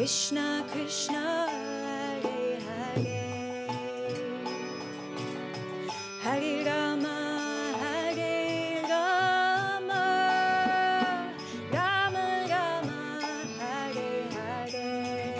Krishna Krishna Hare Hare, Hare Rama Hare Rama, Rama Rama Hare Hare.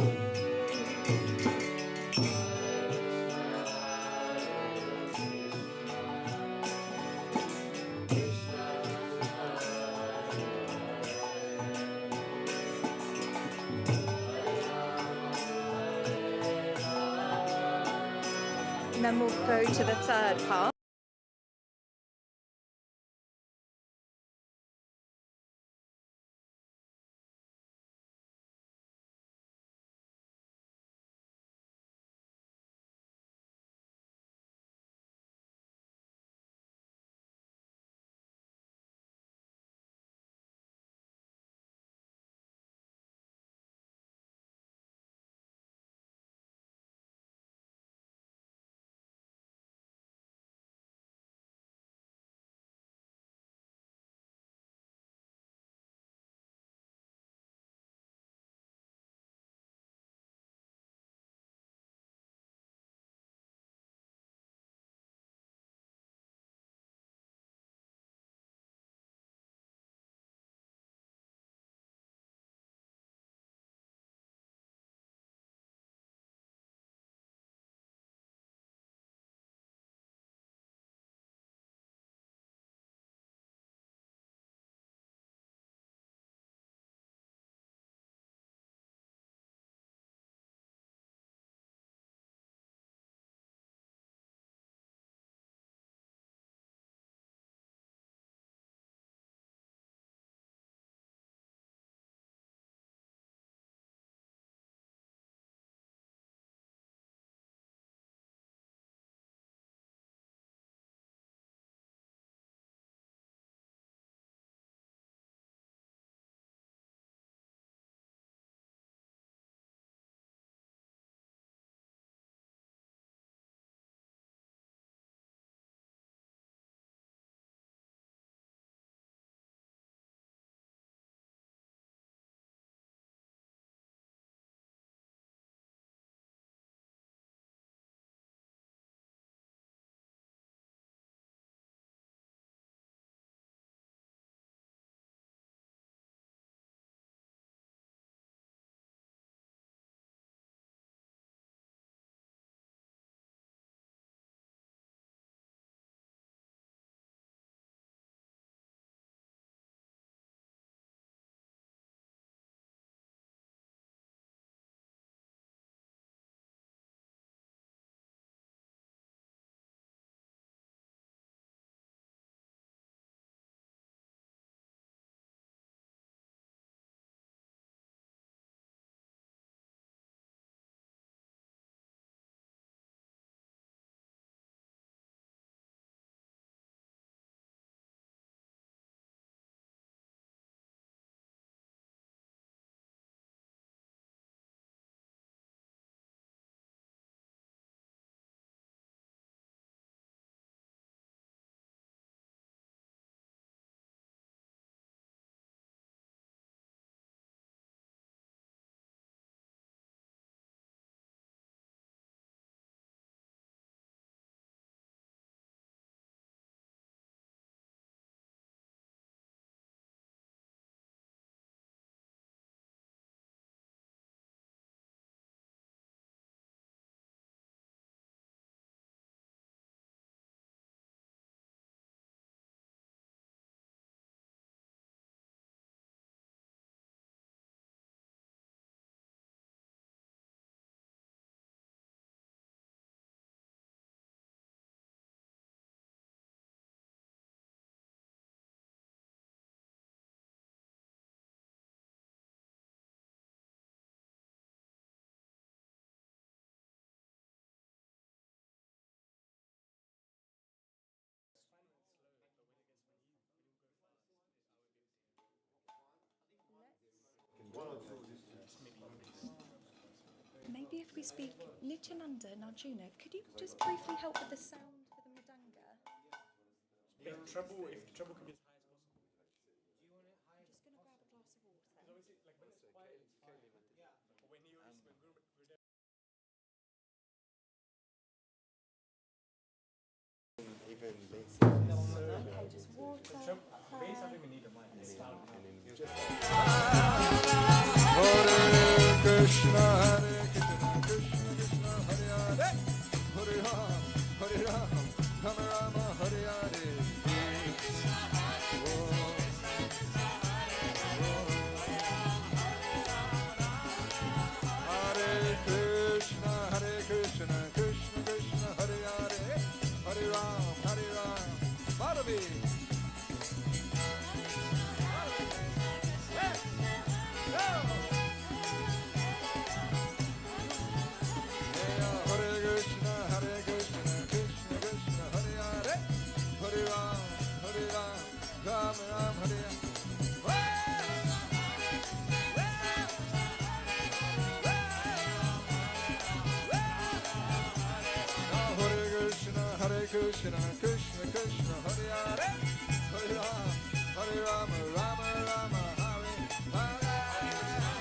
And then we'll go to the third part. Maybe if we speak Nityananda and Arjuna, could you just briefly help with the sound for the mridanga? If the treble can be as high as possible. I'm just going to grab a glass of water. Because obviously, like when it's quiet, it's fine. But when you Krishna, Krishna Krishna, Hare Hare, Hare Rama, Hare Rama, Rama Rama, Hare Hare.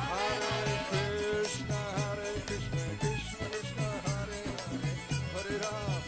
Hare Krishna, Krishna Krishna, Hare Hare, Hare Rama,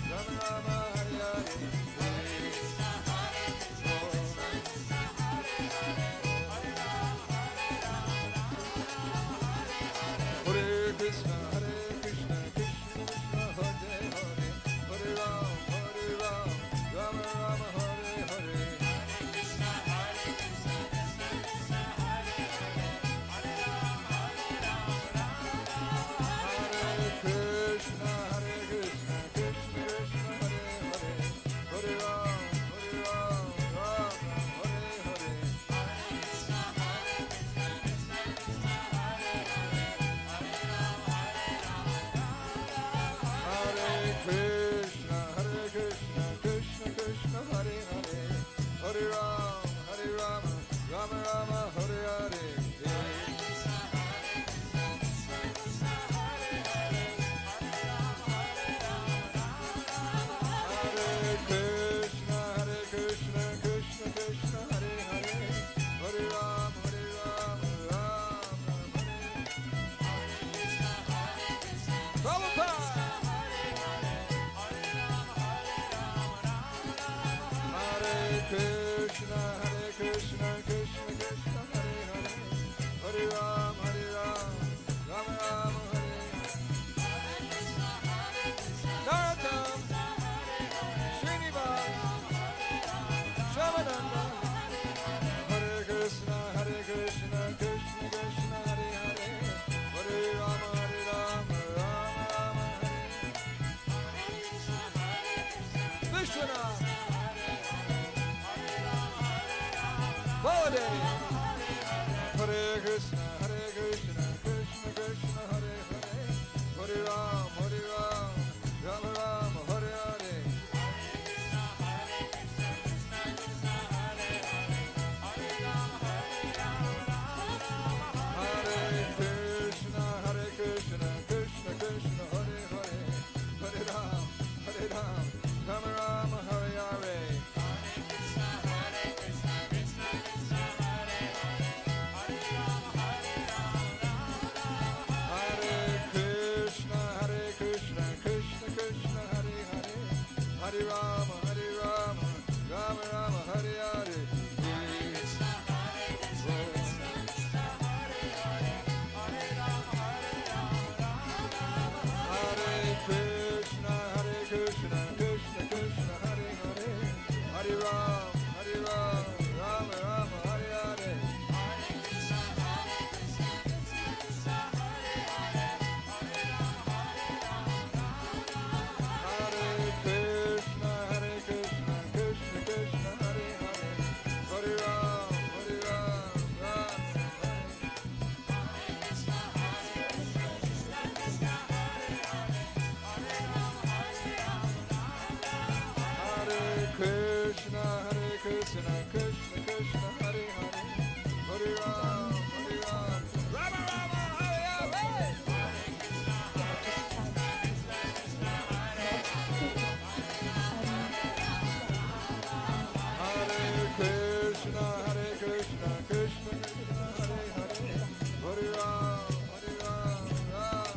Rama Rama, Hare Hare. Hare Krishna, Krishna Krishna, Hare Hare, Hare Rama, Rama Rama, Hare Hare. Hare Rama, Rama Rama, Hare Hare. Hare Krishna, Krishna Krishna, Hare Hare. Hare Rama, Rama Rama, Hare Hare. Krishna, Krishna Krishna, Hare Hare, Hare Rama, Rama Rama, Hare Hare. Hare Krishna, Krishna Krishna, Hare Hare, Hare Rama, Rama.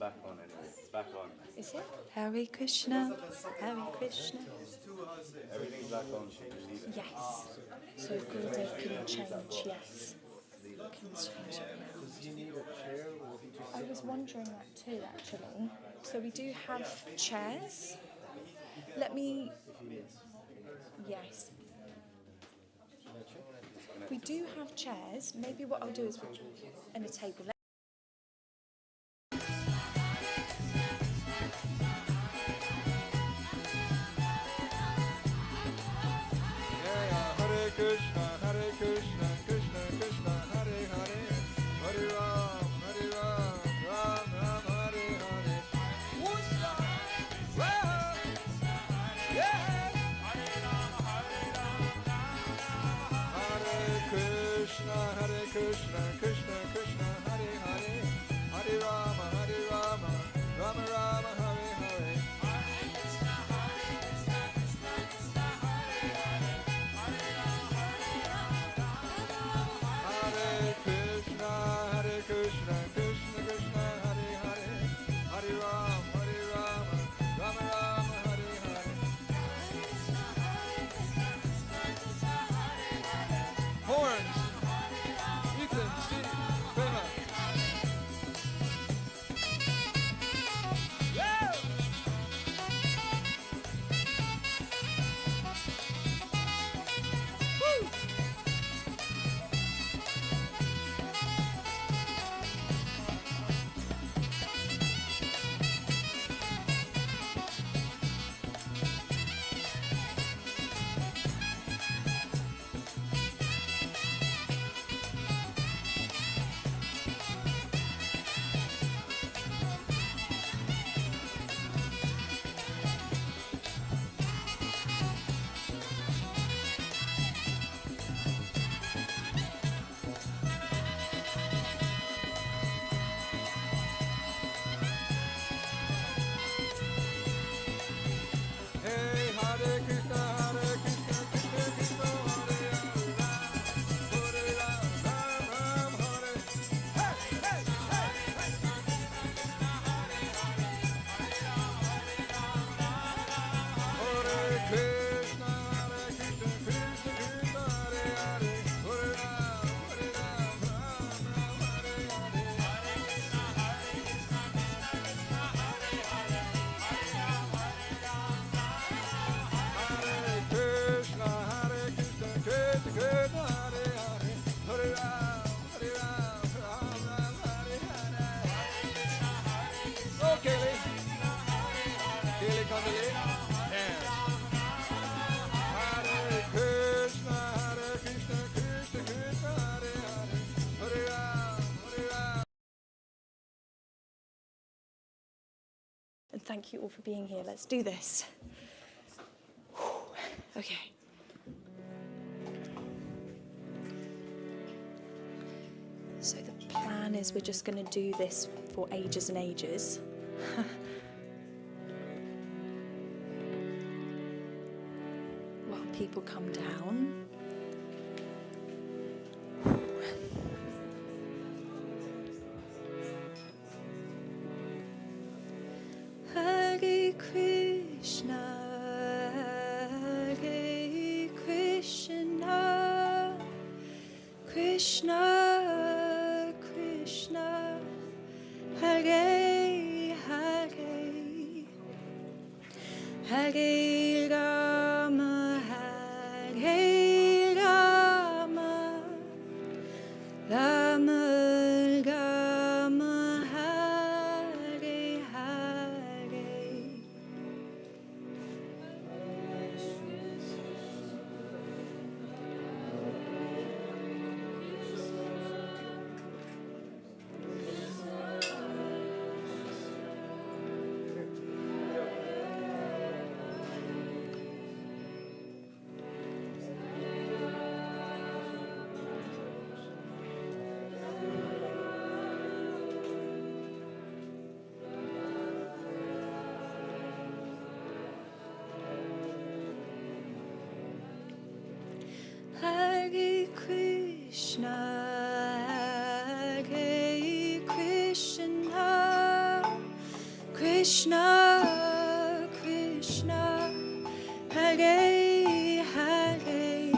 back on anyway. It's back on. Is it? Hare Krishna, Hare Krishna. Everything's back on, so you can leave it. Yes. So Gurudev can change, yes. Can change it now. Does he need a chair or will he just I was wondering that too, actually. So we do have chairs. Let me. Yes. We do have chairs. Maybe what I'll do is and a table. Hare Krishna, Krishna Krishna, Hare Hare, Hare Ram, Ram Ram, Hare Hare. Whoosha, Ram, yeah. Hare Krishna, Krishna Krishna, Hare Hare, Hare Ram, Ram Ram, Hare Hare. Krishna, Krishna, Hare Hare, Hare Ram, Ram Ram, Hare Hare. Horns, Ethan, Steve, Bema. Yeah! Woo! Hey, Hare Krishna, Krishna Krishna, Hare Hare Ram, Ram Hare. Hey, hey, hey, Hare Krishna, Krishna Krishna, Hare Hare, Hare Ram, Ram Hare Hare. Hare Krishna, Krishna Krishna, Hare Hare, Hare Ram, Ram Hare Hare. Oh, Kaylee. Kaylee, come to me. Hands. Hare Krishna, Krishna Krishna, Hare Hare, Hare Ram. And thank you all for being here. Let's do this. Okay. So the plan is we're just going to do this for ages and ages. While people come down. Hare Krishna, Hare Krishna, Krishna Krishna, Hare Hare, Hare Rama, Hare Rama, Rama Rama, Hare Hare. Krishna, Krishna, Hare Hare,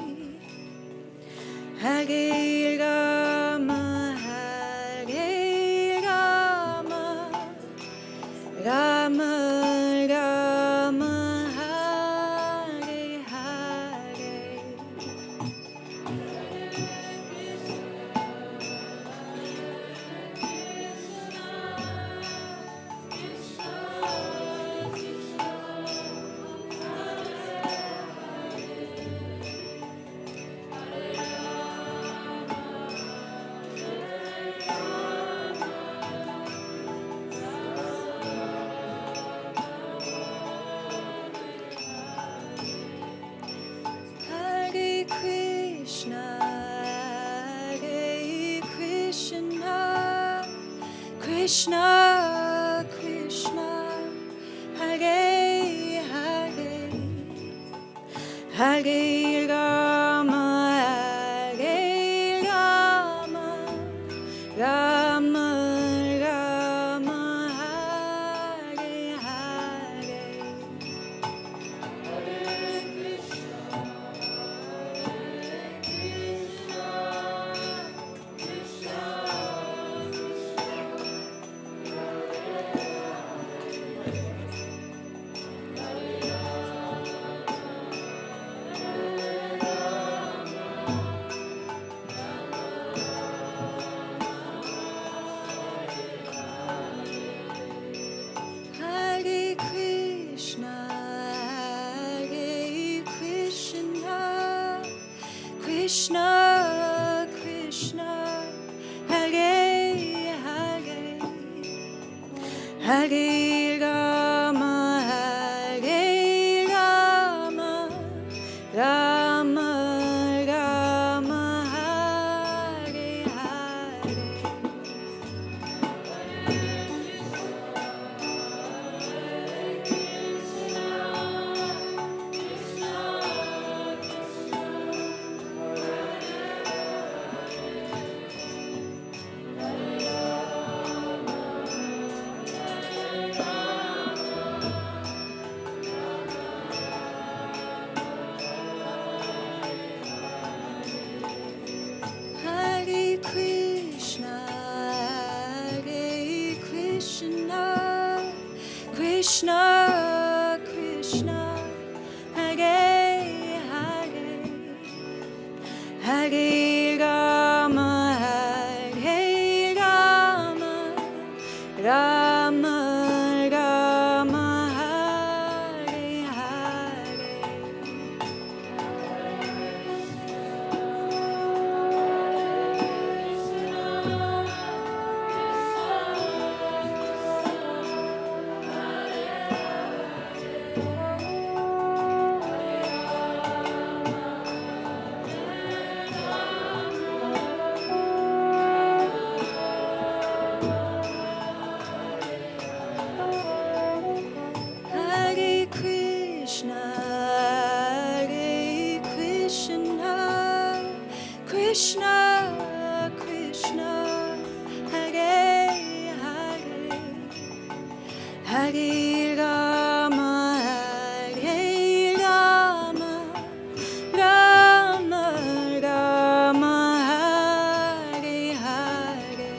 Hare Rama, Hare Rama, Rama Rama, Hare Hare. Hare Krishna, Hare Krishna, Krishna Krishna, Hare Hare, Hare Rama, Hare Rama, Rama Rama, Hare Hare. Hare Krishna, Hare Krishna, Krishna Krishna, Hare Hare, Hare Rama, Hare Rama, Rama Rama, Hare Hare. Hare Krishna, Hare Krishna, Krishna Krishna, Hare Hare, Hare Rama, Hare Rama, Rama Rama, Hare Hare. Hare Krishna, Hare Krishna, Krishna Krishna, Hare Hare, Hare Rama, Hare Rama, Rama Rama, Hare Hare.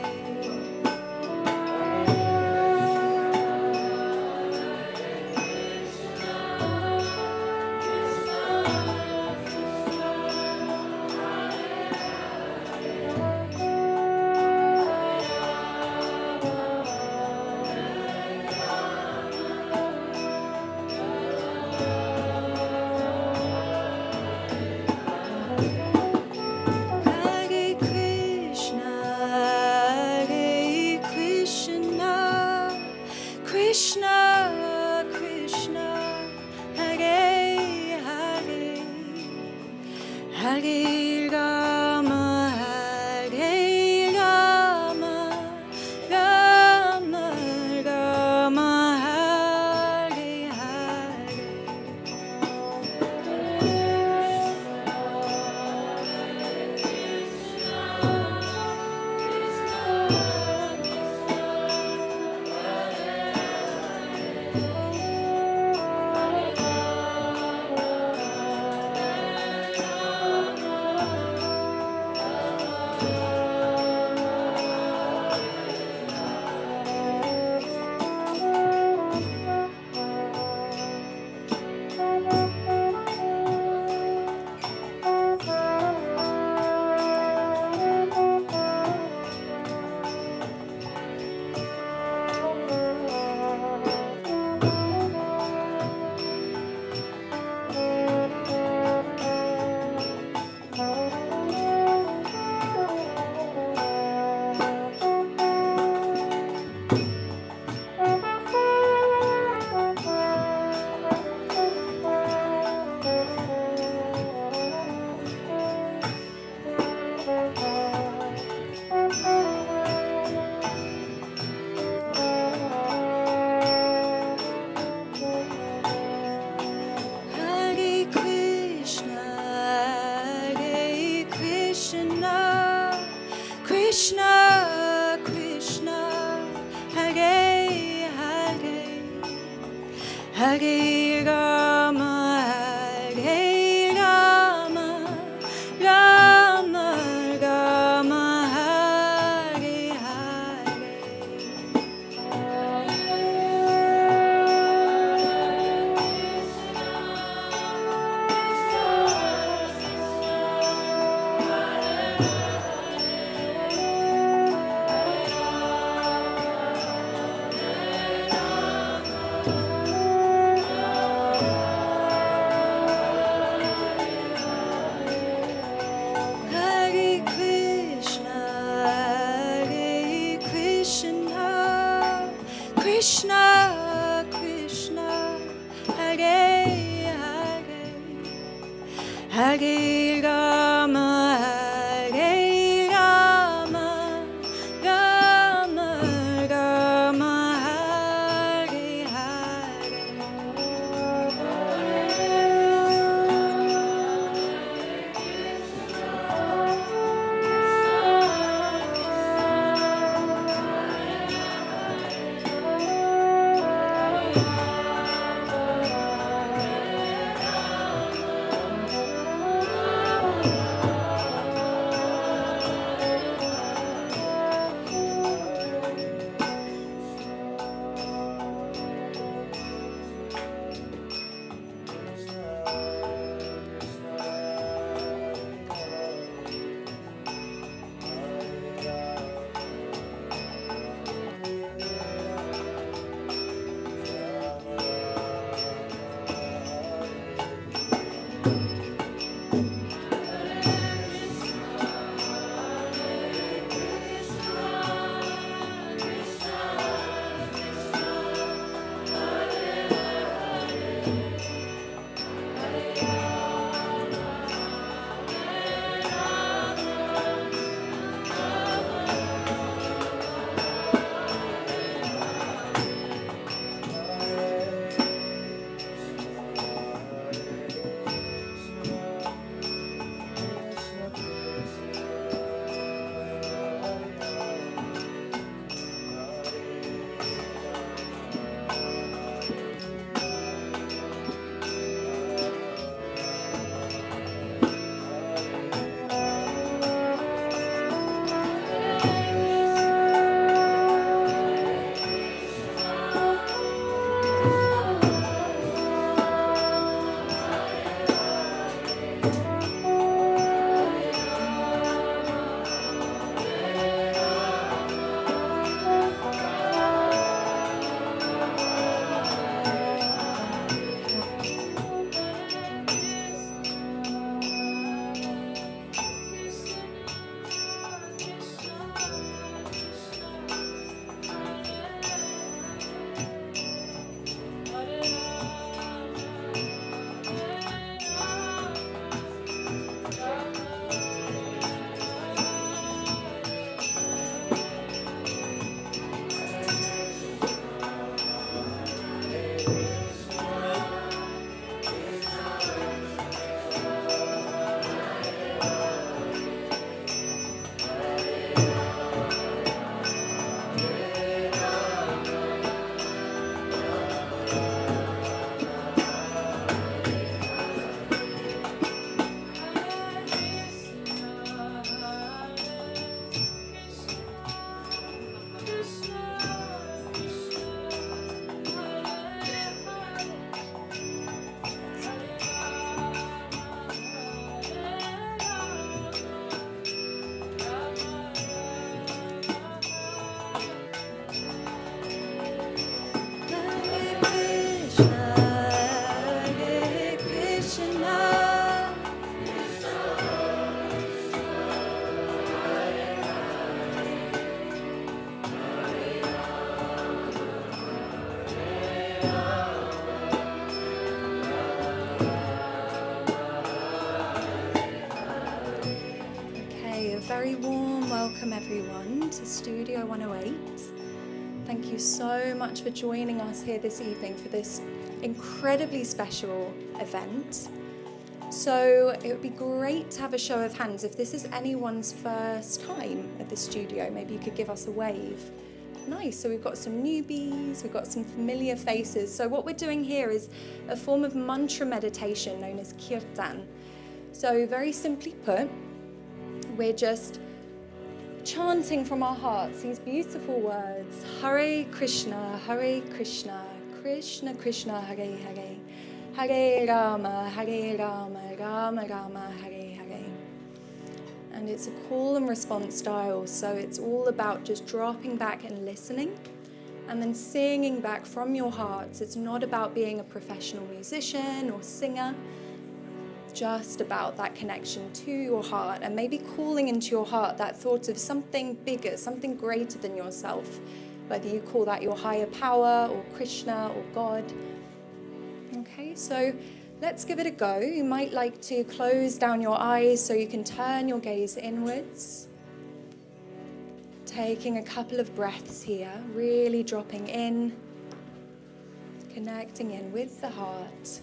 Krishna, Krishna, Hare Hare, Hare Rama, Hare Rama, Rama Rama, Hare Hare Krishna, Hare Krishna, Krishna Krishna, Hare Hare, Hare Rama, Hare Rama, Rama Rama, Hare very warm welcome everyone to Studio 108. Thank you so much for joining us here this evening for this incredibly special event. So it would be great to have a show of hands. If this is anyone's first time at the studio, maybe you could give us a wave. Nice, so we've got some newbies, we've got some familiar faces. So what we're doing here is a form of mantra meditation known as kirtan. So very simply put, we're just chanting from our hearts these beautiful words. Hare Krishna, Krishna Krishna, Hare Hare. Hare Rama, Rama Rama, Hare Hare. And it's a call and response style, so it's all about just dropping back and listening and then singing back from your hearts. It's not about being a professional musician or singer, just about that connection to your heart and maybe calling into your heart that thought of something bigger, something greater than yourself, whether you call that your higher power or Krishna or God. Okay, so let's give it a go. You might like to close down your eyes so you can turn your gaze inwards. Taking a couple of breaths here, really dropping in, connecting in with the heart.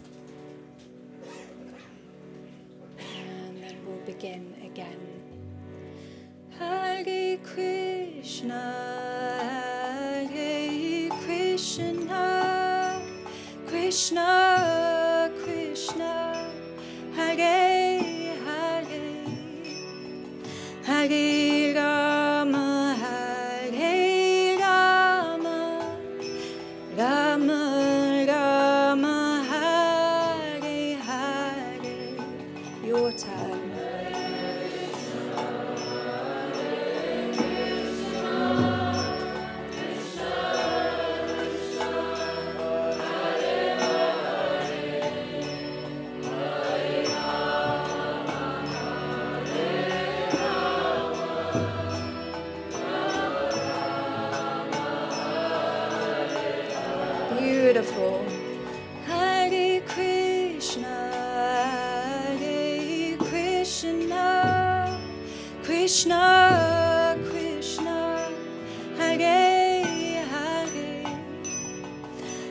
And then we'll begin again. Hare Krishna, Hare Krishna, Krishna, Krishna, Hare Hare, Hare Rama, Hare Rama, Rama Rama, Hare Hare. Your turn. Beautiful. Hare Krishna, Hare Krishna, Krishna, Krishna, Hare Hare,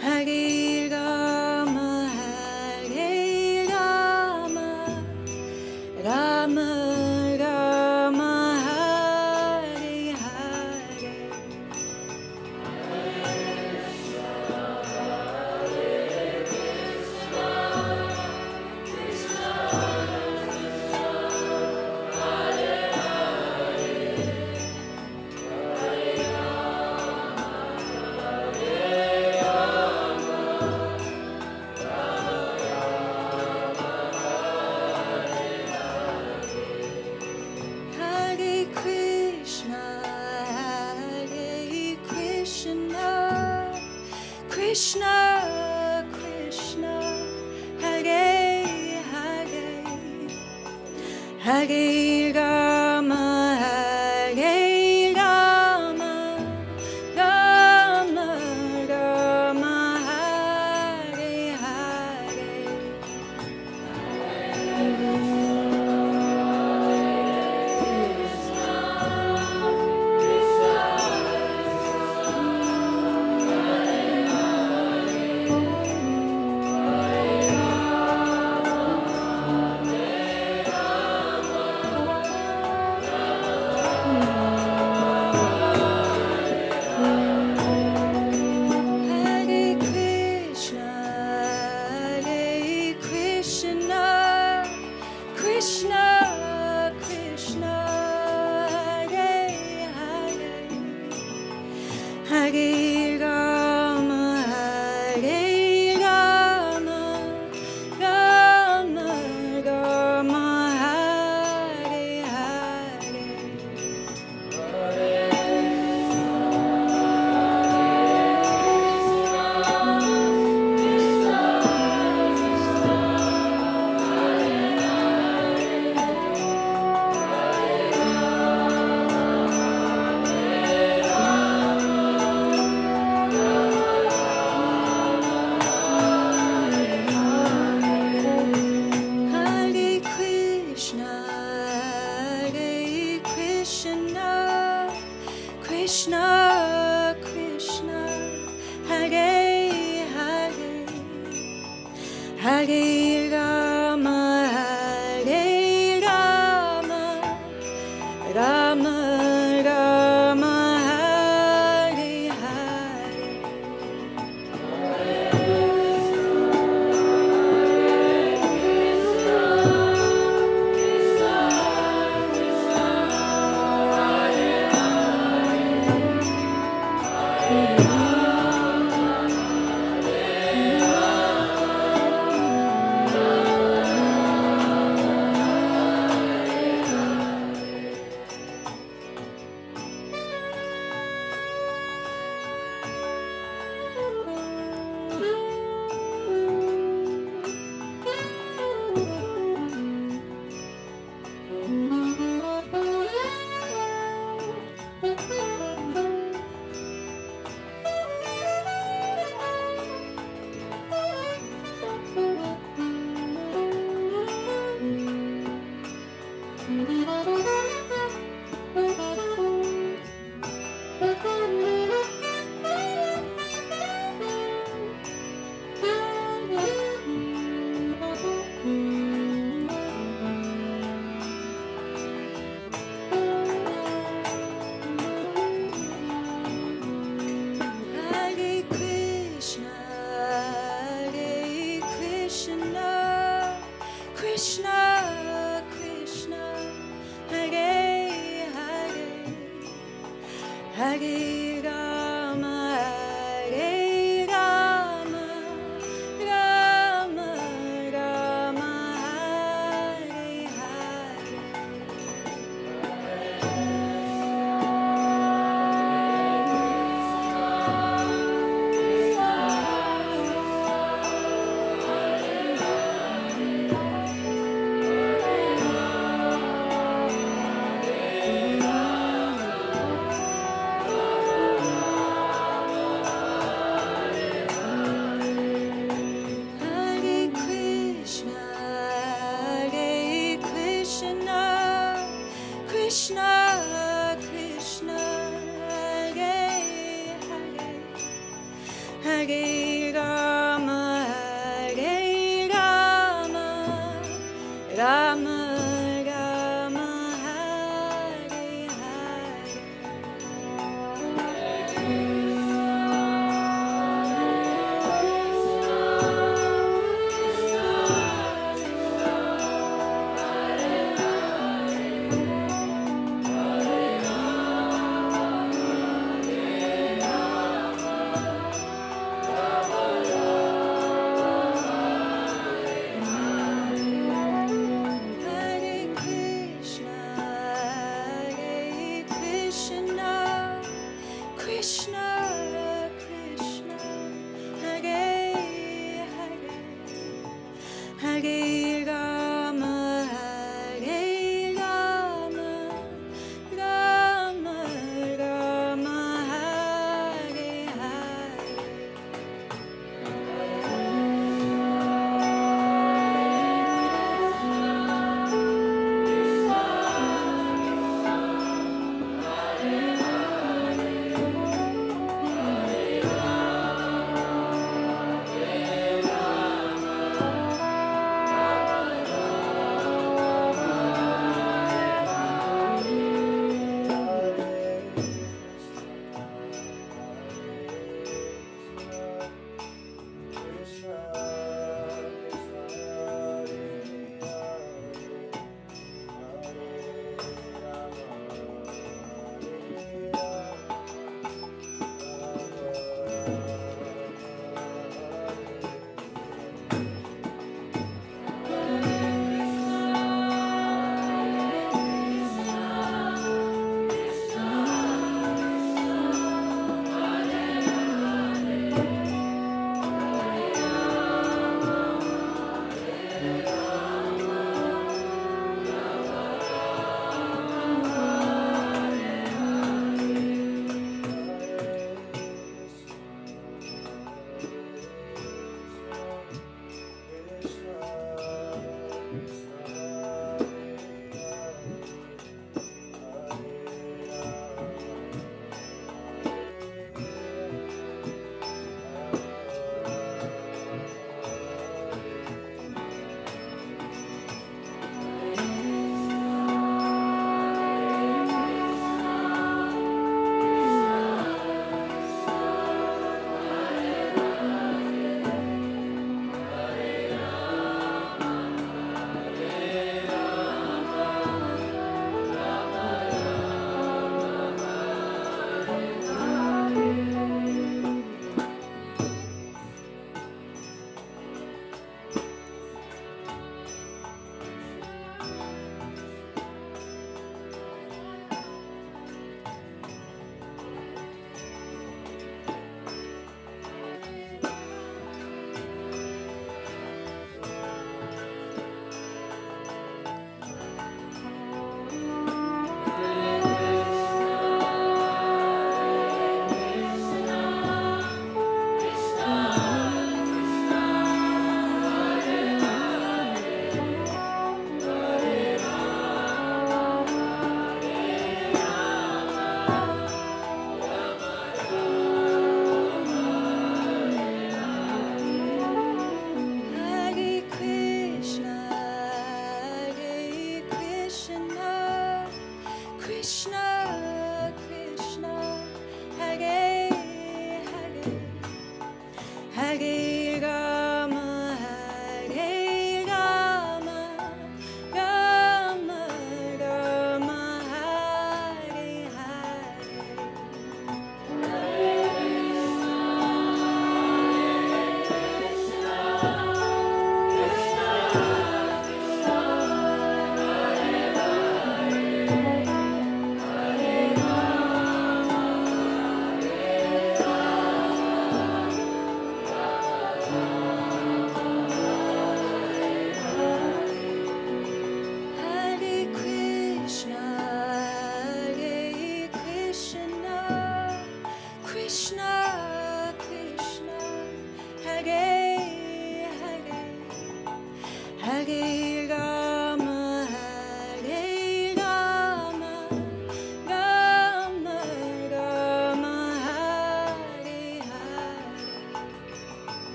Hare Rama, Hare Rama, Rama Rama, Hare Hare. Hare Krishna, Hare Krishna, Krishna, Krishna, Hare Hare, Hare Rama, Hare Rama, Rama Rama, Hare Hare. Hare Krishna, Hare Krishna, Krishna, Krishna, Hare Hare, Hare Rama, Hare Rama, Rama Rama, Hare Hare. Hare Krishna, Hare Krishna, Krishna, Krishna, Hare Hare, Hare Rama, Hare Rama, Hare Rama, Rama Rama, Hare Hare. Hare Krishna, Hare Krishna, Krishna Krishna, Hare Hare, Hare Rama, Hare Rama, Rama Rama, Hare Hare Krishna, Hare Krishna, Krishna Krishna, Hare Hare, Hare Rama, Hare Rama, Rama Rama, Hare Hare.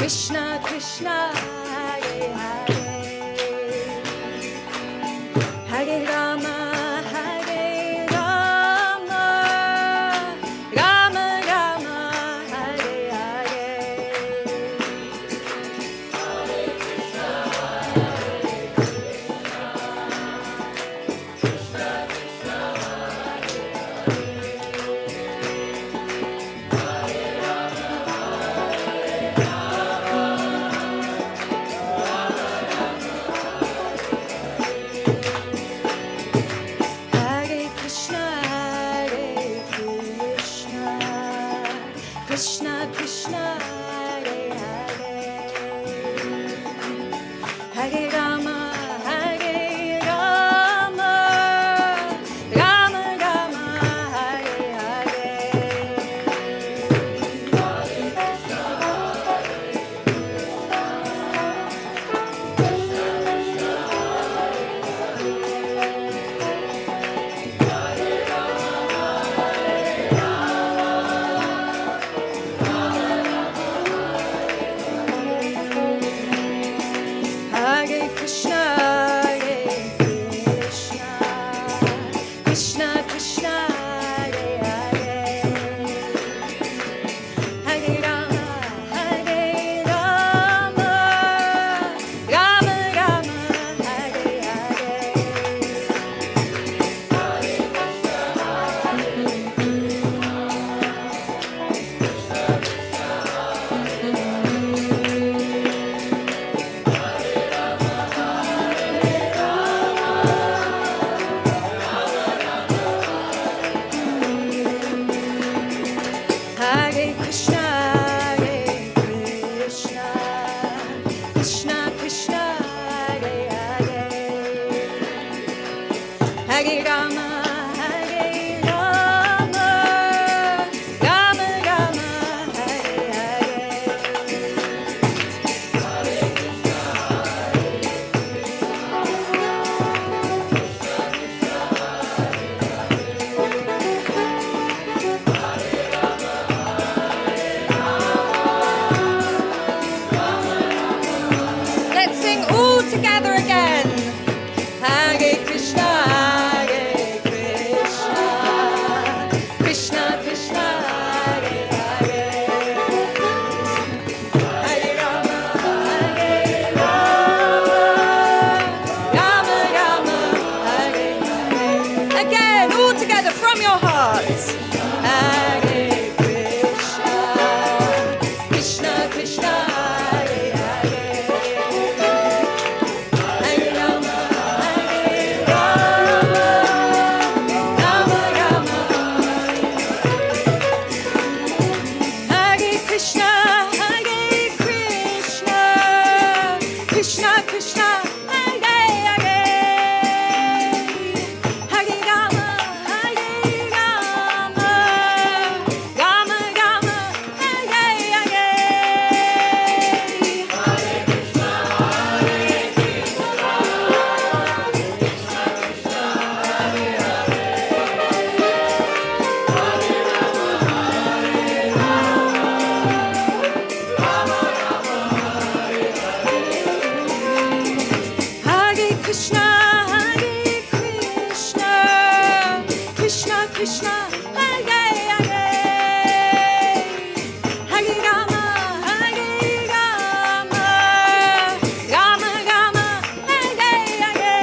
Krishna Krishna Hare Hare, Hare Rama Hare Rama, Rama Rama Hare Hare. Hare Krishna, Hare Krishna, Krishna Krishna, Hare Hare, Hare Rama, Hare Rama, Rama Rama, Hare Hare. Hare Krishna, Hare Krishna, Krishna Krishna, Hare Hare, Hare Rama, Hare Rama, Rama Rama, Hare Hare. Hare Krishna, Hare Krishna, Krishna Krishna, Hare Hare, Hare Rama, Hare Rama, Rama Rama, Hare Hare. Let's sing all together again. Hare Krishna, Hare Krishna, Krishna Krishna, Hare Hare, Hare Rama, Hare Rama, Rama Rama, Hare Hare. Again, all together from your hearts. Hare Krishna, Krishna Krishna, Hare Hare, Hare Rama, Hare Rama, Rama Rama, Hare Krishna, Hare Krishna, Krishna Krishna, Hare Hare, Hare Rama, Hare Rama, Rama Rama, Hare Hare Krishna, Hare Krishna, Krishna Krishna, Hare Hare, Hare Rama, Hare Rama, Rama Rama, Hare Hare.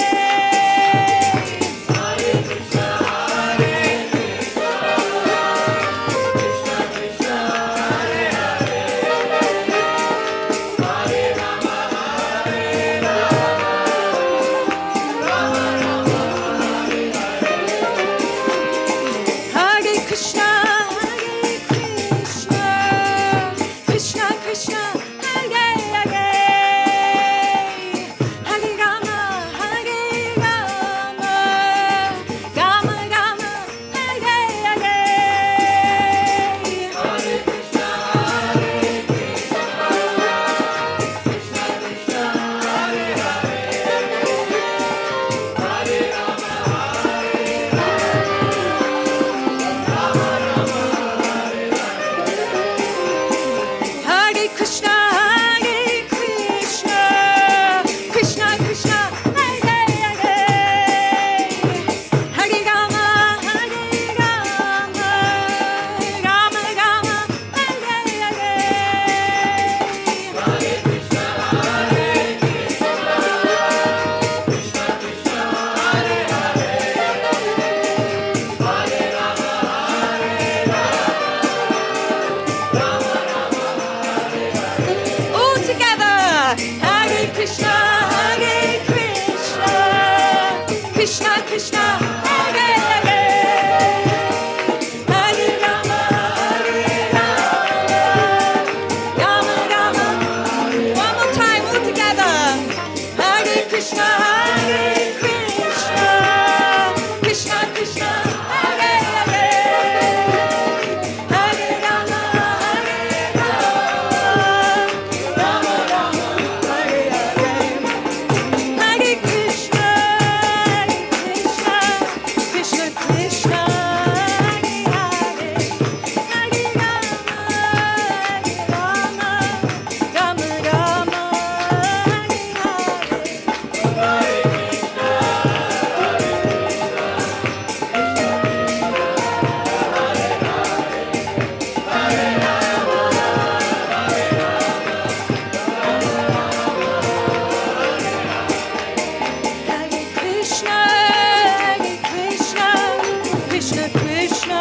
Krishna Krishna,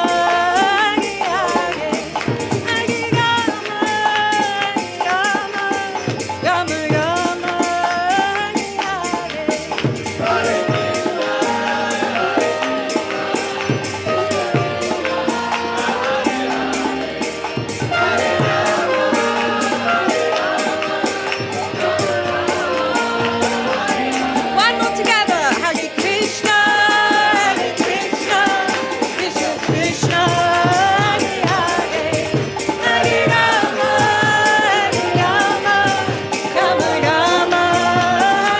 Hare Hare, Hare Rama, Rama, Rama Rama, Hare Hare. One more together. Hare Krishna, Krishna Krishna, Hare Hare, Hare Rama, Rama, Rama Rama,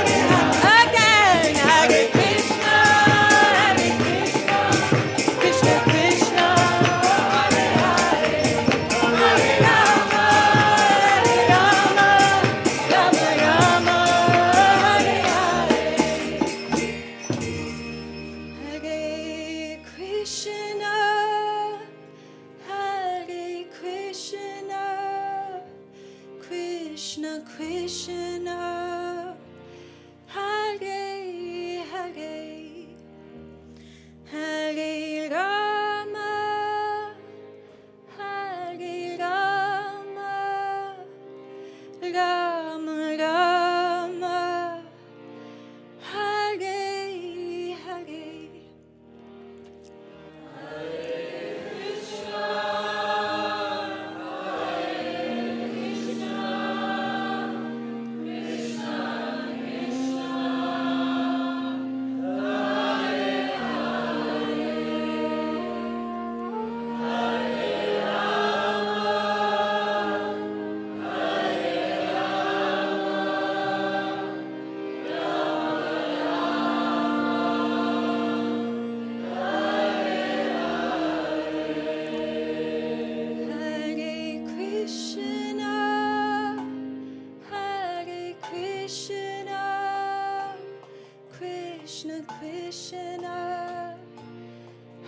Hare Hare. Again, Hare Krishna, Krishna Krishna, Hare Hare, Hare Rama, Rama, Rama Rama, Hare Hare. Hare Krishna, Hare Krishna, Krishna Krishna, Hare Hare, Hare Rama, Hare Rama, Rama Rama, Hare Hare. Hare Krishna, Hare Krishna, Krishna Krishna,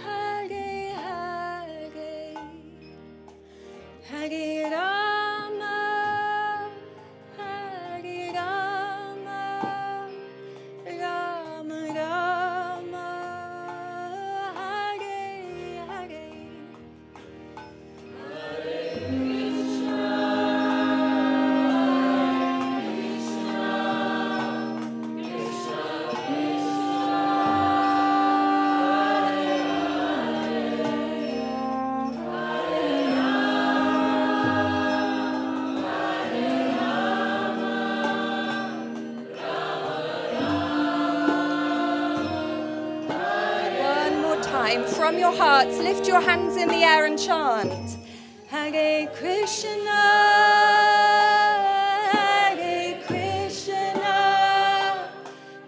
Hare Hare, Hare Rama, Hare Rama, Rama Rama, Hare Hare. One more time, from your hearts, lift your hands in the air and chant. Hare Krishna, Hare Krishna,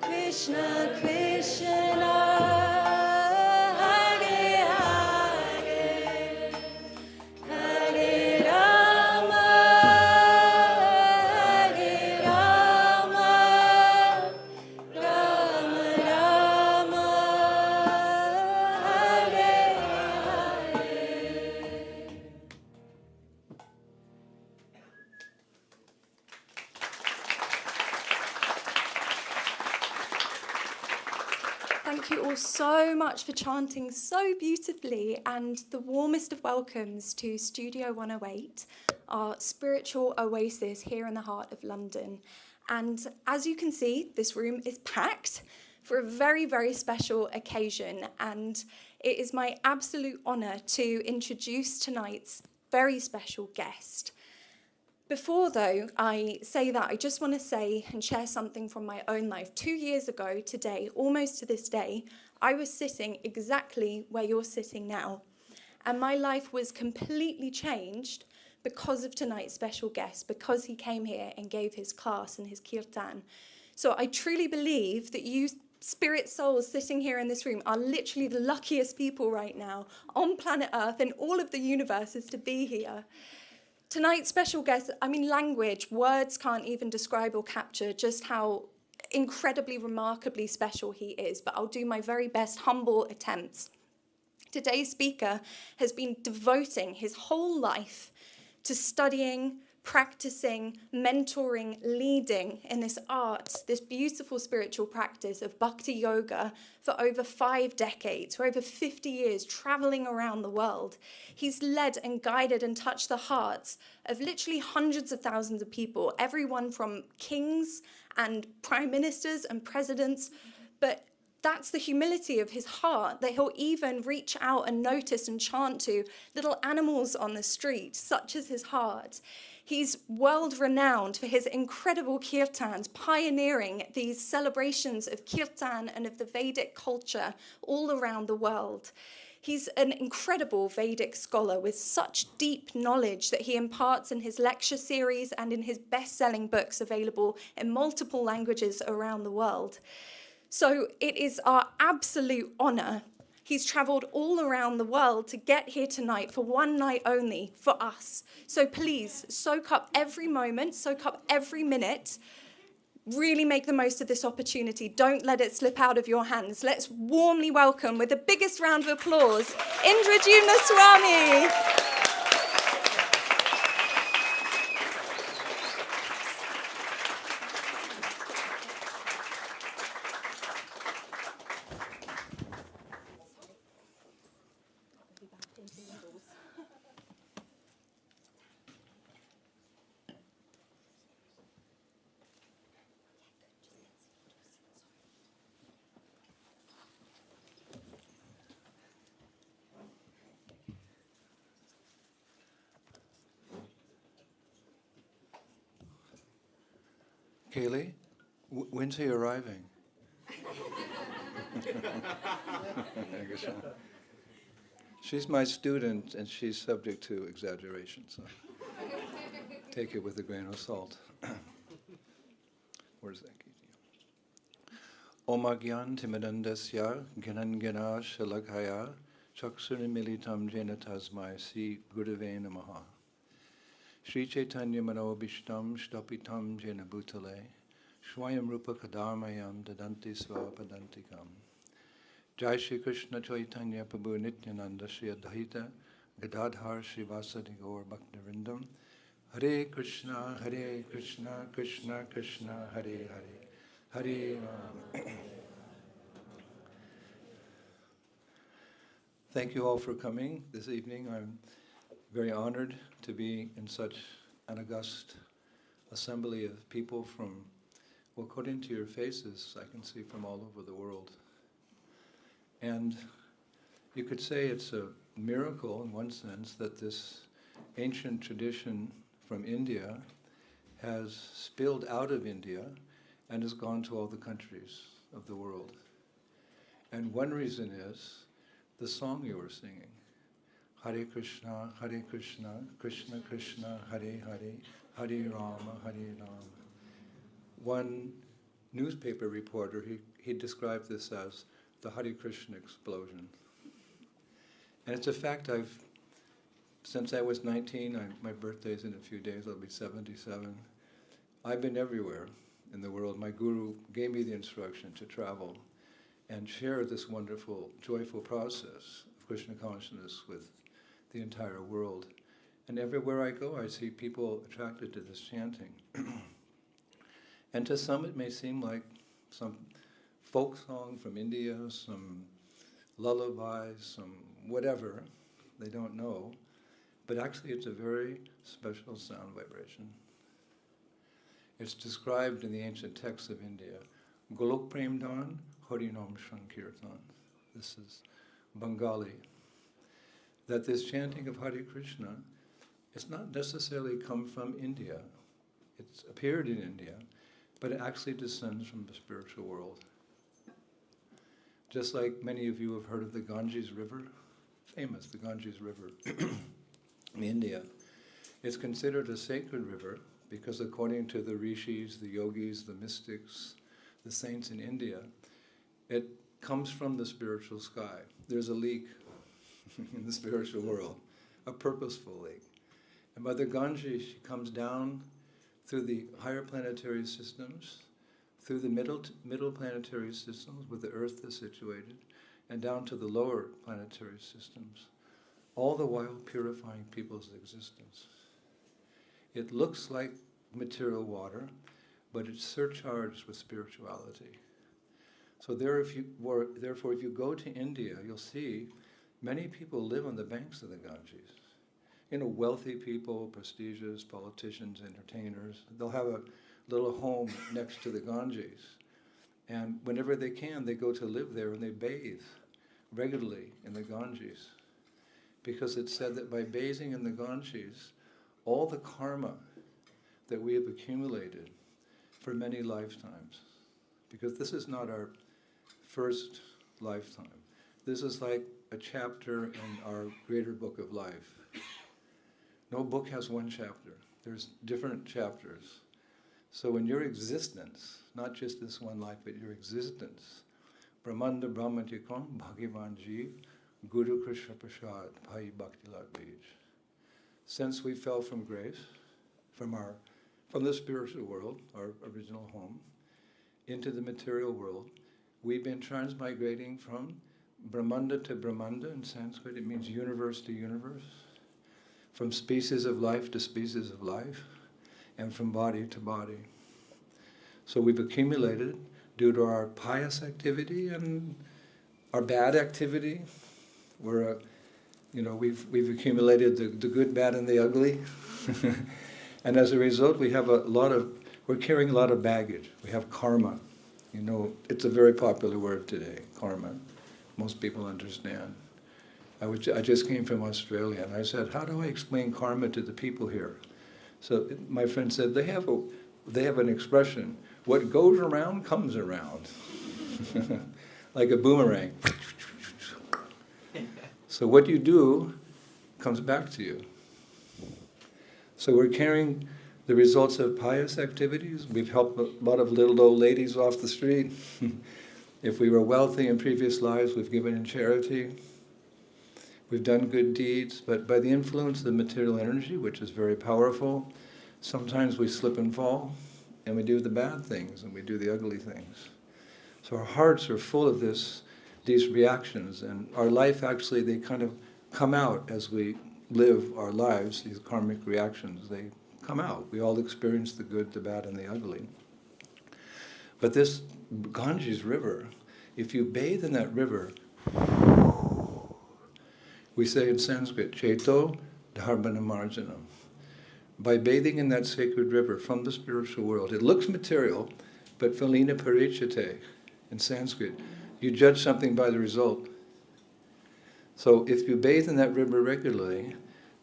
Krishna Krishna, Hare Hare, Hare Rama, Hare Rama, Rama Rama, Hare Hare. Thank you all so much for chanting so beautifully, and the warmest of welcomes to Studio 108, our spiritual oasis here in the heart of London. And as you can see, this room is packed for a very, very special occasion, and it is my absolute honour to introduce tonight's very special guest. Before, though, I say that, I just want to say and share something from my own life. 2 years ago today, almost to this day, I was sitting exactly where you're sitting now. And my life was completely changed because of tonight's special guest, because he came here and gave his class and his kirtan. So I truly believe that you spirit souls sitting here in this room are literally the luckiest people right now on planet Earth and all of the universes to be here. Tonight's special guest, language, words can't even describe or capture just how incredibly, remarkably special he is, but I'll do my very best humble attempts. Today's speaker has been devoting his whole life to studying practicing, mentoring, leading in this art, this beautiful spiritual practice of bhakti yoga for over 5 decades, for over 50 years, traveling around the world. He's led and guided and touched the hearts of literally hundreds of thousands of people, everyone from kings and prime ministers and presidents, but that's the humility of his heart, that he'll even reach out and notice and chant to little animals on the street, such is his heart. He's world-renowned for his incredible kirtans, pioneering these celebrations of kirtan and of the Vedic culture all around the world. He's an incredible Vedic scholar with such deep knowledge that he imparts in his lecture series and in his best-selling books available in multiple languages around the world. So it is our absolute honor. He's traveled all around the world to get here tonight for one night only for us. So please soak up every moment, soak up every minute. Really make the most of this opportunity. Don't let it slip out of your hands. Let's warmly welcome, with the biggest round of applause, Indradyumna Swami. Kaylee, when's he arriving? She's my student, and she's subject to exaggeration, so take it with a grain of salt. Where's that? Om Agyan Timidandasya Gyanangana Shalakaya Chaksunimilitam Jena Tasmai Sri Gurave Namaha. Sri Chaitanya Manobishtam Shtapitam Jena Bhutale Swayam Rupa Kadarmayam Dadanti Svapadantikam. Jai Shri Krishna Chaitanya Prabhu Nityananda Shri Adhaita Gadadhar Shri Vasadi Gaur Bhaktivinoda. Hare Krishna, Krishna Krishna, Hare Hare, Hare Ram. Thank you all for coming this evening. I'm very honored to be in such an august assembly of people from, well, according to your faces, I can see from all over the world. And you could say it's a miracle in one sense that this ancient tradition from India has spilled out of India and has gone to all the countries of the world. And one reason is the song you were singing. Hare Krishna, Krishna Krishna, Hare Hare, Hare Rama, Hare Rama. One newspaper reporter, he described this as the Hare Krishna explosion. And it's a fact since I was 19, my birthday's in a few days, I'll be 77. I've been everywhere in the world. My guru gave me the instruction to travel and share this wonderful, joyful process of Krishna consciousness with the entire world. And everywhere I go, I see people attracted to this chanting. And to some, it may seem like some folk song from India, some lullabies, some whatever, they don't know. But actually, it's a very special sound vibration. It's described in the ancient texts of India. Golok Premdan Harinam Shankirtan. This is Bengali. That this chanting of Hare Krishna, it's not necessarily come from India. It's appeared in India, but it actually descends from the spiritual world. Just like many of you have heard of the Ganges River, famous, the Ganges River in India. It's considered a sacred river because according to the rishis, the yogis, the mystics, the saints in India, it comes from the spiritual sky. There's a leak in the spiritual world, a purposeful leak. And Mother Ganges, she comes down through the higher planetary systems, through the middle planetary systems where the Earth is situated, and down to the lower planetary systems, all the while purifying people's existence. It looks like material water, but it's surcharged with spirituality. So therefore, if you go to India, you'll see many people live on the banks of the Ganges. Wealthy people, prestigious, politicians, entertainers, they'll have a little home next to the Ganges. And whenever they can, they go to live there and they bathe regularly in the Ganges. Because it's said that by bathing in the Ganges, all the karma that we have accumulated for many lifetimes, because this is not our first lifetime. This is like a chapter in our greater book of life. No book has one chapter. There's different chapters. So in your existence, not just this one life, but your existence, Brahmanda Brahmatikam Bhagavan Jeev Guru Krishna Prasad Bhai Bhakti Lat Bij. Since we fell from grace, from the spiritual world, our original home, into the material world, we've been transmigrating from Brahmanda to Brahmanda. In Sanskrit, it means universe to universe, from species of life to species of life, and from body to body. So we've accumulated, due to our pious activity and our bad activity, we've accumulated the good, bad, and the ugly. And as a result, we're carrying a lot of baggage. We have karma. It's a very popular word today, karma. Most people understand. I just came from Australia, and I said, how do I explain karma to the people here? So my friend said, they have an expression, what goes around comes around. Like a boomerang. So what you do comes back to you. So we're carrying the results of pious activities. We've helped a lot of little old ladies off the street. If we were wealthy in previous lives, we've given in charity. We've done good deeds, but by the influence of the material energy, which is very powerful, sometimes we slip and fall, and we do the bad things, and we do the ugly things. So our hearts are full of these reactions, and our life actually, they kind of come out as we live our lives, these karmic reactions, they come out. We all experience the good, the bad, and the ugly. But this Ganges river, if you bathe in that river, we say in Sanskrit, Cheto Dharmana Marjanam. By bathing in that sacred river from the spiritual world, it looks material, but Phalina Parichate, in Sanskrit, you judge something by the result. So if you bathe in that river regularly,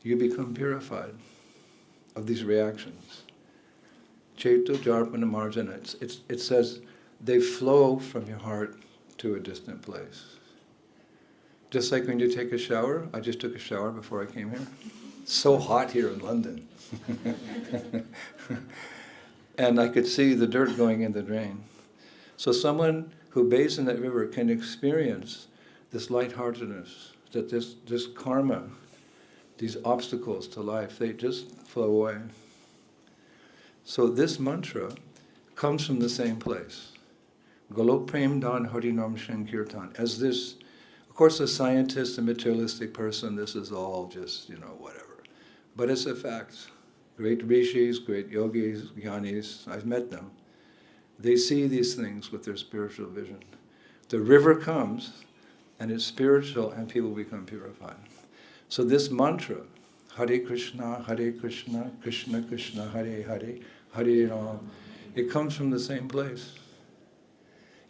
you become purified of these reactions. Cheto Dharmana Marjana, it says they flow from your heart to a distant place. Just like when you take a shower, I just took a shower before I came here. So hot here in London. And I could see the dirt going in the drain. So someone who bathes in that river can experience this lightheartedness, that this karma, these obstacles to life, they just flow away. So this mantra comes from the same place. Golok Prem Dan Harinam Shankirtan. As this, of course, a scientist, a materialistic person, this is all just, whatever. But it's a fact. Great rishis, great yogis, jnanis, I've met them. They see these things with their spiritual vision. The river comes, and it's spiritual, and people become purified. So this mantra, Hare Krishna, Krishna Krishna, Hare Hare, Hare Ram, it comes from the same place.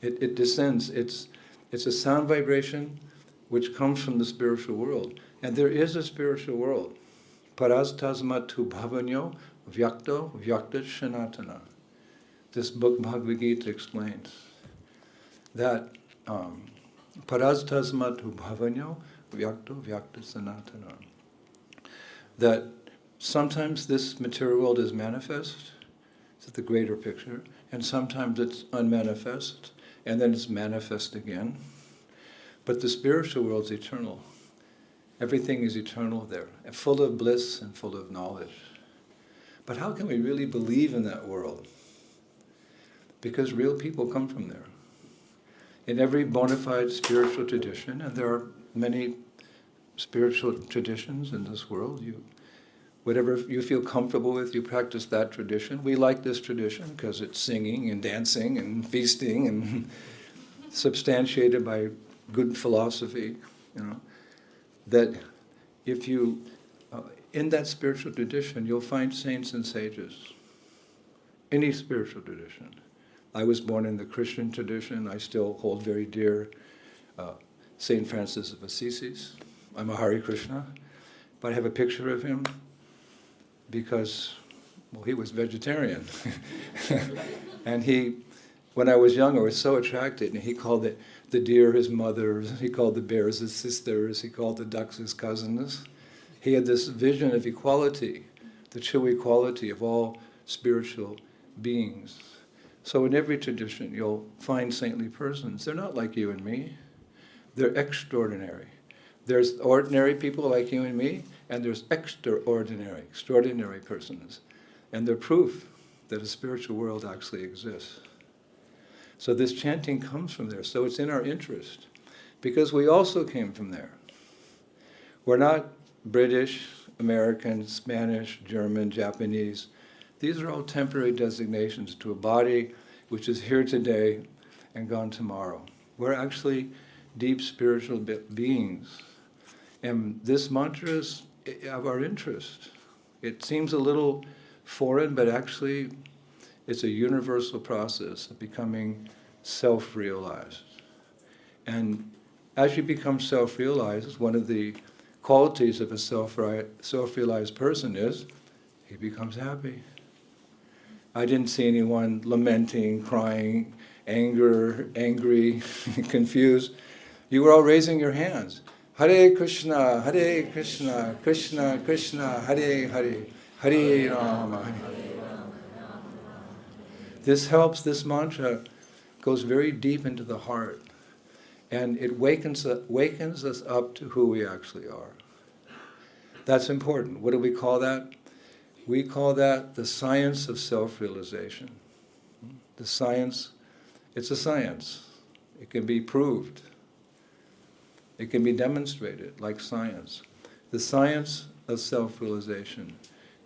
It descends. It's a sound vibration which comes from the spiritual world. And there is a spiritual world. Paras tasmat tu bhavanyo vyakto vyakta shanatana. This book, Bhagavad Gita, explains that paras tasmat tu bhavanyo vyakto vyakta sanatana. That sometimes this material world is manifest, it's the greater picture, and sometimes it's unmanifest, and then it's manifest again. But the spiritual world is eternal. Everything is eternal there, and full of bliss and full of knowledge. But how can we really believe in that world? Because real people come from there. In every bona fide spiritual tradition, and there are many spiritual traditions in this world, Whatever you feel comfortable with, you practice that tradition. We like this tradition because it's singing and dancing and feasting and substantiated by good philosophy, that if you, in that spiritual tradition, you'll find saints and sages. Any spiritual tradition. I was born in the Christian tradition. I still hold very dear St. Francis of Assisi. I'm a Hare Krishna, but I have a picture of him because, well, he was vegetarian. And when I was young, I was so attracted, and he called the deer his mothers, he called the bears his sisters, he called the ducks his cousins. He had this vision of equality, the true equality of all spiritual beings. So in every tradition, you'll find saintly persons. They're not like you and me. They're extraordinary. There's ordinary people like you and me, and there's extraordinary persons. And they're proof that a spiritual world actually exists. So this chanting comes from there. So it's in our interest, because we also came from there. We're not British, American, Spanish, German, Japanese. These are all temporary designations to a body which is here today and gone tomorrow. We're actually deep spiritual beings. And this mantra is of our interest. It seems a little foreign, but actually it's a universal process of becoming self-realized. And as you become self-realized, one of the qualities of a self-realized person is he becomes happy. I didn't see anyone lamenting, crying, angry, confused. You were all raising your hands. Hare Krishna, Krishna Krishna, Hare Hare, Hare Rama. This helps, this mantra goes very deep into the heart, and it wakens us up to who we actually are. That's important. What do we call that? We call that the science of self-realization. The science, it's a science. It can be proved. It can be demonstrated, like science. The science of self-realization.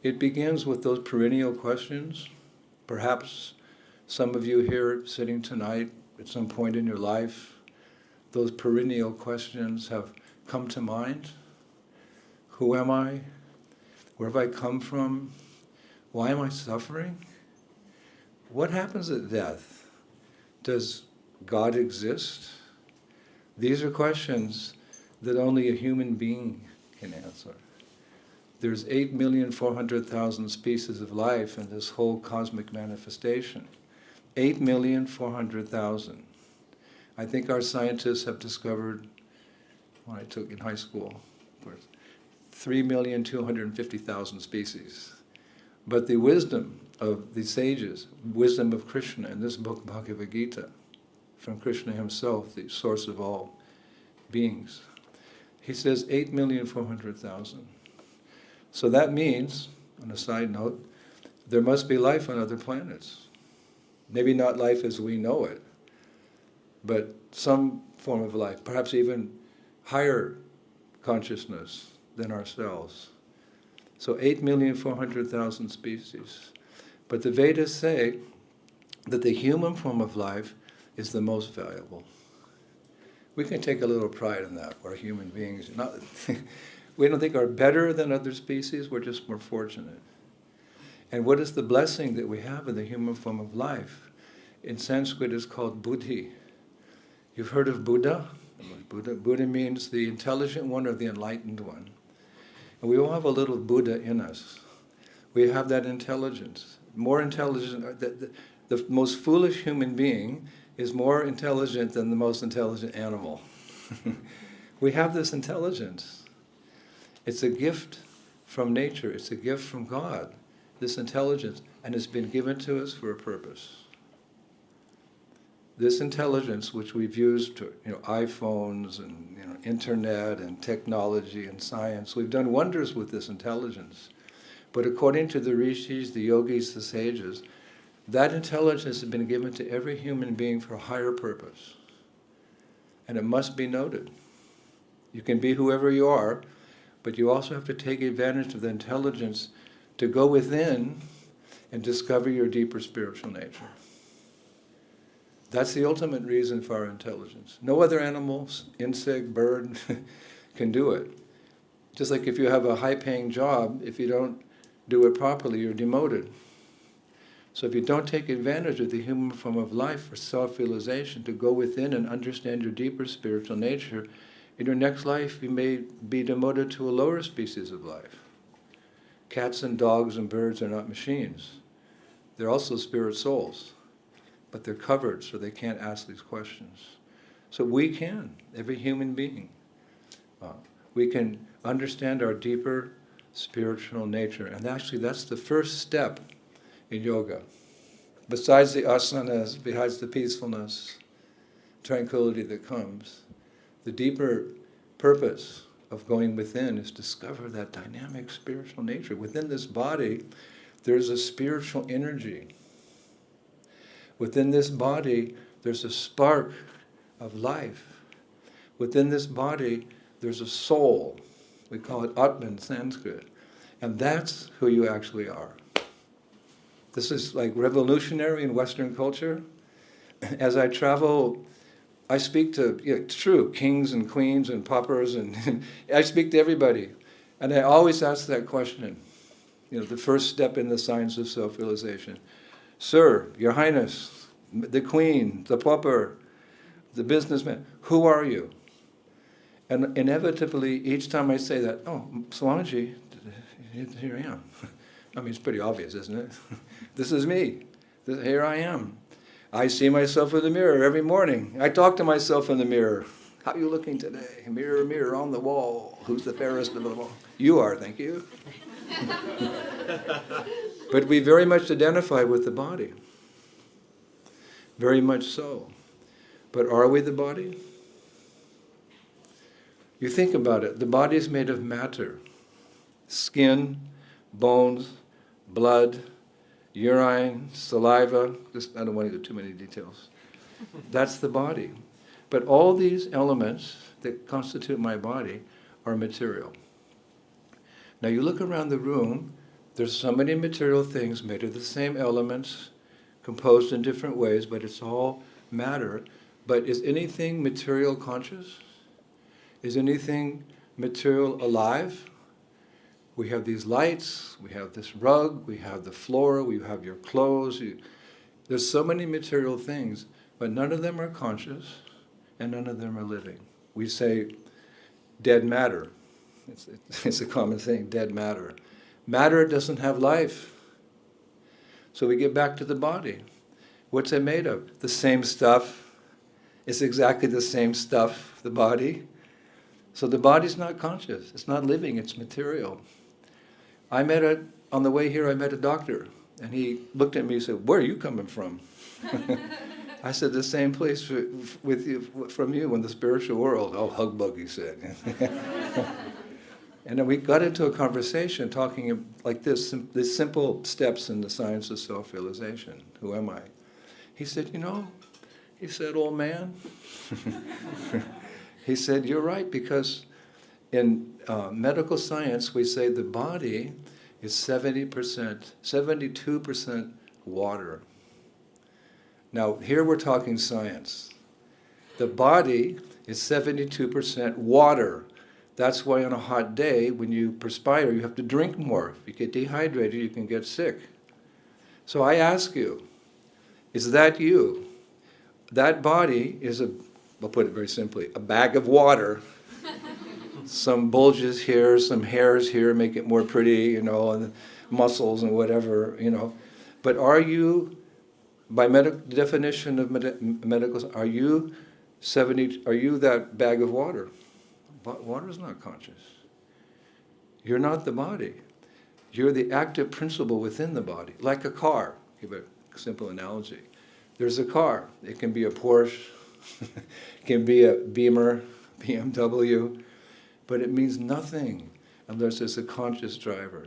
It begins with those perennial questions. Perhaps some of you here sitting tonight, at some point in your life, those perennial questions have come to mind. Who am I? Where have I come from? Why am I suffering? What happens at death? Does God exist? These are questions that only a human being can answer. There's 8,400,000 species of life in this whole cosmic manifestation. 8,400,000. I think our scientists have discovered, when I took in high school, of course, 3,250,000 species. But the wisdom of the sages, wisdom of Krishna in this book, Bhagavad Gita, from Krishna himself, the source of all beings, he says 8,400,000. So that means, on a side note, there must be life on other planets. Maybe not life as we know it, but some form of life, perhaps even higher consciousness than ourselves. So 8,400,000 species. But the Vedas say that the human form of life is the most valuable. We can take a little pride in that. We're human beings. We don't think are better than other species, we're just more fortunate. And what is the blessing that we have in the human form of life? In Sanskrit it's called buddhi. You've heard of Buddha? Buddha means the intelligent one or the enlightened one. And we all have a little Buddha in us. We have that intelligence. More intelligent, the most foolish human being is more intelligent than the most intelligent animal. We have this intelligence. It's a gift from nature. It's a gift from God, this intelligence, and it's been given to us for a purpose. This intelligence, which we've used to, iPhones and internet and technology and science, we've done wonders with this intelligence. But according to the rishis, the yogis, the sages, that intelligence has been given to every human being for a higher purpose. And it must be noted. You can be whoever you are, but you also have to take advantage of the intelligence to go within and discover your deeper spiritual nature. That's the ultimate reason for our intelligence. No other animal, insect, bird can do it. Just like if you have a high-paying job, if you don't do it properly, you're demoted. So if you don't take advantage of the human form of life for self-realization, to go within and understand your deeper spiritual nature, in your next life you may be demoted to a lower species of life. Cats and dogs and birds are not machines. They're also spirit souls, but they're covered so they can't ask these questions. So we can, every human being. We can understand our deeper spiritual nature. And actually that's the first step in yoga. Besides the asanas, besides the peacefulness, tranquility that comes, the deeper purpose of going within is discover that dynamic spiritual nature. Within this body, there's a spiritual energy. Within this body, there's a spark of life. Within this body, there's a soul. We call it Atman in Sanskrit. And that's who you actually are. This is like revolutionary in Western culture. As I travel, I speak to, it's true, kings and queens and paupers, and I speak to everybody. And I always ask that question, the first step in the science of self-realization. Sir, Your Highness, the queen, the pauper, the businessman, who are you? And inevitably, each time I say that, oh, Swamiji, here I am. I mean, it's pretty obvious, isn't it? This is me. Here I am. I see myself in the mirror every morning. I talk to myself in the mirror. How are you looking today? Mirror, mirror on the wall. Who's the fairest of them all? You are, thank you. But we very much identify with the body. Very much so. But are we the body? You think about it. The body is made of matter. Skin, bones, blood, urine, saliva. I don't want to go too many details. That's the body. But all these elements that constitute my body are material. Now you look around the room, there's so many material things made of the same elements, composed in different ways, but it's all matter. But is anything material conscious? Is anything material alive? We have these lights, we have this rug, we have the floor, we have your clothes. There's so many material things, but none of them are conscious and none of them are living. We say dead matter. It's a common saying, dead matter. Matter doesn't have life. So we get back to the body. What's it made of? The same stuff. It's exactly the same stuff, the body. So the body's not conscious. It's not living, it's material. On the way here, I met a doctor, and he looked at me and said, "Where are you coming from?" I said, "The same place from you in the spiritual world." "Oh, hugbug," he said. And then we got into a conversation talking like this, these simple steps in the science of self-realization. Who am I? He said, he said, "Old man," he said, "You're right, because in medical science, we say the body is 72% water." Now, here we're talking science. The body is 72% water. That's why on a hot day, when you perspire, you have to drink more. If you get dehydrated, you can get sick. So I ask you, is that you? That body is I'll put it very simply, a bag of water. Some bulges here, some hairs here, make it more pretty, and muscles and whatever, But are you, by definition of medical, are you that bag of water? Water is not conscious. You're not the body. You're the active principle within the body, like a car. Give a simple analogy. There's a car. It can be a Porsche, it can be a Beamer, BMW, but it means nothing unless there's a conscious driver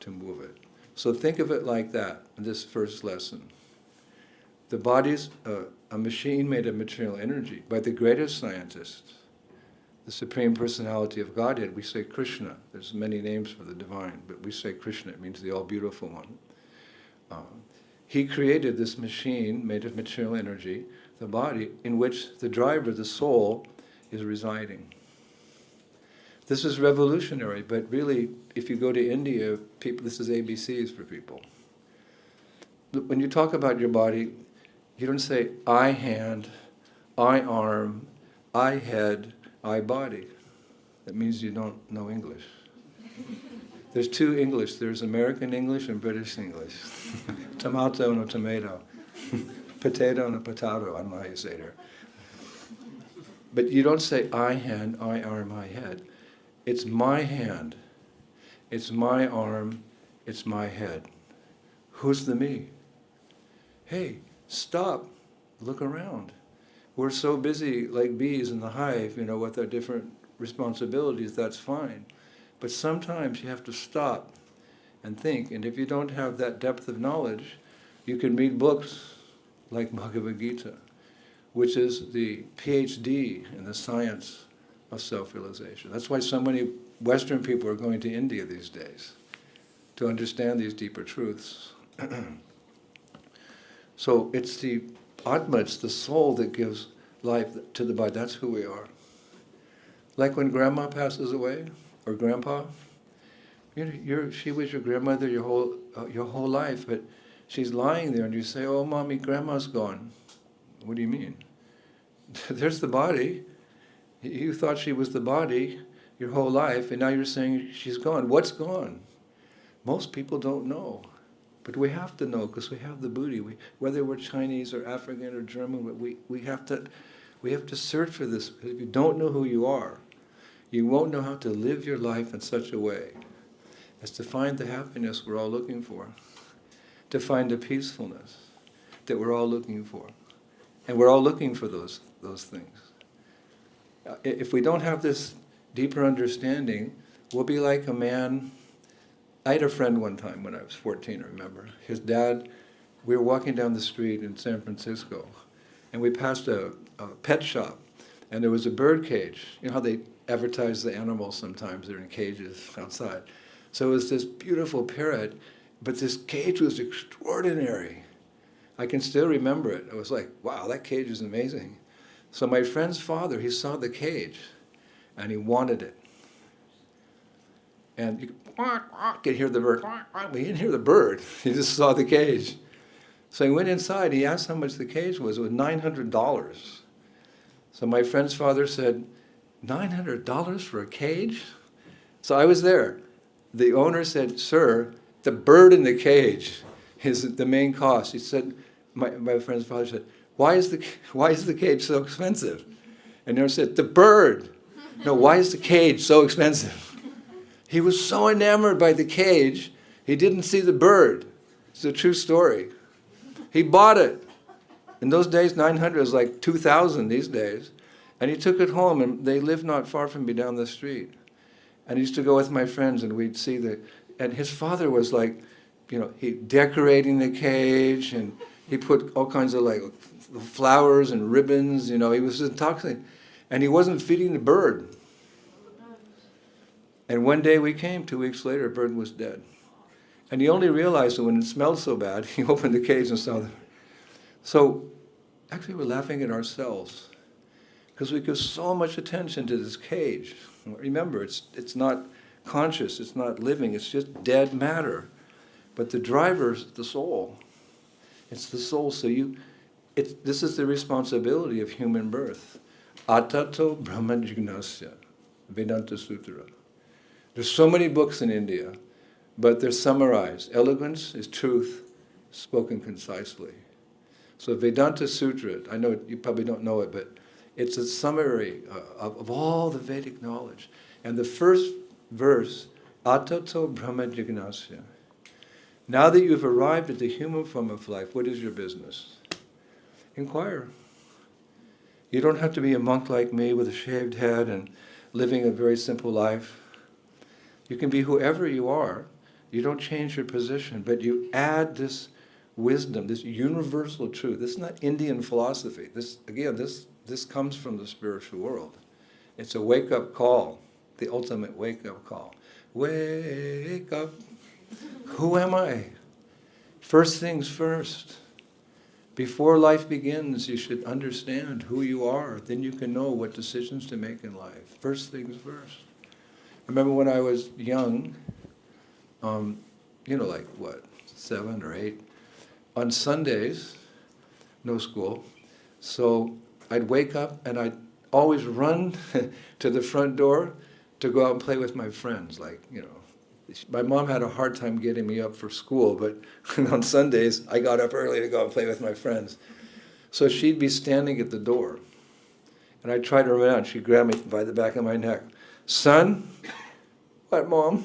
to move it. So think of it like that in this first lesson. The body's a machine made of material energy by the greatest scientists, the Supreme Personality of Godhead, we say Krishna. There's many names for the divine, but we say Krishna. It means the all-beautiful one. He created this machine made of material energy, the body, in which the driver, the soul, is residing. This is revolutionary, but really, if you go to India, people, this is ABCs for people. When you talk about your body, you don't say I hand, I arm, I head, I body. That means you don't know English. There's two English. There's American English and British English. Tomato and a tomato. Potato and a potato. I don't know how you say it here. But you don't say I hand, I arm, I head. It's my hand. It's my arm. It's my head. Who's the me? Hey, stop. Look around. We're so busy like bees in the hive, with our different responsibilities. That's fine. But sometimes you have to stop and think. And if you don't have that depth of knowledge, you can read books like Bhagavad Gita, which is the PhD in the science of self-realization. That's why so many Western people are going to India these days, to understand these deeper truths. So it's the Atma, it's the soul that gives life to the body. That's who we are. Like when grandma passes away, or grandpa, she was your grandmother your whole life, but she's lying there and you say, oh, mommy, grandma's gone. What do you mean? There's the body. You thought she was the body your whole life, and now you're saying she's gone. What's gone? Most people don't know. But we have to know, because we have the buddhi. Whether we're Chinese or African or German, we have to search for this. Because if you don't know who you are, you won't know how to live your life in such a way as to find the happiness we're all looking for, to find the peacefulness that we're all looking for. And we're all looking for those things. If we don't have this deeper understanding, we'll be like a man. I had a friend one time when I was 14, I remember. His dad, we were walking down the street in San Francisco, and we passed a pet shop, and there was a bird cage. You know how they advertise the animals sometimes, they're in cages outside. So it was this beautiful parrot, but this cage was extraordinary. I can still remember it. I was like, wow, that cage is amazing. So my friend's father, he saw the cage, and he wanted it. And you could hear the bird, but he didn't hear the bird. He just saw the cage. So he went inside, he asked how much the cage was. It was $900. So my friend's father said, $900 for a cage? So I was there. The owner said, sir, the bird in the cage is the main cost. He said, my friend's father said, why is the cage so expensive? And they said, the bird. No, why is the cage so expensive? He was so enamored by the cage, he didn't see the bird. It's a true story. He bought it. In those days, 900 was like 2,000 these days. And he took it home, and they lived not far from me down the street. And I used to go with my friends, and we'd see and his father was like, he decorating the cage, and he put all kinds of like flowers and ribbons, he was intoxicated. And he wasn't feeding the bird. And one day we came, 2 weeks later, the bird was dead. And he only realized that when it smelled so bad, he opened the cage and saw So actually we're laughing at ourselves because we give so much attention to this cage. Remember, it's not conscious, it's not living, it's just dead matter. But the driver's the soul. It's the soul. So this is the responsibility of human birth. Atato Brahma Jignasya, Vedanta Sutra. There's so many books in India, but they're summarized. Elegance is truth spoken concisely. So Vedanta Sutra, I know you probably don't know it, but it's a summary of all the Vedic knowledge. And the first verse, Atato Brahma Jignasya. Now that you've arrived at the human form of life, what is your business? Inquire. You don't have to be a monk like me with a shaved head and living a very simple life. You can be whoever you are. You don't change your position, but you add this wisdom, this universal truth. This is not Indian philosophy. This comes from the spiritual world. It's a wake-up call, the ultimate wake-up call. Wake up. Who am I? First things first. Before life begins, you should understand who you are. Then you can know what decisions to make in life. First things first. I remember when I was young, like what, 7 or 8, on Sundays, no school, so I'd wake up and I'd always run to the front door to go out and play with my friends. My mom had a hard time getting me up for school, but on Sundays, I got up early to go and play with my friends. So she'd be standing at the door, and I'd try to run out, and she'd grab me by the back of my neck. Son? What, Mom?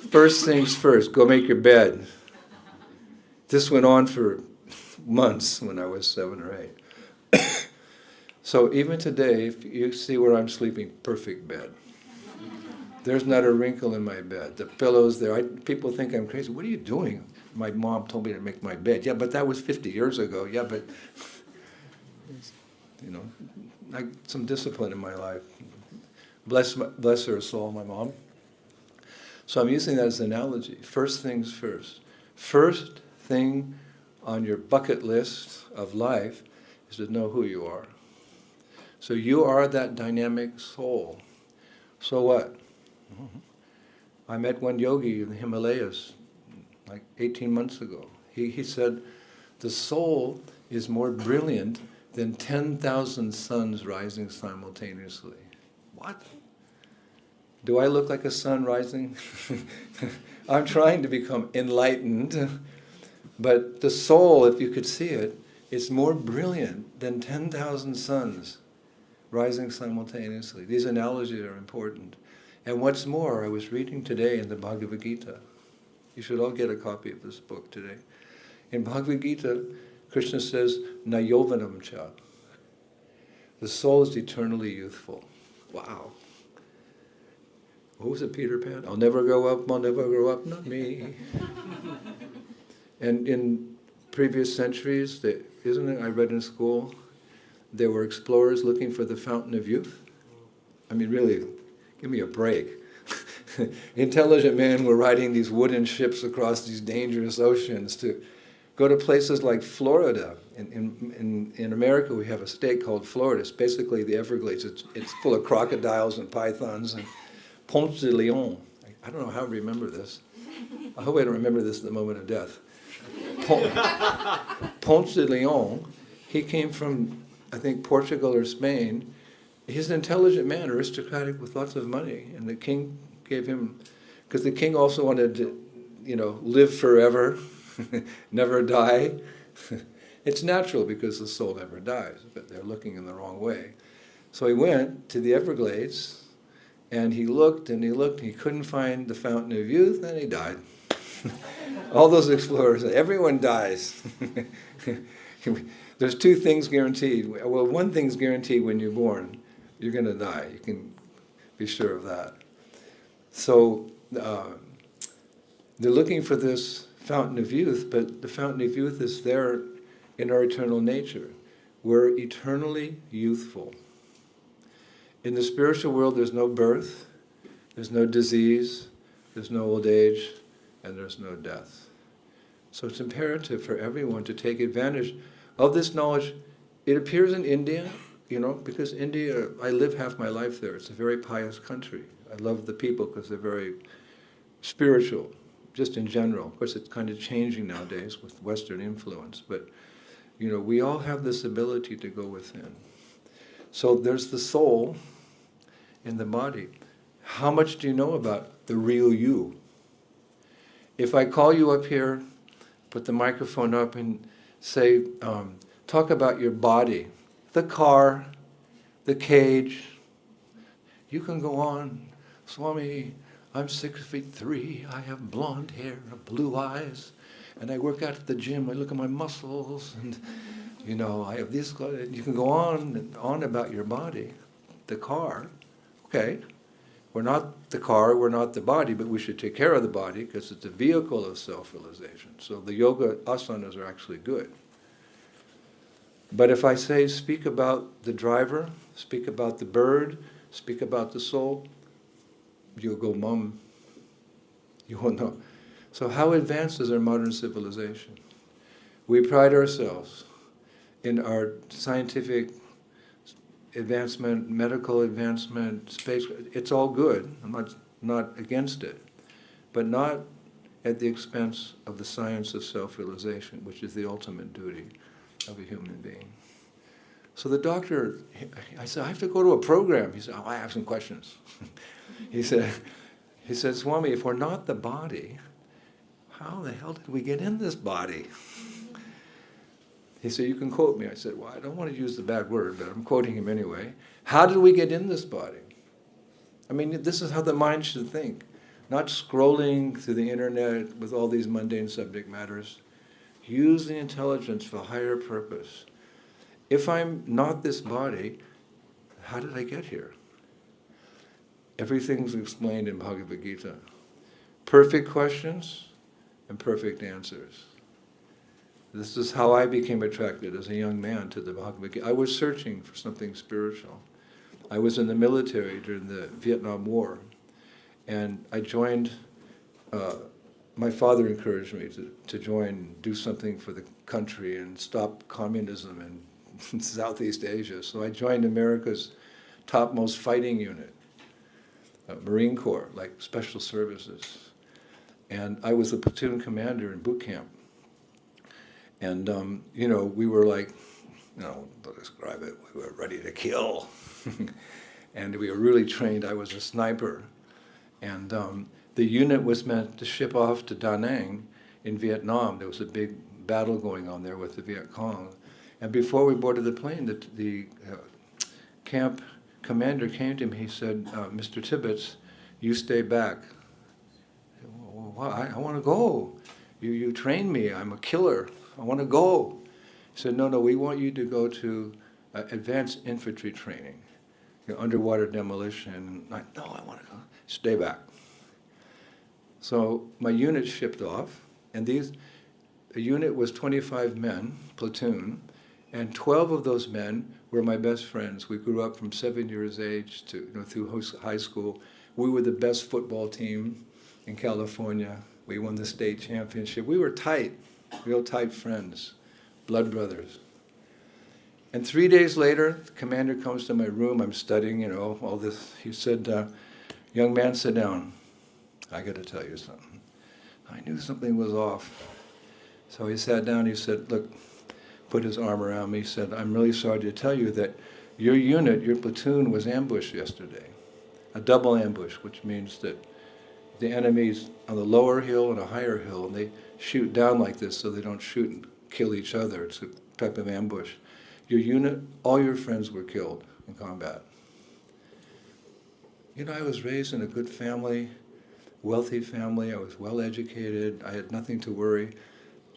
First things first, go make your bed. This went on for months when I was 7 or 8. So even today, if you see where I'm sleeping, perfect bed. There's not a wrinkle in my bed. The pillow's there. People think I'm crazy. What are you doing? My mom told me to make my bed. Yeah, but that was 50 years ago. Yeah, but, some discipline in my life. Bless her soul, my mom. So I'm using that as an analogy. First things first. First thing on your bucket list of life is to know who you are. So you are that dynamic soul. So what? I met one yogi in the Himalayas like 18 months ago. He said, the soul is more brilliant than 10,000 suns rising simultaneously. What? Do I look like a sun rising? I'm trying to become enlightened, but the soul, if you could see it, is more brilliant than 10,000 suns rising simultaneously. These analogies are important. And what's more, I was reading today in the Bhagavad Gita. You should all get a copy of this book today. In Bhagavad Gita, Krishna says, Na yovanam cha. The soul is eternally youthful. Wow. What was it, Peter Pan? I'll never grow up, not me. And in previous centuries, isn't it, I read in school, there were explorers looking for the fountain of youth. I mean, really, give me a break. Intelligent men were riding these wooden ships across these dangerous oceans to go to places like Florida. In America, we have a state called Florida. It's basically the Everglades. It's full of crocodiles and pythons. And Ponce de Leon, I don't know how to remember this. I hope I don't remember this at the moment of death. Ponce de Leon, he came from, I think, Portugal or Spain. He's an intelligent man, aristocratic with lots of money. And the king gave him, because the king also wanted to, live forever, never die. It's natural because the soul never dies, but they're looking in the wrong way. So he went to the Everglades, and he looked and he looked, and he couldn't find the fountain of youth, and he died. All those explorers, everyone dies. There's two things guaranteed. Well, one thing's guaranteed when you're born. You're going to die. You can be sure of that. So they're looking for this fountain of youth, but the fountain of youth is there in our eternal nature. We're eternally youthful. In the spiritual world, there's no birth, there's no disease, there's no old age, and there's no death. So it's imperative for everyone to take advantage of this knowledge. It appears in India, because India, I live half my life there. It's a very pious country. I love the people because they're very spiritual, just in general. Of course, it's kind of changing nowadays with Western influence, but we all have this ability to go within. So there's the soul in the body. How much do you know about the real you? If I call you up here, put the microphone up and say, talk about your body, the car, the cage, you can go on. Swami, I'm 6'3", I have blonde hair, blue eyes, and I work out at the gym, I look at my muscles, and I have this, you can go on and on about your body. The car, okay, we're not the car, we're not the body, but we should take care of the body because it's a vehicle of self-realization. So the yoga asanas are actually good. But if I say, speak about the driver, speak about the bird, speak about the soul, you'll go mum. You won't know. So how advanced is our modern civilization? We pride ourselves in our scientific advancement, medical advancement, space. It's all good. I'm not against it. But not at the expense of the science of self-realization, which is the ultimate duty of a human being. So the doctor, I said, I have to go to a program. He said, oh, I have some questions. he said, Swami, if we're not the body, how the hell did we get in this body? He said, you can quote me. I said, well, I don't want to use the bad word, but I'm quoting him anyway. How did we get in this body? I mean, this is how the mind should think. Not scrolling through the internet with all these mundane subject matters. Use the intelligence for a higher purpose. If I'm not this body, how did I get here? Everything's explained in Bhagavad Gita. Perfect questions and perfect answers. This is how I became attracted as a young man to the Bhagavad Gita. I was searching for something spiritual. I was in the military during the Vietnam War, and I joined, my father encouraged me to join, do something for the country and stop communism in Southeast Asia. So I joined America's topmost fighting unit, Marine Corps, like Special Services. And I was the platoon commander in boot camp. And, we were like, to describe it, we were ready to kill. And we were really trained. I was a sniper. And the unit was meant to ship off to Da Nang in Vietnam. There was a big battle going on there with the Viet Cong. And before we boarded the plane, the camp commander came to me. He said, Mr. Tibbets, you stay back. I said, well, why? I want to go. You trained me. I'm a killer. I want to go. He said, no, we want you to go to advanced infantry training, underwater demolition. And no, I want to go. Stay back. So my unit shipped off, and the unit was 25 men, platoon, and 12 of those men were my best friends. We grew up from 7 years age to through high school. We were the best football team in California. We won the state championship. We were tight, real tight friends, blood brothers. And 3 days later, the commander comes to my room. I'm studying, all this. He said, young man, sit down. I got to tell you something. I knew something was off. So he sat down. He said, look, put his arm around me. He said, I'm really sorry to tell you that your unit, your platoon, was ambushed yesterday. A double ambush, which means that the enemy's on the lower hill and a higher hill, and they shoot down like this so they don't shoot and kill each other. It's a type of ambush. Your unit, all your friends were killed in combat. I was raised in a good family, wealthy family. I was well educated. I had nothing to worry.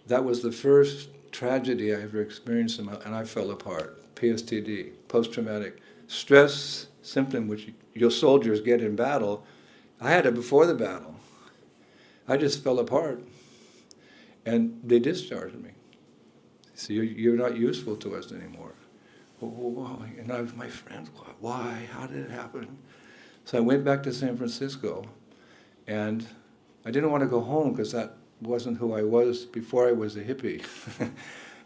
That was the first tragedy I ever experienced, and I fell apart. PSTD, post-traumatic stress symptom, which your soldiers get in battle. I had it before the battle. I just fell apart, and they discharged me. So you're not useful to us anymore. And I was my friends. Why? How did it happen? So I went back to San Francisco, and I didn't want to go home because that wasn't who I was before I was a hippie.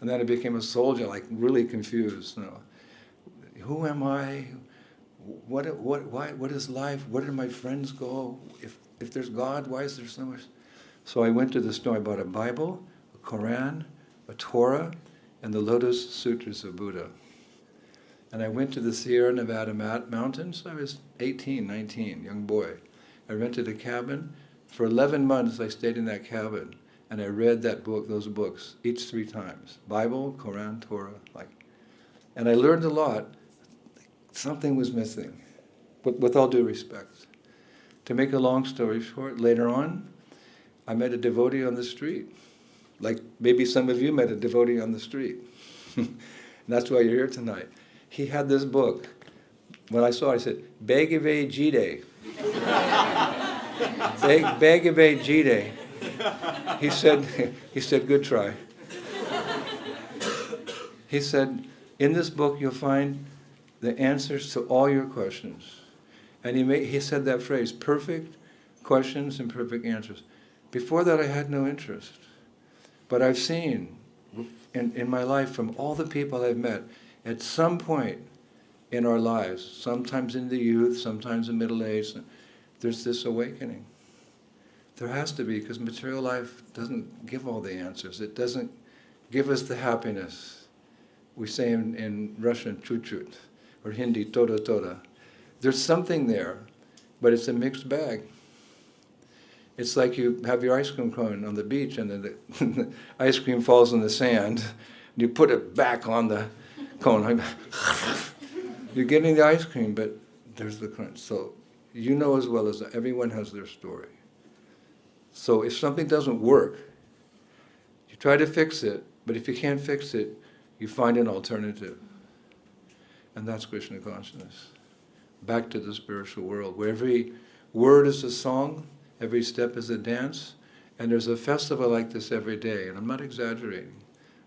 And then I became a soldier, like really confused. Who am I? What is life? Where did my friends go? If there's God, why is there so much? So I went to the store. I bought a Bible, a Quran, a Torah, and the Lotus Sutras of Buddha. And I went to the Sierra Nevada mountains. I was 18, 19, young boy. I rented a cabin. For 11 months, I stayed in that cabin, and I read those books, each 3 times. Bible, Quran, Torah, and I learned a lot. Something was missing, with all due respect. To make a long story short, later on, I met a devotee on the street. Like maybe some of you met a devotee on the street. And that's why you're here tonight. He had this book. When I saw it, I said, Bhagavad Gita. Bhagavad Gita. He said, good try. He said, in this book you'll find the answers to all your questions. And he said that phrase, perfect questions and perfect answers. Before that, I had no interest. But I've seen in my life from all the people I've met, at some point in our lives, sometimes in the youth, sometimes in middle age, there's this awakening. There has to be, because material life doesn't give all the answers. It doesn't give us the happiness. We say in Russian, chut-chut, or Hindi, toda. There's something there, but it's a mixed bag. It's like you have your ice cream cone on the beach and then the ice cream falls in the sand, and you put it back on the cone. You're getting the ice cream, but there's the crunch. So you know as well as everyone has their story. So if something doesn't work, you try to fix it, but if you can't fix it, you find an alternative. And that's Krishna consciousness. Back to the spiritual world, where every word is a song, every step is a dance, and there's a festival like this every day, and I'm not exaggerating.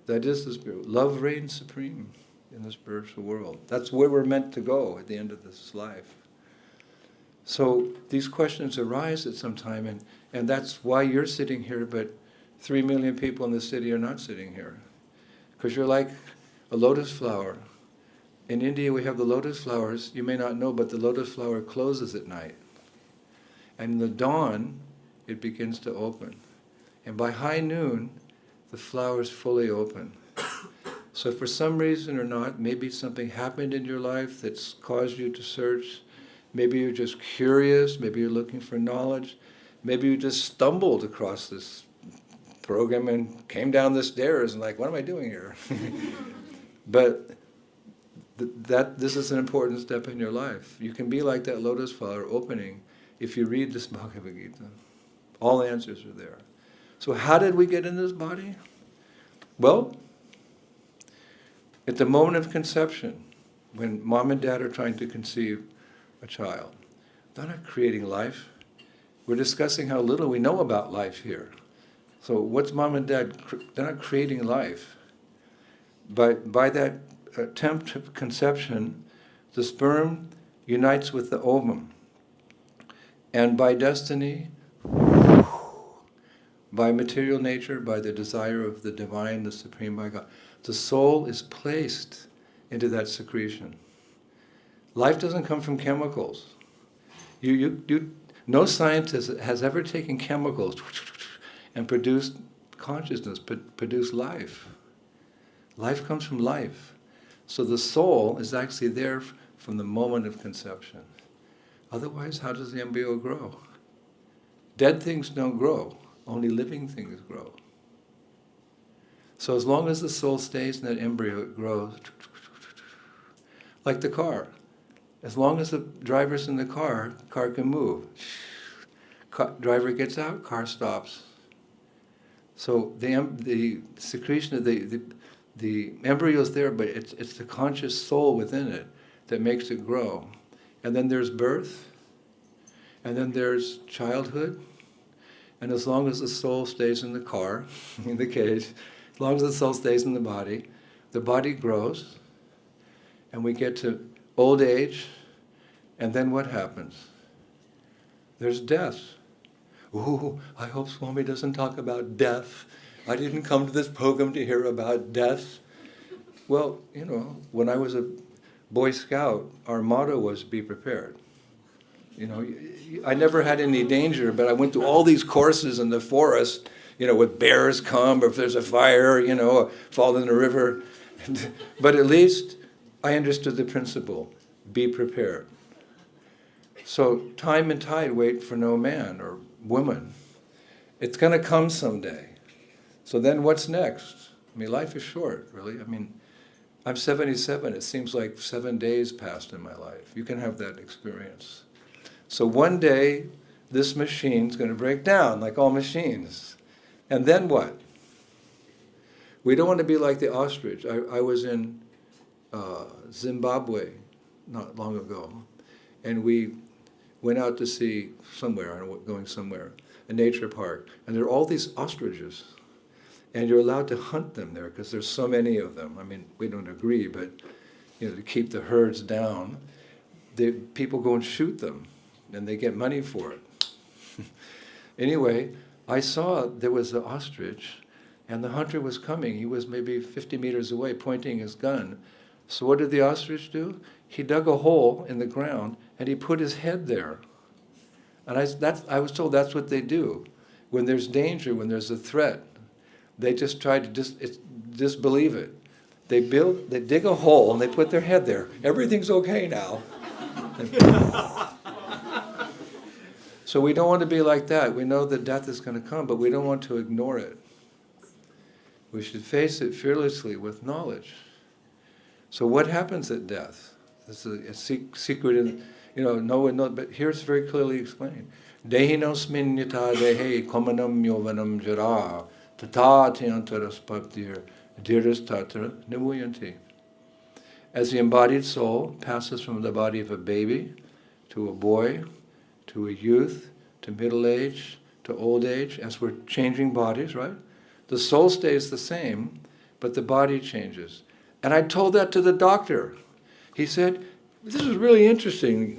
That is the spirit. Love reigns supreme in the spiritual world. That's where we're meant to go at the end of this life. So these questions arise at some time, and that's why you're sitting here, but 3 million people in the city are not sitting here. Because you're like a lotus flower. In India we have the lotus flowers, you may not know, but the lotus flower closes at night. And in the dawn, it begins to open. And by high noon, the flower is fully open. So for some reason or not, maybe something happened in your life that's caused you to search. Maybe you're just curious, maybe you're looking for knowledge. Maybe you just stumbled across this program and came down the stairs and like, what am I doing here? But this is an important step in your life. You can be like that lotus flower opening if you read this Bhagavad Gita. All answers are there. So how did we get in this body? Well, at the moment of conception, when mom and dad are trying to conceive a child, they're not creating life. We're discussing how little we know about life here. So what's mom and dad? They're not creating life. By that attempt of conception, the sperm unites with the ovum. And by destiny, by material nature, by the desire of the divine, the supreme, by God, the soul is placed into that secretion. Life doesn't come from chemicals. No scientist has ever taken chemicals and produced consciousness, produced life. Life comes from life. So the soul is actually there from the moment of conception. Otherwise, how does the embryo grow? Dead things don't grow. Only living things grow. So as long as the soul stays in that embryo, it grows. Like the car. As long as the driver's in the car can move. Driver gets out, car stops. So the secretion of the embryo is there, but it's the conscious soul within it that makes it grow. And then there's birth, and then there's childhood, and as long as the soul stays in the car, in the cage, as long as the soul stays in the body grows, and we get to old age, and then what happens? There's death. Ooh, I hope Swami doesn't talk about death. I didn't come to this program to hear about death. Well, when I was a Boy Scout, our motto was be prepared. I never had any danger, but I went to all these courses in the forest, with bears come, or if there's a fire, fall in the river. But at least I understood the principle, be prepared. So time and tide wait for no man or woman. It's going to come someday. So then what's next? Life is short, really. I'm 77. It seems like 7 days passed in my life. You can have that experience. So one day, this machine's going to break down, like all machines. And then what? We don't want to be like the ostrich. I was in Zimbabwe not long ago, and we went out to see going somewhere, a nature park, and there are all these ostriches. And you're allowed to hunt them there because there's so many of them. We don't agree, but to keep the herds down. people go and shoot them, and they get money for it. Anyway, I saw there was an ostrich, and the hunter was coming. He was maybe 50 meters away, pointing his gun. So what did the ostrich do? He dug a hole in the ground, and he put his head there. And I was told that's what they do. When there's danger, when there's a threat, they just try to disbelieve it. They dig a hole, and they put their head there. Everything's okay now. So we don't want to be like that. We know that death is going to come, but we don't want to ignore it. We should face it fearlessly with knowledge. So what happens at death? This is a secret, in, no one knows, but here it's very clearly explained. Dehinosmin yata dehe komanam yovanam jara tata tiantaras paptir diras tatra nimuyanti. As the embodied soul passes from the body of a baby to a boy, to a youth, to middle age, to old age, as we're changing bodies, right? The soul stays the same, but the body changes. And I told that to the doctor. He said, "This is really interesting,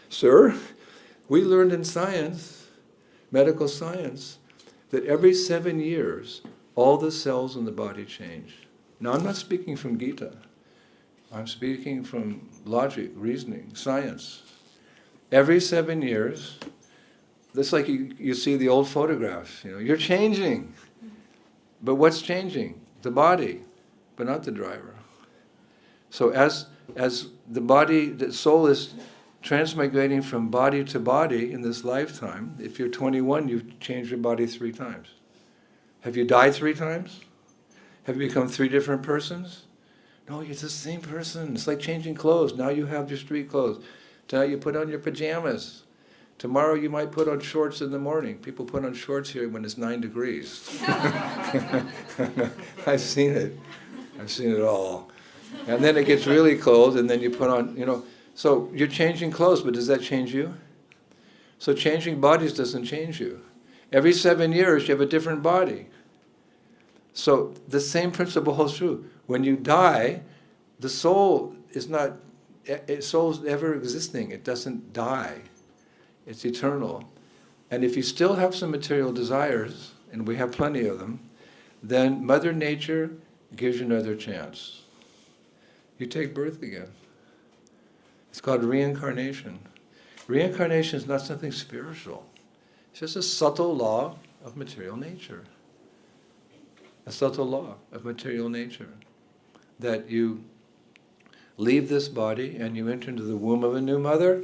sir. We learned in science, medical science, that every 7 years, all the cells in the body change." Now, I'm not speaking from Gita. I'm speaking from logic, reasoning, science. Every 7 years, just like you see the old photographs, you're changing. But what's changing? The body, but not the driver. So as the soul is transmigrating from body to body in this lifetime, if you're 21, you've changed your body 3 times. Have you died 3 times? Have you become 3 different persons? No, you're the same person. It's like changing clothes. Now you have your street clothes. Tonight you put on your pajamas. Tomorrow you might put on shorts in the morning. People put on shorts here when it's 9 degrees. I've seen it. I've seen it all. And then it gets really cold, and then you put on, So you're changing clothes, but does that change you? So changing bodies doesn't change you. Every 7 years you have a different body. So the same principle holds true. When you die, the soul is not, soul's ever existing. It doesn't die. It's eternal. And if you still have some material desires, and we have plenty of them, then Mother Nature gives you another chance. You take birth again. It's called reincarnation. Reincarnation is not something spiritual. It's just a subtle law of material nature. A subtle law of material nature. That you leave this body and you enter into the womb of a new mother,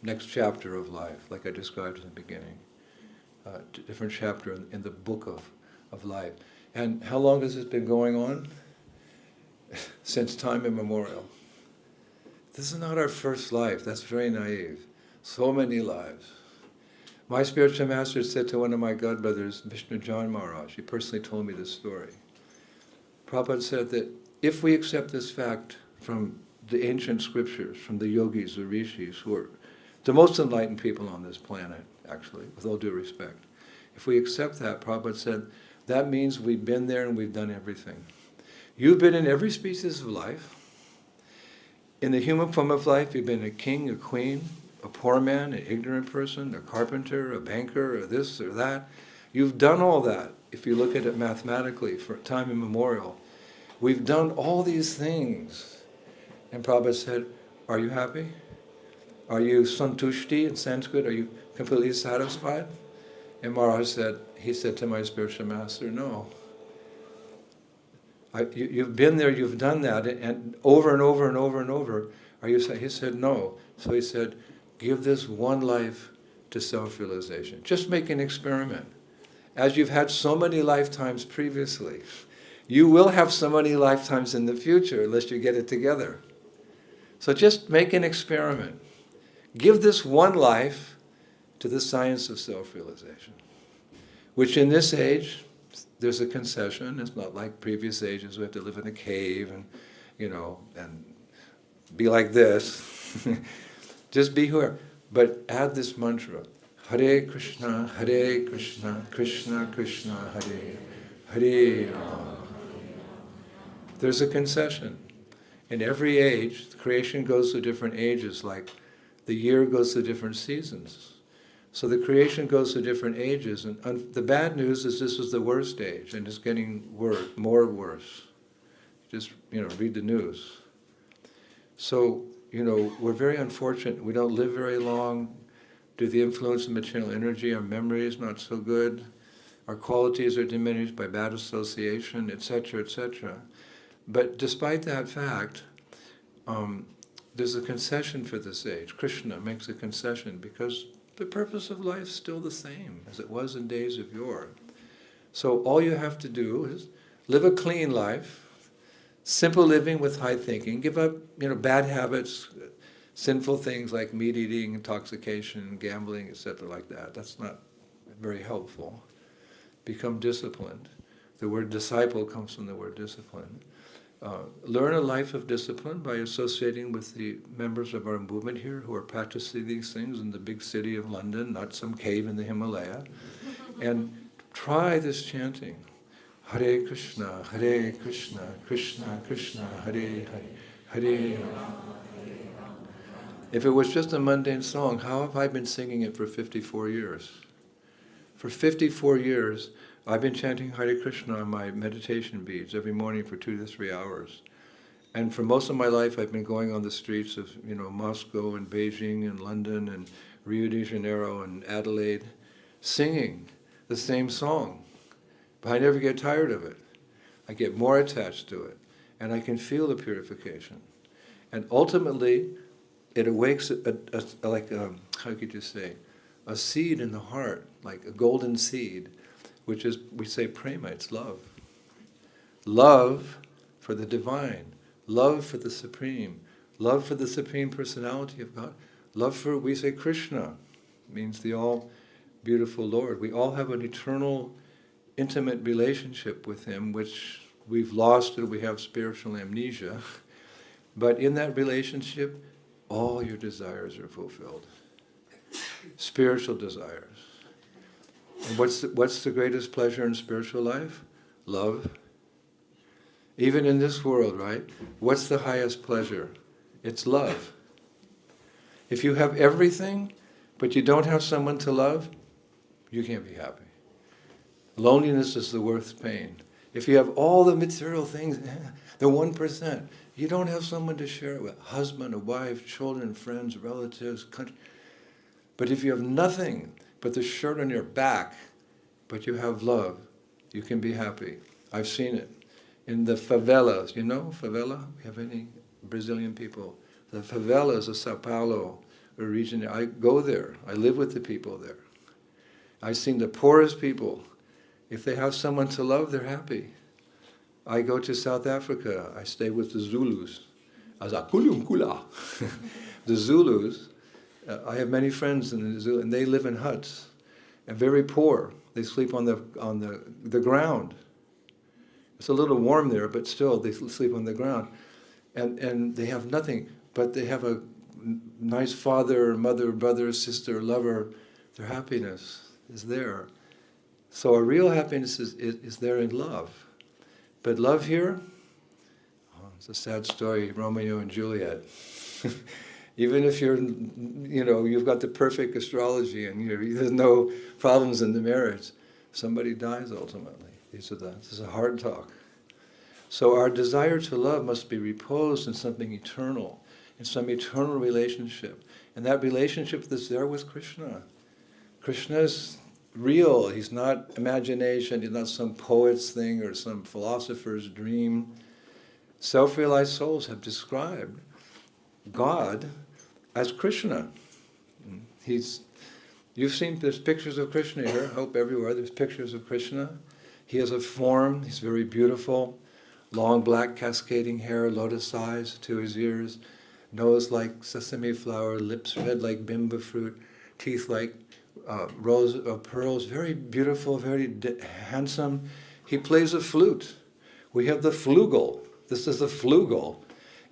next chapter of life, like I described in the beginning. Different chapter in the book of life. And how long has this been going on? Since time immemorial. This is not our first life. That's very naive. So many lives. My spiritual master said to one of my godbrothers, Vishnu John Maharaj, he personally told me this story. Prabhupada said that if we accept this fact from the ancient scriptures, from the yogis, the rishis, who are the most enlightened people on this planet, actually, with all due respect. If we accept that, Prabhupada said, that means we've been there and we've done everything. You've been in every species of life. In the human form of life, you've been a king, a queen, a poor man, an ignorant person, a carpenter, a banker, or this or that. You've done all that, if you look at it mathematically, for time immemorial. We've done all these things. And Prabhupada said, are you happy? Are you santushti in Sanskrit? Are you completely satisfied? And Maharaj said, he said to my spiritual master, no. You've been there, you've done that, and over and over and over and over. Are you? He said, no. So he said, give this one life to self-realization. Just make an experiment. As you've had so many lifetimes previously, you will have so many lifetimes in the future unless you get it together. So just make an experiment. Give this one life to the science of self-realization, which in this age, there's a concession. It's not like previous ages. We have to live in a cave and, and be like this. Just be here. But add this mantra, Hare Krishna, Krishna Krishna, Hare Rama. There's a concession. In every age, the creation goes through different ages, like the year goes through different seasons. So the creation goes through different ages, and the bad news is this is the worst age, and it's getting more worse. Just, read the news. So, we're very unfortunate. We don't live very long. Due to the influence of material energy, our memory is not so good. Our qualities are diminished by bad association, etc., etc. But despite that fact, there's a concession for this age. Krishna makes a concession because the purpose of life is still the same as it was in days of yore. So all you have to do is live a clean life, simple living with high thinking, give up, bad habits, sinful things like meat eating, intoxication, gambling, etc. like that. That's not very helpful. Become disciplined. The word disciple comes from the word discipline. Learn a life of discipline by associating with the members of our movement here who are practicing these things in the big city of London, not some cave in the Himalaya. And try this chanting. Hare Krishna, Krishna Krishna, Hare Hare, Hare Rama. If it was just a mundane song, how have I been singing it for 54 years? For 54 years, I've been chanting Hare Krishna on my meditation beads every morning for 2 to 3 hours. And for most of my life, I've been going on the streets of, Moscow and Beijing and London and Rio de Janeiro and Adelaide, singing the same song. But I never get tired of it. I get more attached to it. And I can feel the purification. And ultimately, it awakes how could you say, a seed in the heart, like a golden seed, which is, we say prema, it's love. Love for the divine, love for the Supreme Personality of God, love for, we say Krishna, means the all-beautiful Lord. We all have an eternal, intimate relationship with Him, which we've lost and we have spiritual amnesia. But in that relationship, all your desires are fulfilled. Spiritual desires. And what's the greatest pleasure in spiritual life? Love. Even in this world, right? What's the highest pleasure? It's love. If you have everything, but you don't have someone to love, you can't be happy. Loneliness is the worst pain. If you have all the material things, the 1%, you don't have someone to share it with. Husband, a wife, children, friends, relatives, country. But if you have nothing but the shirt on your back, but you have love, you can be happy. I've seen it. In the favelas, favela? We have any Brazilian people? The favelas of Sao Paulo, a region, I go there. I live with the people there. I've seen the poorest people. If they have someone to love, they're happy. I go to South Africa. I stay with the Zulus. The Zulus, I have many friends in the Zulu, and they live in huts, and very poor. They sleep on the ground. It's a little warm there, but still they sleep on the ground. And they have nothing, but they have a nice father, mother, brother, sister, lover. Their happiness is there. So our real happiness is there in love. But love here, it's a sad story, Romeo and Juliet. Even if you've got the perfect astrology and there's no problems in the marriage, somebody dies ultimately. This is a hard talk. So our desire to love must be reposed in something eternal, in some eternal relationship. And that relationship is there with Krishna. Krishna is real. He's not imagination. He's not some poet's thing or some philosopher's dream. Self-realized souls have described God as Krishna. You've seen, there's pictures of Krishna here, I hope everywhere, there's pictures of Krishna. He has a form, he's very beautiful, long black cascading hair, lotus eyes to his ears, nose like sesame flower, lips red like bimba fruit, teeth like rows of pearls, very beautiful, very handsome. He plays a flute. We have the flugel. This is the flugel.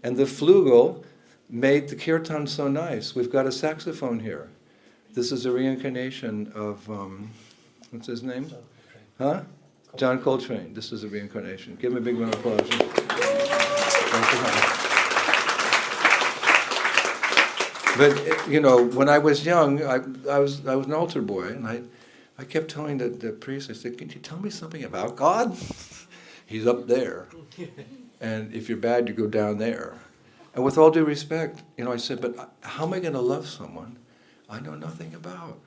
And the flugel made the kirtan so nice. We've got a saxophone here. This is a reincarnation of, what's his name? Huh? John Coltrane. This is a reincarnation. Give him a big round of applause. But when I was young, I was an altar boy, and I kept telling the priest, I said, "Can you tell me something about God? He's up there, and if you're bad, you go down there." And with all due respect, I said, "But how am I going to love someone I know nothing about?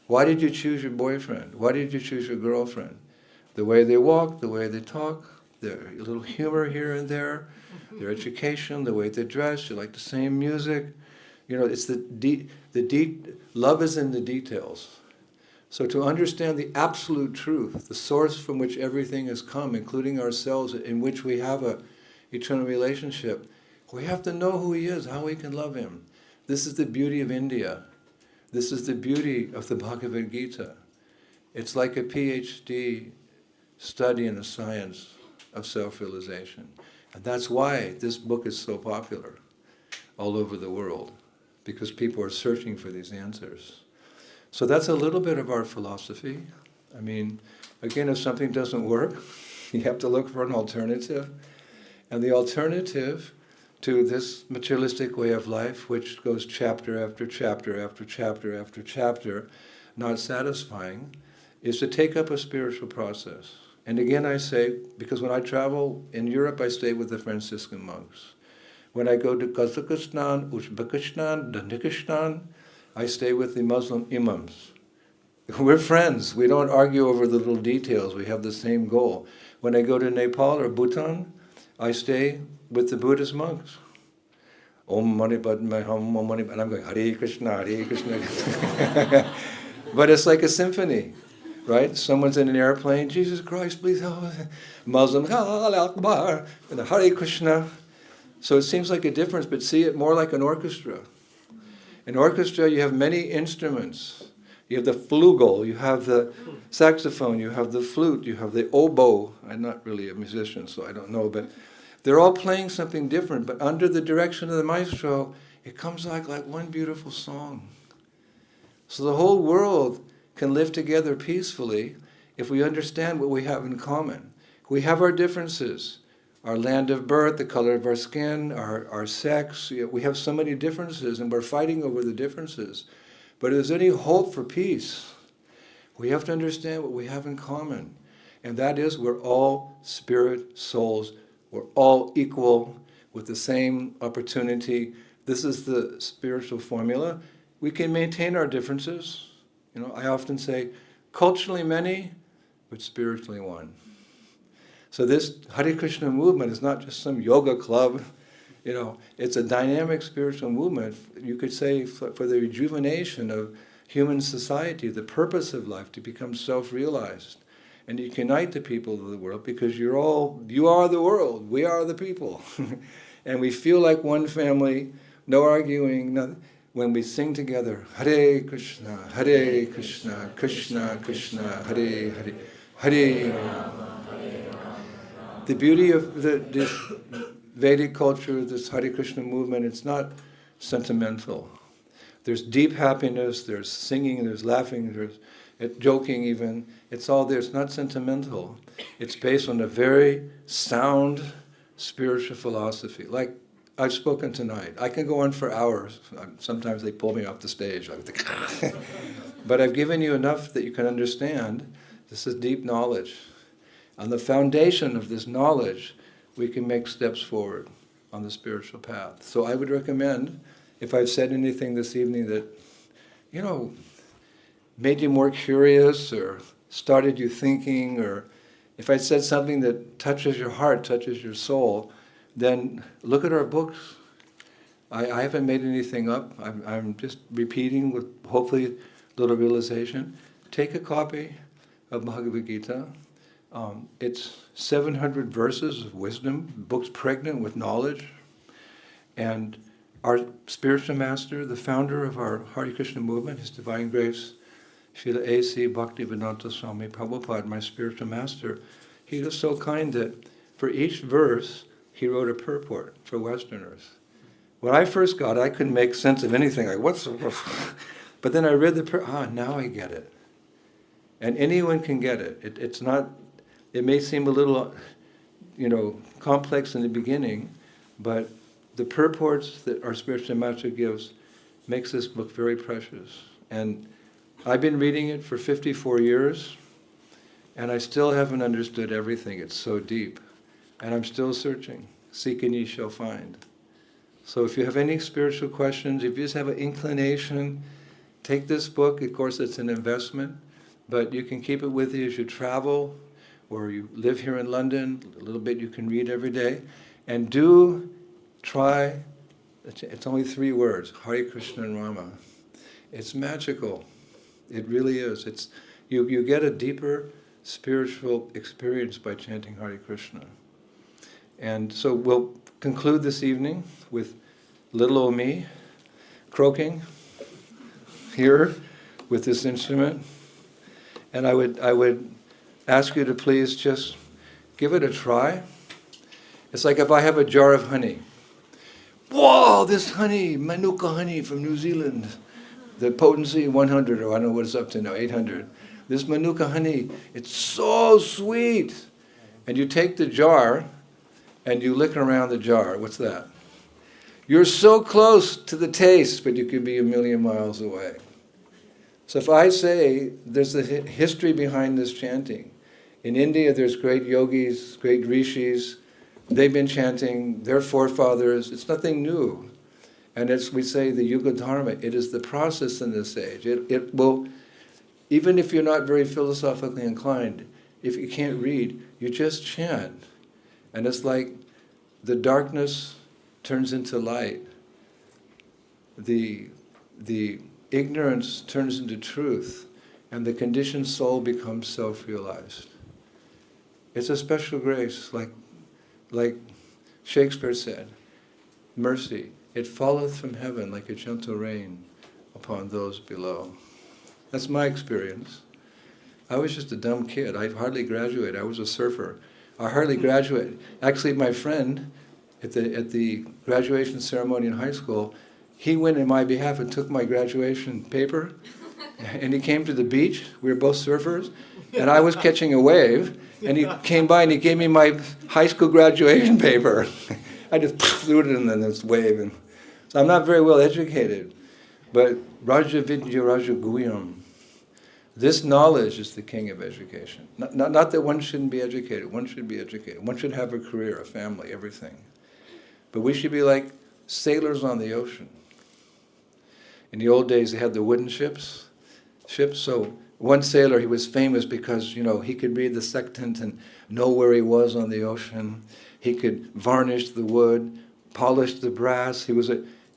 Why did you choose your boyfriend? Why did you choose your girlfriend? The way they walk, the way they talk, their little humor here and there, their education, the way they dress, you like the same music. It's love is in the details. So to understand the absolute truth, the source from which everything has come, including ourselves, in which we have a eternal relationship, we have to know who he is, how we can love him. This is the beauty of India. This is the beauty of the Bhagavad Gita. It's like a PhD study in the science of self-realization. And that's why this book is so popular all over the world, because people are searching for these answers. So that's a little bit of our philosophy. I mean, again, if something doesn't work, you have to look for an alternative. And the alternative to this materialistic way of life, which goes chapter after chapter after chapter after chapter, not satisfying, is to take up a spiritual process. And again, I say, because when I travel in Europe, I stay with the Franciscan monks. When I go to Kazakhstan, Uzbekistan, Tajikistan, I stay with the Muslim imams. We're friends. We don't argue over the little details. We have the same goal. When I go to Nepal or Bhutan, I stay with the Buddhist monks. Om Mani Padme Hum, Om Mani Padme, and I'm going, Hare Krishna, Hare Krishna. But it's like a symphony, right? Someone's in an airplane, Jesus Christ, please help us. Muslim, Allah Akbar, and the Hare Krishna. So it seems like a difference, but see it more like an orchestra. In orchestra, you have many instruments. You have the flugel, you have the saxophone, you have the flute, you have the oboe. I'm not really a musician, so I don't know, but they're all playing something different. But under the direction of the maestro, it comes like one beautiful song. So the whole world can live together peacefully if we understand what we have in common. We have our differences. Our land of birth, the color of our skin, our sex. We have so many differences, and we're fighting over the differences. But if there's any hope for peace, we have to understand what we have in common. And that is we're all spirit souls. We're all equal with the same opportunity. This is the spiritual formula. We can maintain our differences. I often say, culturally many, but spiritually one. So this Hare Krishna movement is not just some yoga club. It's a dynamic spiritual movement. You could say for the rejuvenation of human society, the purpose of life, to become self-realized. And you unite the people of the world because you are the world, we are the people. And we feel like one family, no arguing, nothing. When we sing together, Hare Krishna, Krishna Krishna, Hare Hare, Hare Rama. The beauty of this Vedic culture, this Hare Krishna movement, it's not sentimental. There's deep happiness, there's singing, there's laughing, there's joking even. It's all there. It's not sentimental. It's based on a very sound spiritual philosophy. Like I've spoken tonight. I can go on for hours. Sometimes they pull me off the stage. But I've given you enough that you can understand this is deep knowledge. On the foundation of this knowledge, we can make steps forward on the spiritual path. So I would recommend, if I've said anything this evening that, made you more curious or started you thinking, or if I said something that touches your heart, touches your soul, then look at our books. I haven't made anything up. I'm just repeating with hopefully a little realization. Take a copy of Bhagavad Gita. It's 700 verses of wisdom, books pregnant with knowledge. And our spiritual master, the founder of our Hare Krishna movement, His Divine Grace, Srila A.C. Bhaktivedanta Swami Prabhupada, my spiritual master, he was so kind that for each verse, he wrote a purport for Westerners. When I first got it, I couldn't make sense of anything. Like, what's... But then I read now I get it. And anyone can get it. It's not... It may seem a little, complex in the beginning, but the purports that our spiritual master gives makes this book very precious. And I've been reading it for 54 years, and I still haven't understood everything. It's so deep. And I'm still searching. Seek and ye shall find. So if you have any spiritual questions, if you just have an inclination, take this book. Of course, it's an investment, but you can keep it with you as you travel, or you live here in London, a little bit you can read every day. And do try, it's only 3 words, Hare Krishna and Rama. It's magical. It really is. You get a deeper spiritual experience by chanting Hare Krishna. And so we'll conclude this evening with little old me croaking here with this instrument. And I would ask you to please just give it a try. It's like if I have a jar of honey. Whoa, this honey, Manuka honey from New Zealand. The potency 100, or I don't know what it's up to now, 800. This Manuka honey, it's so sweet. And you take the jar and you lick around the jar. What's that? You're so close to the taste, but you could be a million miles away. So if I say there's a history behind this chanting. In India, there's great yogis, great rishis. They've been chanting, their forefathers. It's nothing new. And as we say, the Yuga Dharma, it is the process in this age. It will, even if you're not very philosophically inclined, if you can't read, you just chant. And it's like the darkness turns into light. The ignorance turns into truth. And the conditioned soul becomes self-realized. It's a special grace, like Shakespeare said, mercy, it falleth from heaven like a gentle rain upon those below. That's my experience. I was just a dumb kid. I hardly graduated. I was a surfer. I hardly graduated. Actually, my friend at the graduation ceremony in high school, he went in my behalf and took my graduation paper, and he came to the beach. We were both surfers, and I was catching a wave, and he came by and he gave me my high school graduation paper. I just threw it in this wave. And so I'm not very well educated, but Raja Vidya Raja Guyam, this knowledge is the king of education. Not that one shouldn't be educated. One should be educated. One should have a career, a family, everything. But we should be like sailors on the ocean. In the old days, they had the wooden ships. So one sailor, he was famous because, he could read the sextant and know where he was on the ocean. He could varnish the wood, polish the brass.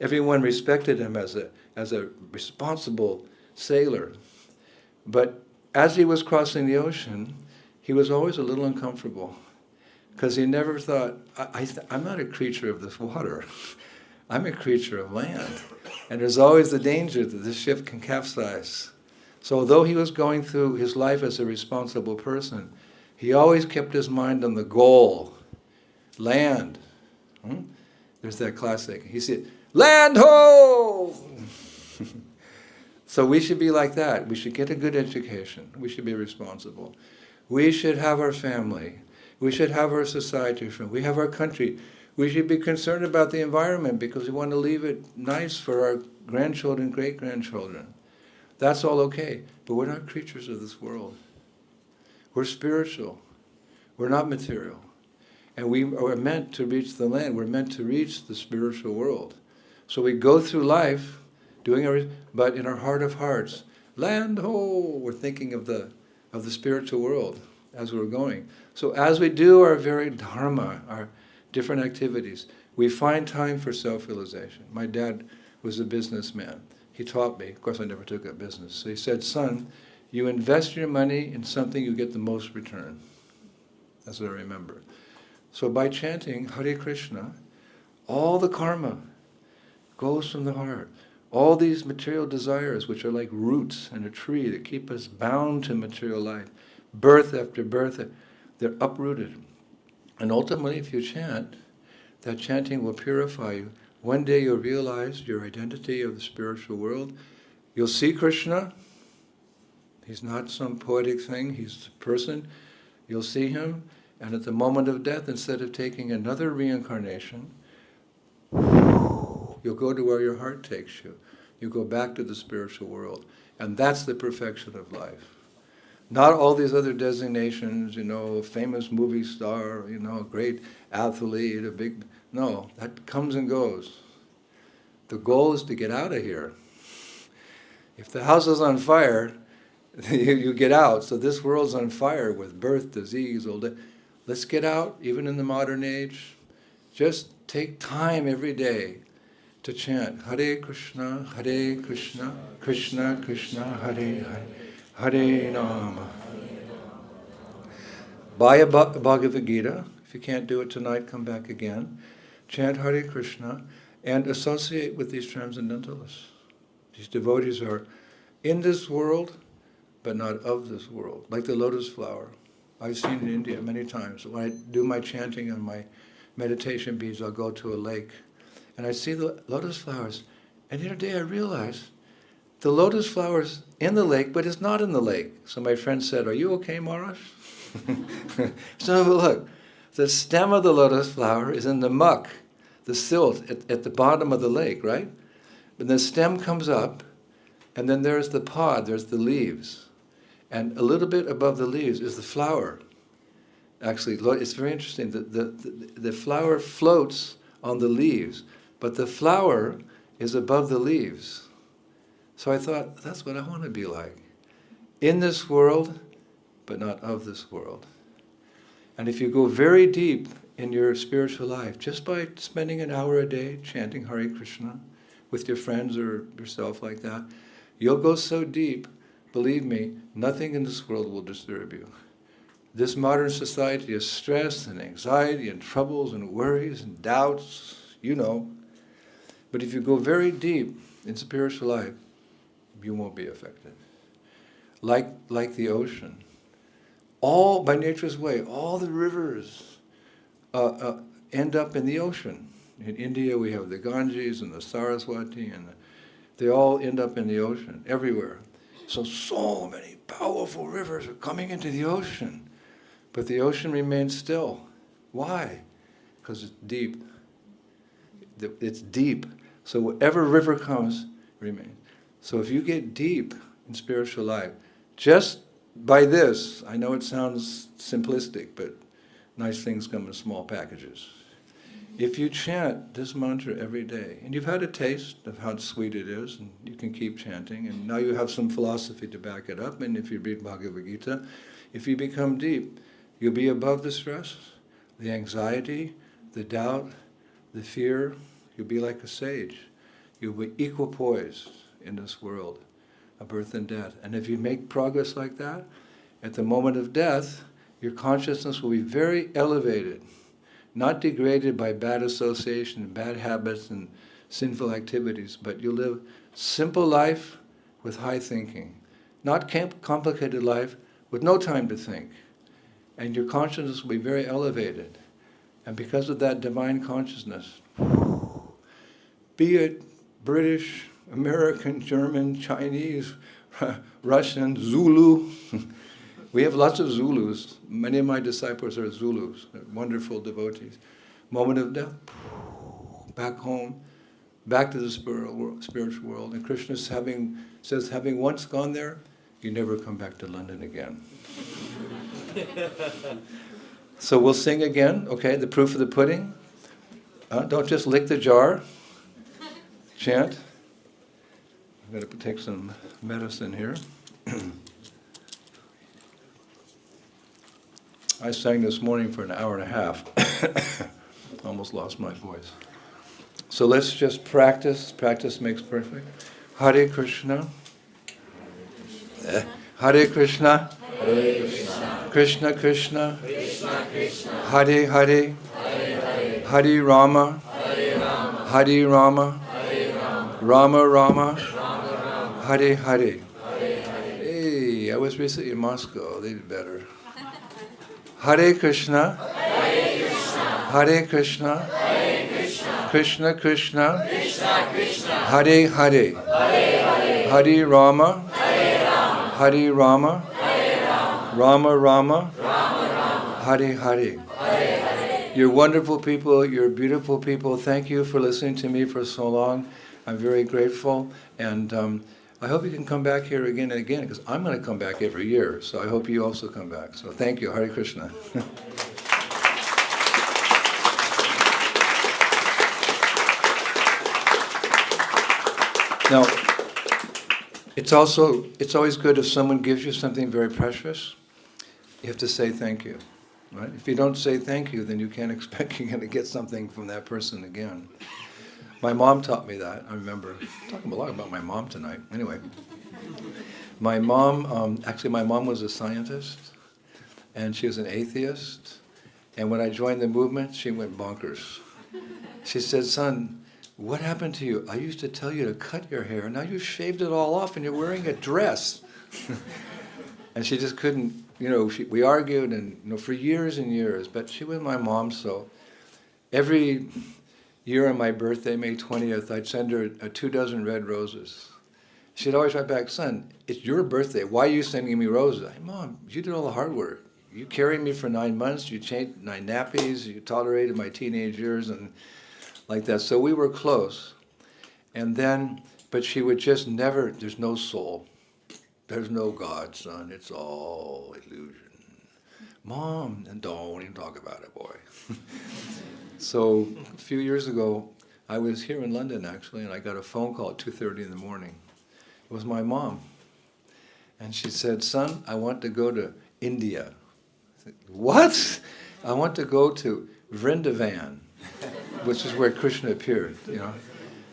Everyone respected him as a responsible sailor. But as he was crossing the ocean, he was always a little uncomfortable because he never thought, I'm not a creature of this water. I'm a creature of land. And there's always the danger that this ship can capsize. So although he was going through his life as a responsible person, he always kept his mind on the goal, land. There's that classic. He said, land ho! So we should be like that. We should get a good education. We should be responsible. We should have our family. We should have our society. We have our country. We should be concerned about the environment because we want to leave it nice for our grandchildren, great-grandchildren. That's all okay. But we're not creatures of this world. We're spiritual. We're not material. And we are meant to reach the land. We're meant to reach the spiritual world. So we go through life doing everything, but in our heart of hearts, land ho! We're thinking of the spiritual world as we're going. So as we do our very dharma, our different activities, we find time for self-realization. My dad was a businessman. He taught me, of course I never took up business, so he said, son, you invest your money in something you get the most return. That's what I remember. So by chanting Hare Krishna, all the karma goes from the heart. All these material desires, which are like roots in a tree that keep us bound to material life, birth after birth, they're uprooted. And ultimately, if you chant, that chanting will purify you. One day you'll realize your identity of the spiritual world. You'll see Krishna. He's not some poetic thing. He's a person. You'll see him. And at the moment of death, instead of taking another reincarnation, you'll go to where your heart takes you. you go back to the spiritual world. And that's the perfection of life. Not all these other designations, famous movie star, great athlete, a big... No, that comes and goes. The goal is to get out of here. If the house is on fire, you get out. So this world's on fire with birth, disease, old age. Let's get out, even in the modern age. Just take time every day to chant Hare Krishna, Krishna Krishna, Hare Hare, Hare Rama. Buy a Bhagavad Gita. If you can't do it tonight, come back again. Chant Hare Krishna and associate with these transcendentalists. These devotees are in this world, but not of this world, like the lotus flower. I've seen in India many times. When I do my chanting and my meditation beads, I'll go to a lake, and I see the lotus flowers. And the other day I realized the lotus flower's in the lake, but it's not in the lake. So my friend said, "Are you okay, Maharaj?" So look, the stem of the lotus flower is in the muck, the silt at the bottom of the lake, right? But the stem comes up, and then there's the pod, there's the leaves. And a little bit above the leaves is the flower. Actually, it's very interesting. The flower floats on the leaves, but the flower is above the leaves. So I thought, that's what I want to be like. In this world, but not of this world. And if you go very deep in your spiritual life, just by spending an hour a day chanting Hare Krishna with your friends or yourself like that, you'll go so deep, believe me, nothing in this world will disturb you. This modern society is stress and anxiety and troubles and worries and doubts, But if you go very deep in spiritual life, you won't be affected. Like the ocean. All, by nature's way, all the rivers end up in the ocean. In India we have the Ganges and the Saraswati, and they all end up in the ocean, everywhere. So many powerful rivers are coming into the ocean, but the ocean remains still. Why? Because it's deep. It's deep. So whatever river comes, remains. So if you get deep in spiritual life, just by this, I know it sounds simplistic, but nice things come in small packages. If you chant this mantra every day, and you've had a taste of how sweet it is, and you can keep chanting, and now you have some philosophy to back it up, and if you read Bhagavad Gita, if you become deep, you'll be above the stress, the anxiety, the doubt, the fear. You'll be like a sage. You'll be equipoised in this world of birth and death. And if you make progress like that, at the moment of death, your consciousness will be very elevated, not degraded by bad association, bad habits, and sinful activities, but you'll live simple life with high thinking, not complicated life with no time to think. And your consciousness will be very elevated. And because of that divine consciousness, be it British, American, German, Chinese, Russian, Zulu. We have lots of Zulus. Many of my disciples are Zulus. They're wonderful devotees. Moment of death, back home, back to the spiritual world. And Krishna says, having once gone there, you never come back to London again. So we'll sing again, okay, the proof of the pudding. Don't just lick the jar. Chant. I'm going to take some medicine here. I sang this morning for an hour and a half. Almost lost my voice. So let's just practice. Practice makes perfect. Hare Krishna. Hare Krishna. Hare Krishna. Krishna Krishna. Krishna Krishna. Hare Hare. Hare Hare. Hare Rama. Hare Rama. Hare Rama. Hare Rama. Rama Rama. Rama Rama. Hare Hare. Hare Hare. Hey, I was recently in Moscow. They did better. Hare Krishna. Hare Krishna. Hare Krishna. Hare Krishna. Krishna Krishna. Krishna Krishna. Hare Hare. Hare Hare. Hare Rama. Hare Rama. Hare Rama. Hare Rama. Rama Rama. Rama Rama. Hare Hare. Hare Hare. You're wonderful people. You're beautiful people. Thank you for listening to me for so long. I'm very grateful, and I hope you can come back here again and again, because I'm going to come back every year, so I hope you also come back. So thank you. Hare Krishna. Now, it's always good if someone gives you something very precious, you have to say thank you, right? If you don't say thank you, then you can't expect you're going to get something from that person again. My mom taught me that. I remember talking a lot about my mom tonight. Anyway, my mom, actually my mom was a scientist, and she was an atheist, and when I joined the movement, she went bonkers. She said, son, what happened to you? I used to tell you to cut your hair, now you've shaved it all off and you're wearing a dress. And she just couldn't, we argued and for years and years, but she was my mom, so every year on my birthday, May 20th, I'd send her 24 red roses. She'd always write back, son, it's your birthday, why are you sending me roses? I said, Mom, you did all the hard work. You carried me for 9 months, you changed my nappies, you tolerated my teenage years, and like that. So we were close. And then, but she would just never, there's no soul. There's no God, son. It's all illusion. Mom, and don't even talk about it, boy. So a few years ago, I was here in London, actually, and I got a phone call at 2:30 in the morning. It was my mom. And she said, son, I want to go to India. I said, what? I want to go to Vrindavan, which is where Krishna appeared,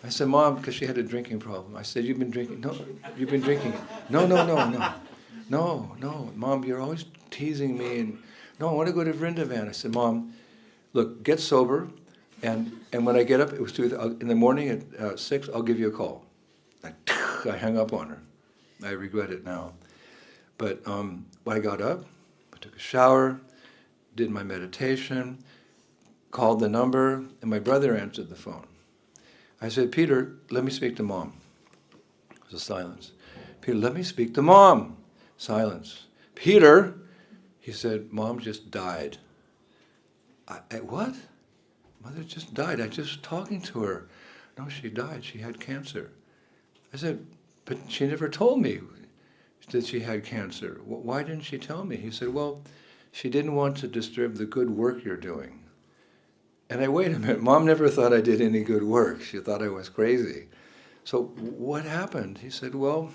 I said, Mom, because she had a drinking problem. I said, you've been drinking? No, you've been drinking. No, Mom, you're always teasing me. And no, I want to go to Vrindavan. I said, Mom, look, get sober, and when I get up, it was in the morning at 6, I'll give you a call. I hung up on her. I regret it now. But when I got up, I took a shower, did my meditation, called the number, and my brother answered the phone. I said, Peter, let me speak to Mom. There was a silence. Peter, let me speak to Mom. Silence. Peter, he said, Mom just died. What? Mother just died. I just talking to her. No, she died. She had cancer. I said, but she never told me that she had cancer. Why didn't she tell me? He said, well, she didn't want to disturb the good work you're doing. And wait a minute, Mom never thought I did any good work. She thought I was crazy. So what happened? He said, well,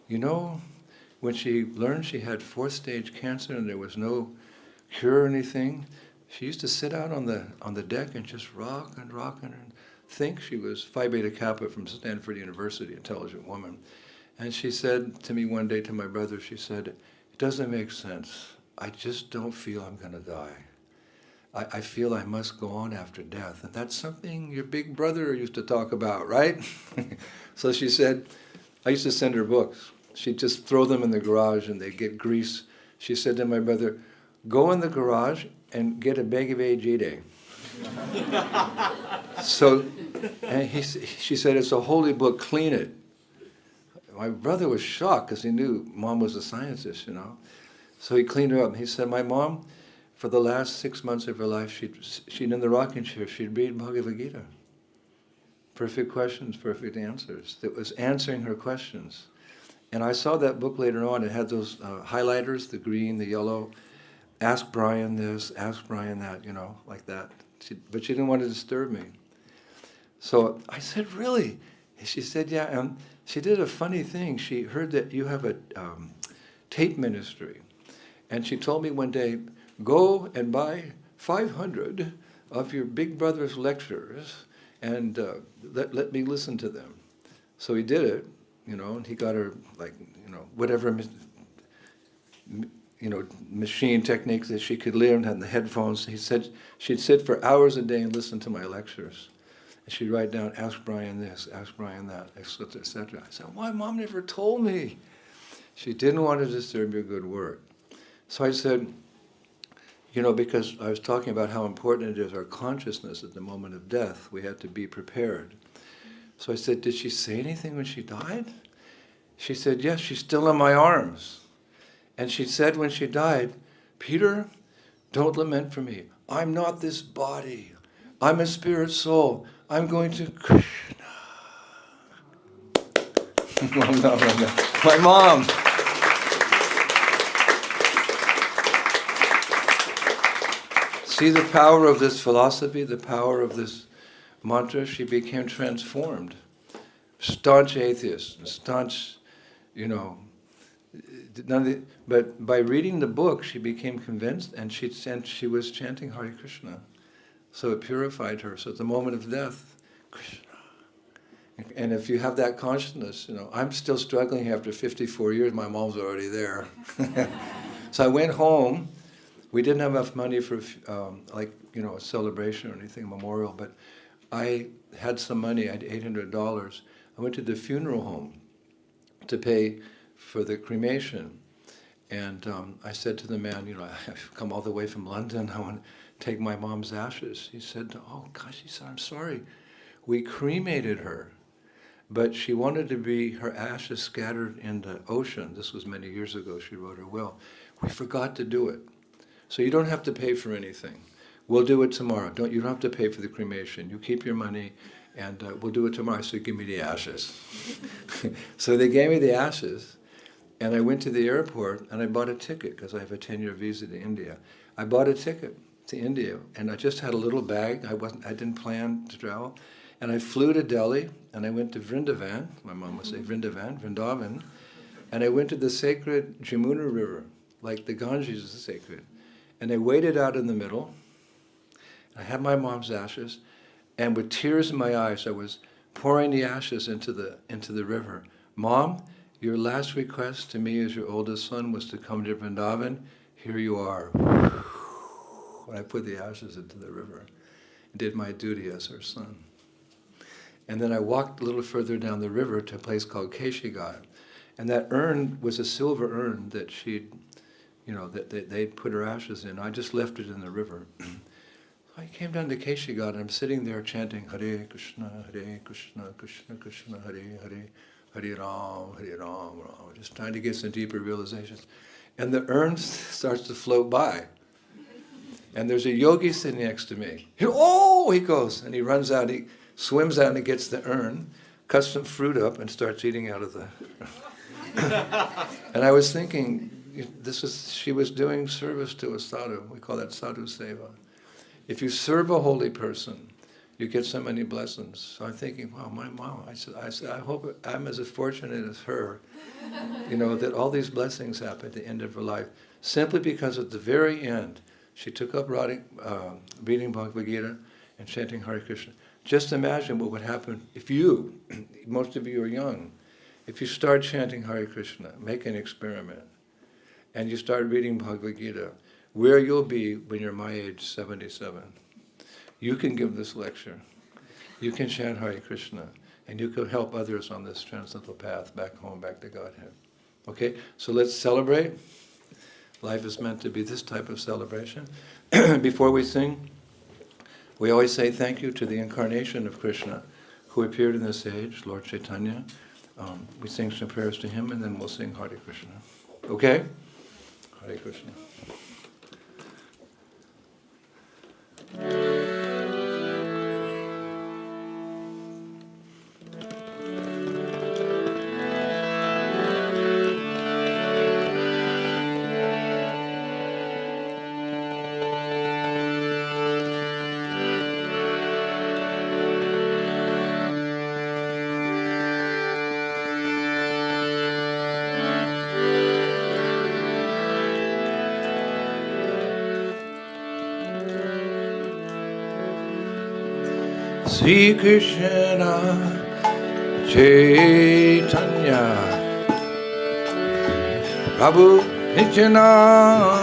when she learned she had 4th stage cancer and there was no cure or anything, she used to sit out on the deck and just rock and think. She was Phi Beta Kappa from Stanford University, intelligent woman. And she said to me one day, to my brother, she said, it doesn't make sense. I just don't feel I'm going to die. I feel I must go on after death. And that's something your big brother used to talk about, right? So she said, I used to send her books. She'd just throw them in the garage and they'd get grease. She said to my brother, go in the garage and get a Bhagavad Gita. So, and she said, it's a holy book, clean it. My brother was shocked because he knew Mom was a scientist, So he cleaned her up. He said, my mom, for the last 6 months of her life, she'd in the rocking chair, she'd read Bhagavad Gita. Perfect questions, perfect answers. It was answering her questions. And I saw that book later on. It had those highlighters, the green, the yellow. Ask Brian this, ask Brian that, like that. But she didn't want to disturb me. So I said, really? She said, yeah. And she did a funny thing. She heard that you have a tape ministry. And she told me one day, go and buy 500 of your big brother's lectures and let me listen to them. So he did it, and he got her, whatever, machine techniques that she could learn, and the headphones. He said she'd sit for hours a day and listen to my lectures. And she'd write down, ask Brian this, ask Brian that, etc., etc. I said, why Mom never told me? She didn't want to disturb your good work. So I said, because I was talking about how important it is, our consciousness at the moment of death, we had to be prepared. So I said, did she say anything when she died? She said, yes, she's still in my arms. And she said when she died, Peter, don't lament for me. I'm not this body. I'm a spirit soul. I'm going to Krishna. No. My mom. See the power of this philosophy, the power of this mantra? She became transformed. Staunch atheist, staunch, but by reading the book, she became convinced, and she was chanting Hare Krishna. So it purified her. So at the moment of death, Krishna. And if you have that consciousness, I'm still struggling after 54 years, my mom's already there. So I went home. We didn't have enough money for a celebration or anything, a memorial, but I had some money, I had $800. I went to the funeral home to pay for the cremation. And I said to the man, I've come all the way from London, I want to take my mom's ashes. He said, oh gosh, he said, I'm sorry. We cremated her, but she wanted to be her ashes scattered in the ocean. This was many years ago, she wrote her will. We forgot to do it. So you don't have to pay for anything. We'll do it tomorrow. You don't have to pay for the cremation. You keep your money, and we'll do it tomorrow. So give me the ashes. So they gave me the ashes, and I went to the airport, and I bought a ticket, because I have a 10-year visa to India. I bought a ticket to India, and I just had a little bag. I didn't plan to travel. And I flew to Delhi, and I went to Vrindavan. My mom would say Vrindavan. And I went to the sacred Jamuna River, like the Ganges is sacred. And I waited out in the middle. I had my mom's ashes, and with tears in my eyes, I was pouring the ashes into the river. Mom, your last request to me as your oldest son was to come to Vrindavan. Here you are. And I put the ashes into the river and did my duty as her son. And then I walked a little further down the river to a place called Keshigarh. And that urn was a silver urn that they'd put her ashes in. I just left it in the river. I came down to Keshigarh, and I'm sitting there chanting Hare Krishna, Krishna Krishna, Hare Hare, Hare Ram, Ram, just trying to get some deeper realizations. And the urn starts to float by. And there's a yogi sitting next to me. He goes, and he runs out, he swims out and gets the urn, cuts some fruit up, and starts eating out of the... And I was thinking, she was doing service to a sadhu. We call that sadhu seva. If you serve a holy person, you get so many blessings. So I'm thinking, wow, my mom, I said, I hope I'm as fortunate as her, that all these blessings happen at the end of her life, simply because at the very end, she took up reading Bhagavad Gita and chanting Hare Krishna. Just imagine what would happen if you, most of you are young, if you start chanting Hare Krishna, make an experiment, and you start reading Bhagavad Gita, where you'll be when you're my age, 77. You can give this lecture. You can chant Hare Krishna, and you can help others on this transcendental path back home, back to Godhead. Okay, so let's celebrate. Life is meant to be this type of celebration. Before we sing, we always say thank you to the incarnation of Krishna, who appeared in this age, Lord Chaitanya. We sing some prayers to him, and then we'll sing Hare Krishna. Okay? Hare Krishna. Sri Krishna Chaitanya Prabhu Nityananda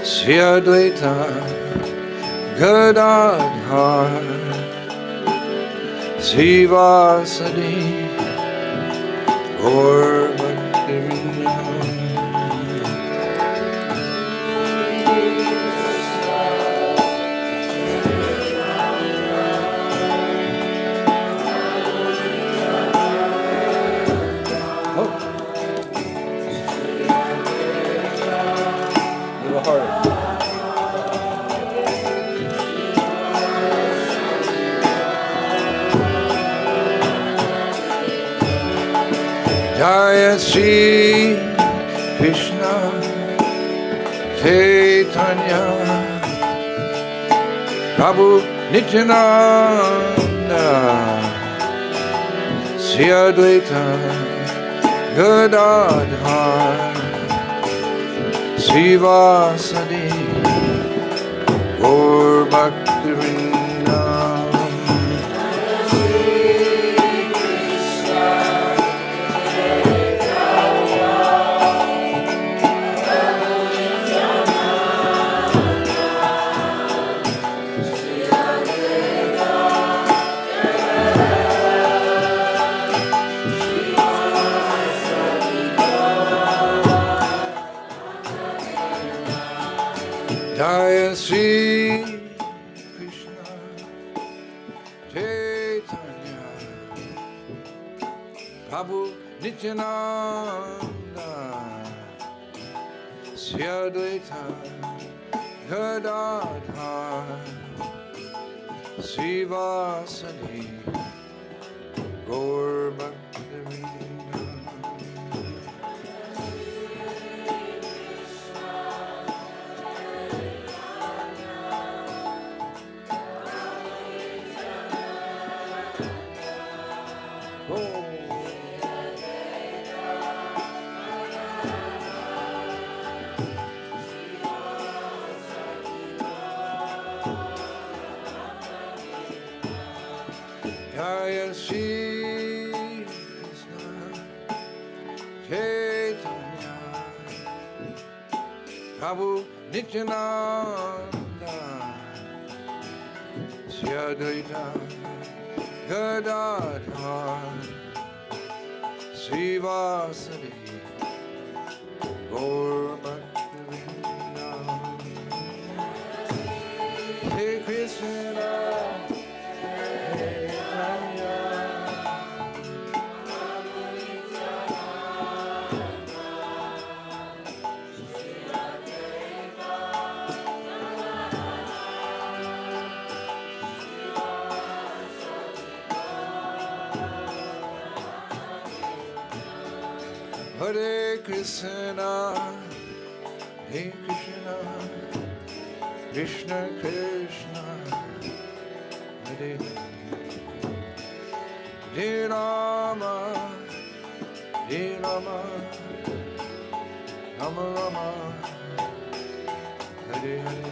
Sri Advaita Gadadhar Sri Vasadi Gaur Bhaktivinoda. Jaya Shri Krishna Chaitanya Prabhu Nityananda Sri Advaita Gadadhar Srivasadi Gaur Bhaktivinoda Jaya Shri Krishna Chaitanya Prabhu Nityananda Sri Advaita Gadadhar Srivasadi Gaur Bhaktivinoda Jaya Shri Krishna Chaitanya Prabhu Nityananda Sri Advaita Gadadhar Srivasadi Gaur Bhaktivinoda Hare Krishna Hare Krishna, Hare Krishna, Krishna Krishna, Hare Hare Rama, Hare Rama, Rama Rama, Hare Hare.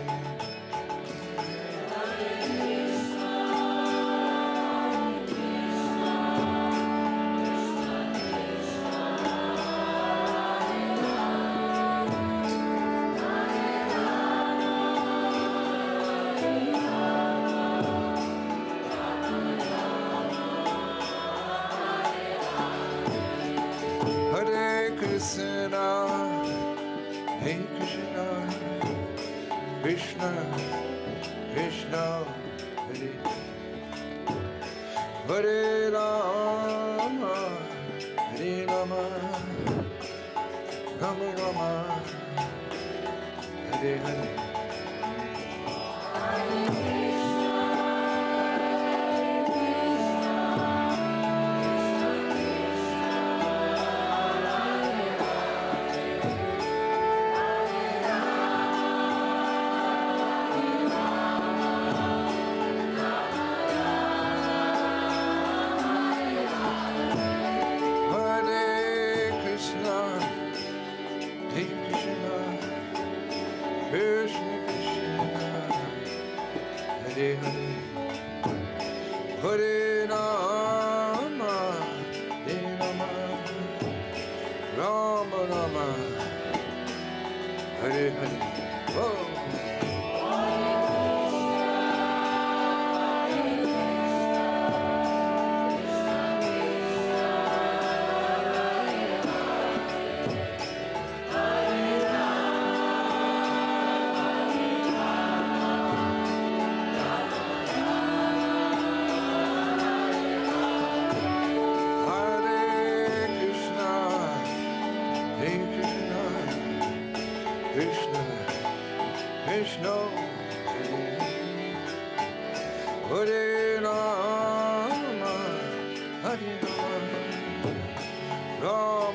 Hare Krishna, Hare Krishna, Krishna Krishna, Hare Hare Rama, Hare Rama, Rama Rama, Hare Hare. Hare Rama, Hare Rama, Rama Rama, Hare Hare. Oh. Krishna, Krishna, Hare Rama, Hare Rama, Rama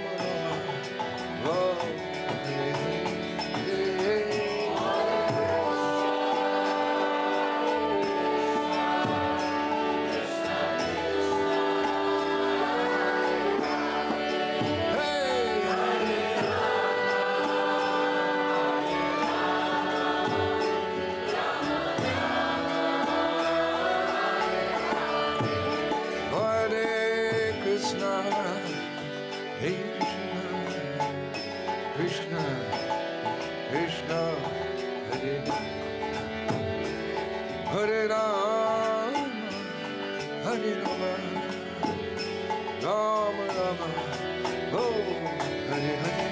Krishna, Hare Hare Rama, Hare Rama, Rama Rama, oh, Hare Hare.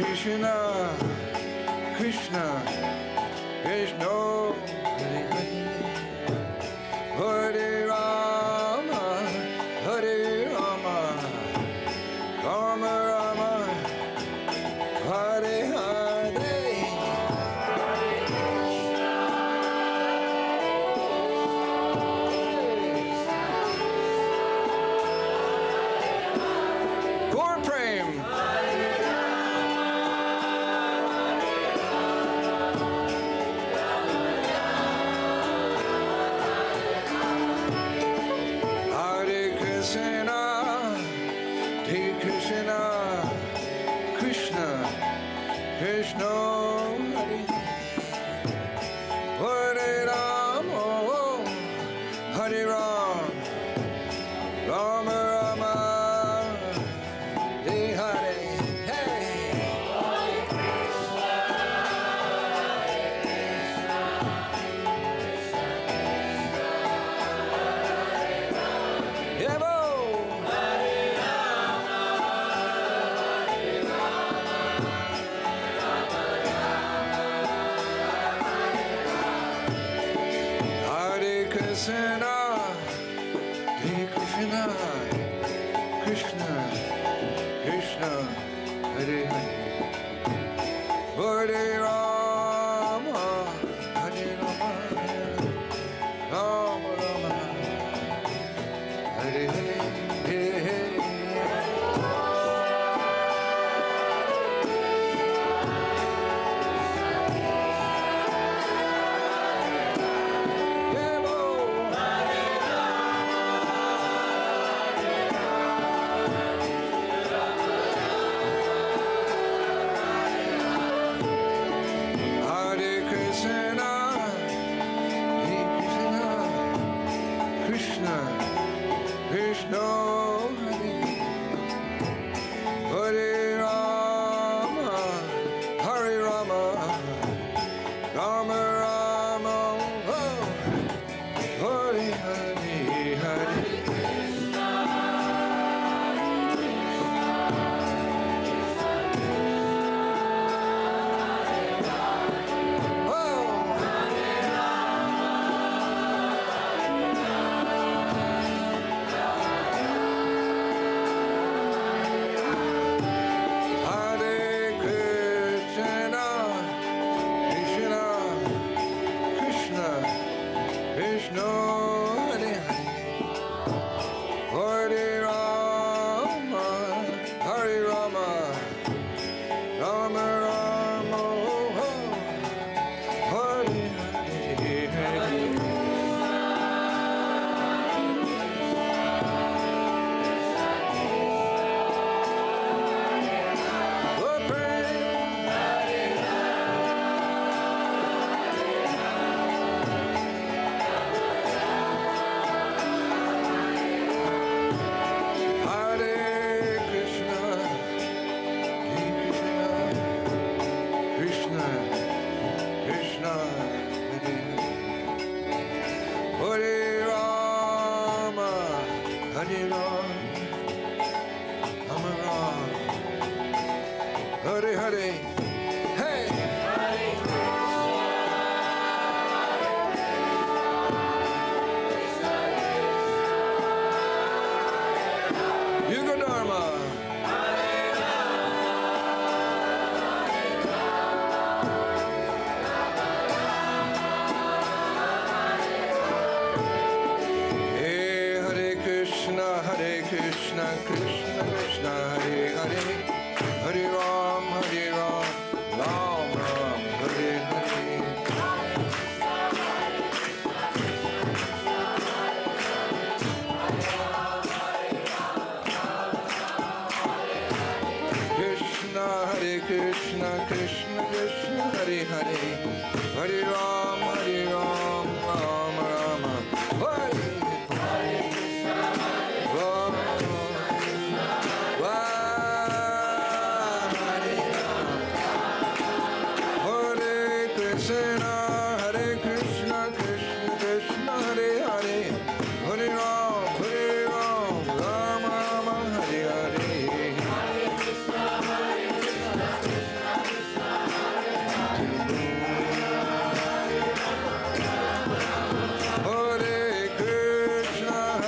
Krishna, Krishna, Krishna, Hare Hare, Hare Rama, Hare Rama, Rama Rama, Hare Hare. Gaur Prem. Krishna, Hare Rama, Hare Rama, Rama Rama, Hare Hare. Krishna, Krishna, Hare Hare, Hare Rama, Hare Rama, Rama Rama, Hare Hare, Hare Hare. Krishna Krishna Hare Hare, Hare Ram, Ram Ram, Hare Hare. Krishna Hare Krishna, Krishna Krishna Hare Hare, Hare Ram, Ram Ram, Hare Hare.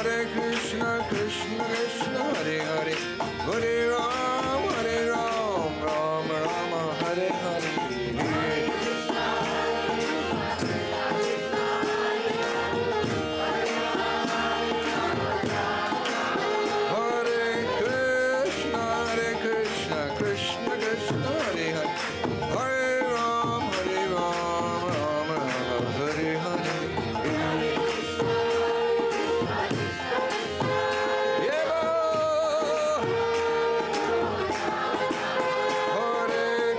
Hare Krishna, Krishna Krishna Hare Hare, Hare Ram, Ram Ram, Hare Hare. Hare Krishna, Krishna Krishna Hare Hare, Hare Ram, Ram Ram, Hare Hare. Krishna Krishna Hare Hare, Hare Ram, Ram Ram, Hare Hare. Hare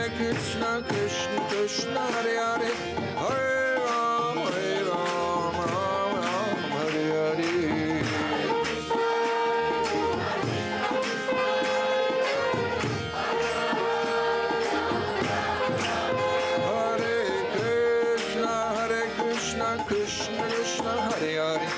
Krishna, Krishna Krishna Hare Hare, Hare Ram, Ram Ram, Hare Hare. Krishna Krishna Hare Hare,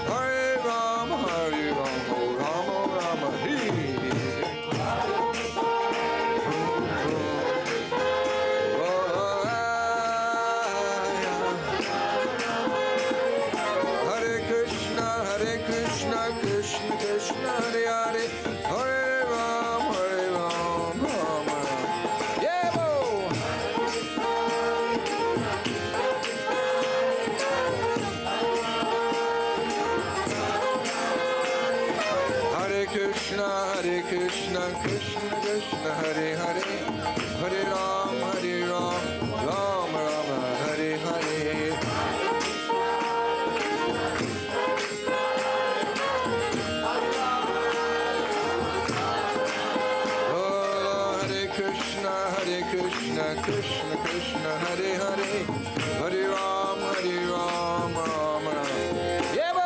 Hare Ram, Ram Ram, Hare Krishna, Krishna Krishna Hare Hare, Hare Ram, Ram Ram. Yeah, bo! Krishna, Krishna Krishna Hare Hare, Hare Ram, Ram Ram, Hare Hare. Oh, Hare Krishna, Krishna Krishna Hare Hare, Hare Ram, Ram Ram. Yeah, bo!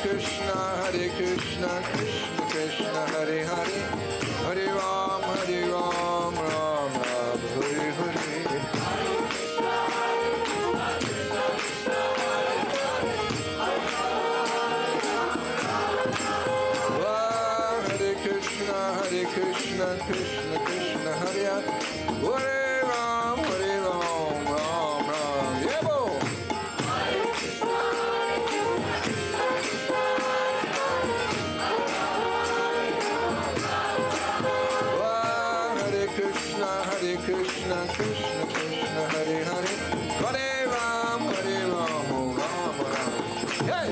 Krishna, Krishna Krishna Hare Hare, Hare Ram, Ram Ram, Hare Hare. Hare Krishna, Krishna Krishna Hare Hare, Hare Ram, Ram Ram. Yeah, bo! Krishna Krishna Hare Hare, Hare Ram, Ram Ram. Hey!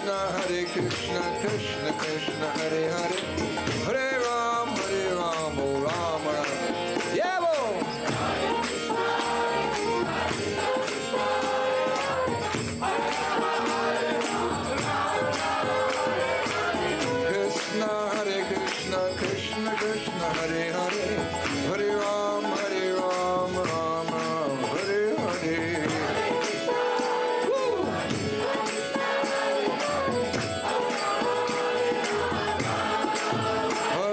Hare Krishna, Krishna Krishna Hare Hare, Hare Ram, Ram Ram. Yeah, bo! Krishna Krishna Hare Hare, Hare Ram, Ram Ram, Hare Hare. Hare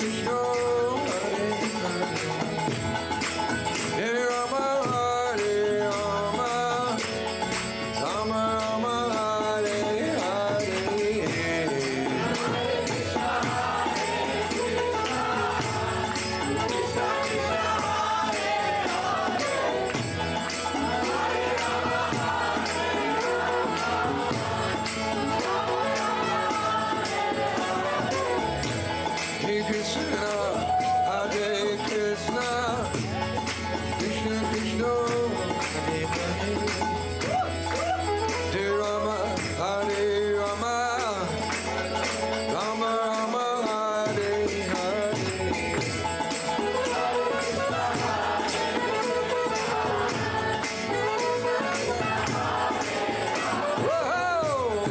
Krishna, Hare Hare Rama, Hare Rama, Rama Rama, Hare Hare. Hare Krishna, Hare Krishna, Krishna Krishna, Hare Hare, Hare Rama, Hare Rama, Rama Rama, Hare Hare. Whoa!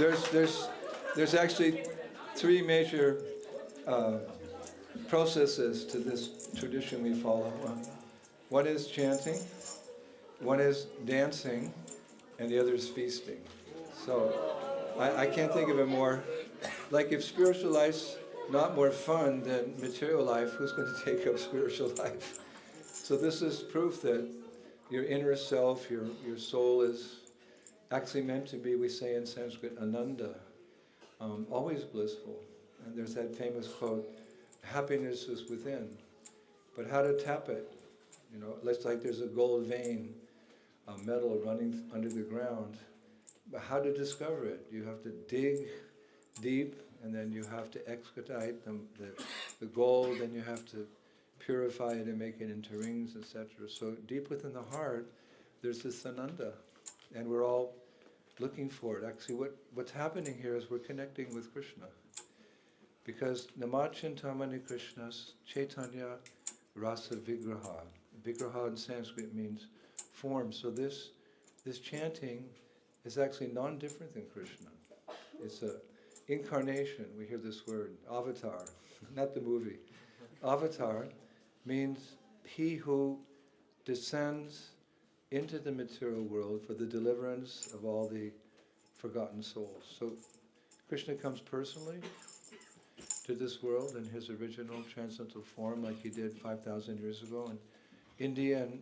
there's actually three major processes to this tradition we follow. One is chanting, one is dancing, and the other is feasting. So I can't think of a more, like if spiritual life's not more fun than material life, who's going to take up spiritual life? So this is proof that your inner self, your soul is actually meant to be, we say in Sanskrit, ananda, always blissful. And there's that famous quote, happiness is within. But how to tap it? You know, it's like there's a gold vein, a metal running under the ground. But how to discover it? You have to dig deep, and then you have to expedite the gold, and you have to purify it and make it into rings, etc. So deep within the heart, there's this ananda, and we're all looking for it. Actually, what's happening here is we're connecting with Krishna. Because Namachintamani Krishna's Chaitanya Rasa Vigraha. Vigraha in Sanskrit means form. So this chanting is actually non-different than Krishna. It's a incarnation. We hear this word, avatar, not the movie. Avatar means he who descends into the material world for the deliverance of all the forgotten souls. So Krishna comes personally to this world in his original transcendental form, like he did 5,000 years ago in India, and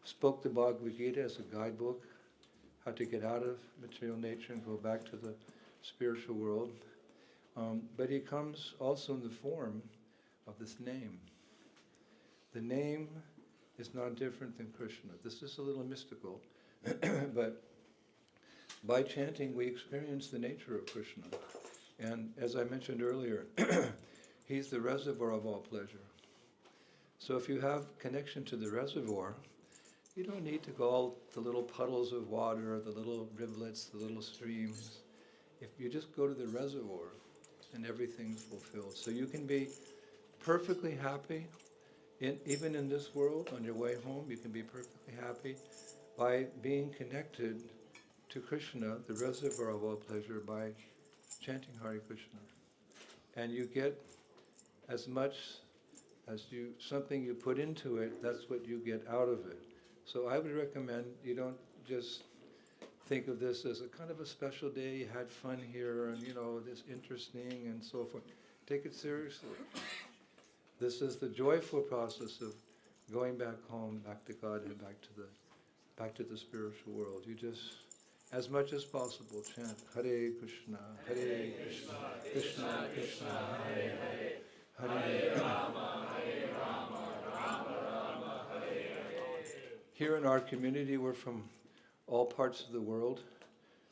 spoke the Bhagavad Gita as a guidebook, how to get out of material nature and go back to the spiritual world. But he comes also in the form of this name. The name is not different than Krishna. This is a little mystical, but by chanting we experience the nature of Krishna. And as I mentioned earlier, he's the reservoir of all pleasure. So if you have connection to the reservoir, you don't need to go all the little puddles of water, the little rivulets, the little streams. If you just go to the reservoir, and everything's fulfilled. So you can be perfectly happy, even in this world, on your way home, you can be perfectly happy by being connected to Krishna, the reservoir of all pleasure, by chanting Hare Krishna. And you get as much as something you put into it, that's what you get out of it. So I would recommend you don't just think of this as a kind of a special day, you had fun here, and this interesting and so forth. Take it seriously. This is the joyful process of going back home, back to God, and back to the spiritual world. You just, as much as possible, chant Hare Krishna, Krishna Krishna, Hare Hare, Hare Rama, Rama Rama, Hare Hare. Here in our community, we're from all parts of the world,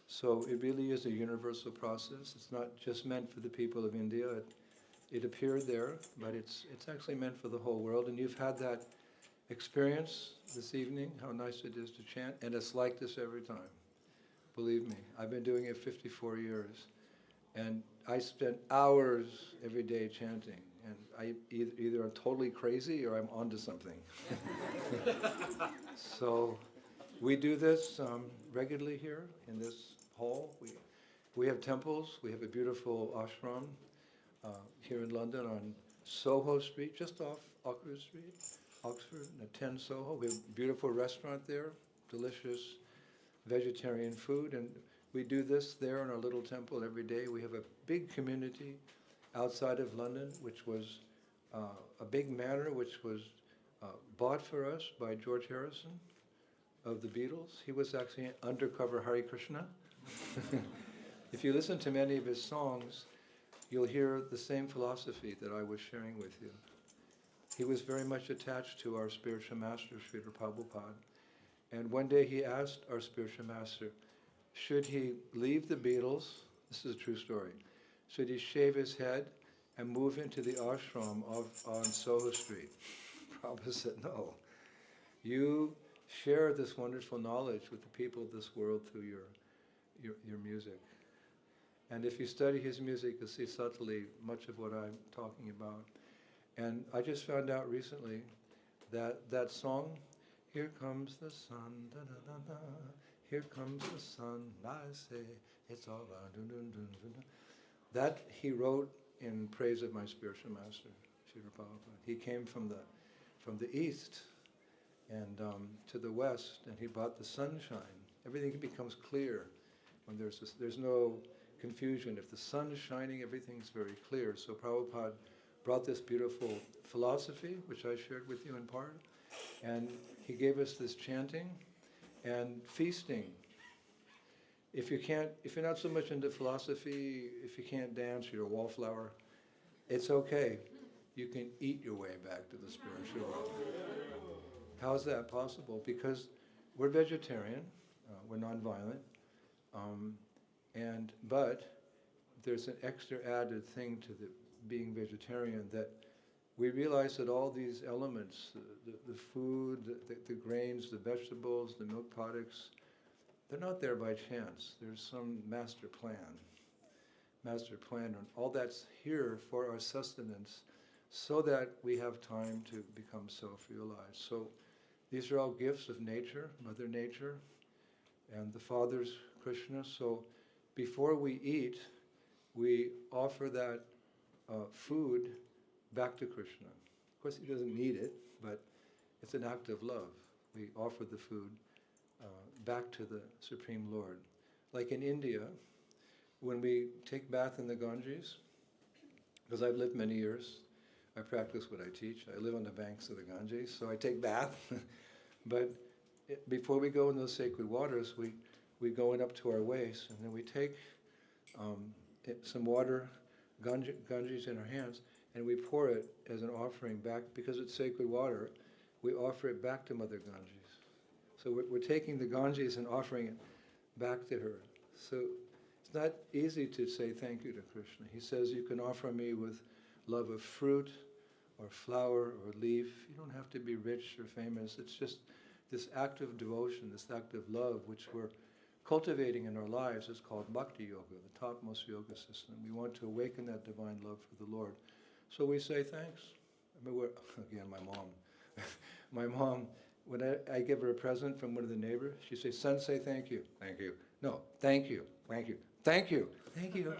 so it really is a universal process. It's not just meant for the people of India. It appeared there, but it's actually meant for the whole world. And you've had that experience this evening, how nice it is to chant, and it's like this every time. Believe me, I've been doing it 54 years, and I spend hours every day chanting, and I either I'm totally crazy or I'm onto something. So we do this regularly here in this hall. We have temples. We have a beautiful ashram here in London on Soho Street, just off Oxford Street, Oxford, 10 Soho. We have a beautiful restaurant there, delicious vegetarian food, and we do this there in our little temple every day. We have a big community outside of London, which was a big manor, which was bought for us by George Harrison of the Beatles. He was actually an undercover Hare Krishna. If you listen to many of his songs, you'll hear the same philosophy that I was sharing with you. He was very much attached to our spiritual master, Srila Prabhupada. And one day he asked our spiritual master, should he leave the Beatles, this is a true story, should he shave his head and move into the ashram on Soho Street? Prabhupada said, no. You share this wonderful knowledge with the people of this world through your music. And if you study his music, you'll see subtly much of what I'm talking about. And I just found out recently that that song, Here Comes the Sun, da, da, da, da, Here comes the sun, I say, it's all around. Dun, dun, dun, dun, dun. That he wrote in praise of my spiritual master, Srila Prabhupada. He came from the east and to the west, and he brought the sunshine. Everything becomes clear when there's no confusion. If the sun is shining, everything's very clear. So Prabhupada brought this beautiful philosophy, which I shared with you in part, and he gave us this chanting and feasting. If you're not so much into philosophy, if you can't dance, you're a wallflower, it's okay. You can eat your way back to the spiritual world. How is that possible? Because we're vegetarian, we're nonviolent, but there's an extra added thing to being vegetarian, that we realize that all these elements, the food, the grains, the vegetables, the milk products, they're not there by chance. There's some master plan, and all that's here for our sustenance, so that we have time to become self-realized. So these are all gifts of nature, Mother Nature, and the Father's Krishna. So before we eat, we offer that food back to Krishna. Of course, he doesn't need it, but it's an act of love. We offer the food back to the Supreme Lord. Like in India, when we take bath in the Ganges, because I've lived many years, I practice what I teach. I live on the banks of the Ganges, so I take bath. But before we go in those sacred waters, we go in up to our waist, and then we take some water, Ganges in our hands, and we pour it as an offering back. Because it's sacred water, we offer it back to Mother Ganges. So we're taking the Ganges and offering it back to her. So it's not easy to say thank you to Krishna. He says you can offer me with love of fruit or flower or leaf. You don't have to be rich or famous. It's just this act of devotion, this act of love, which we're cultivating in our lives, is called Bhakti Yoga, the topmost yoga system. We want to awaken that divine love for the Lord. So we say thanks. I mean, again, my mom, when I give her a present from one of the neighbors, she says, son, say thank you. Thank you. No, thank you. Thank you. Thank you. Thank you.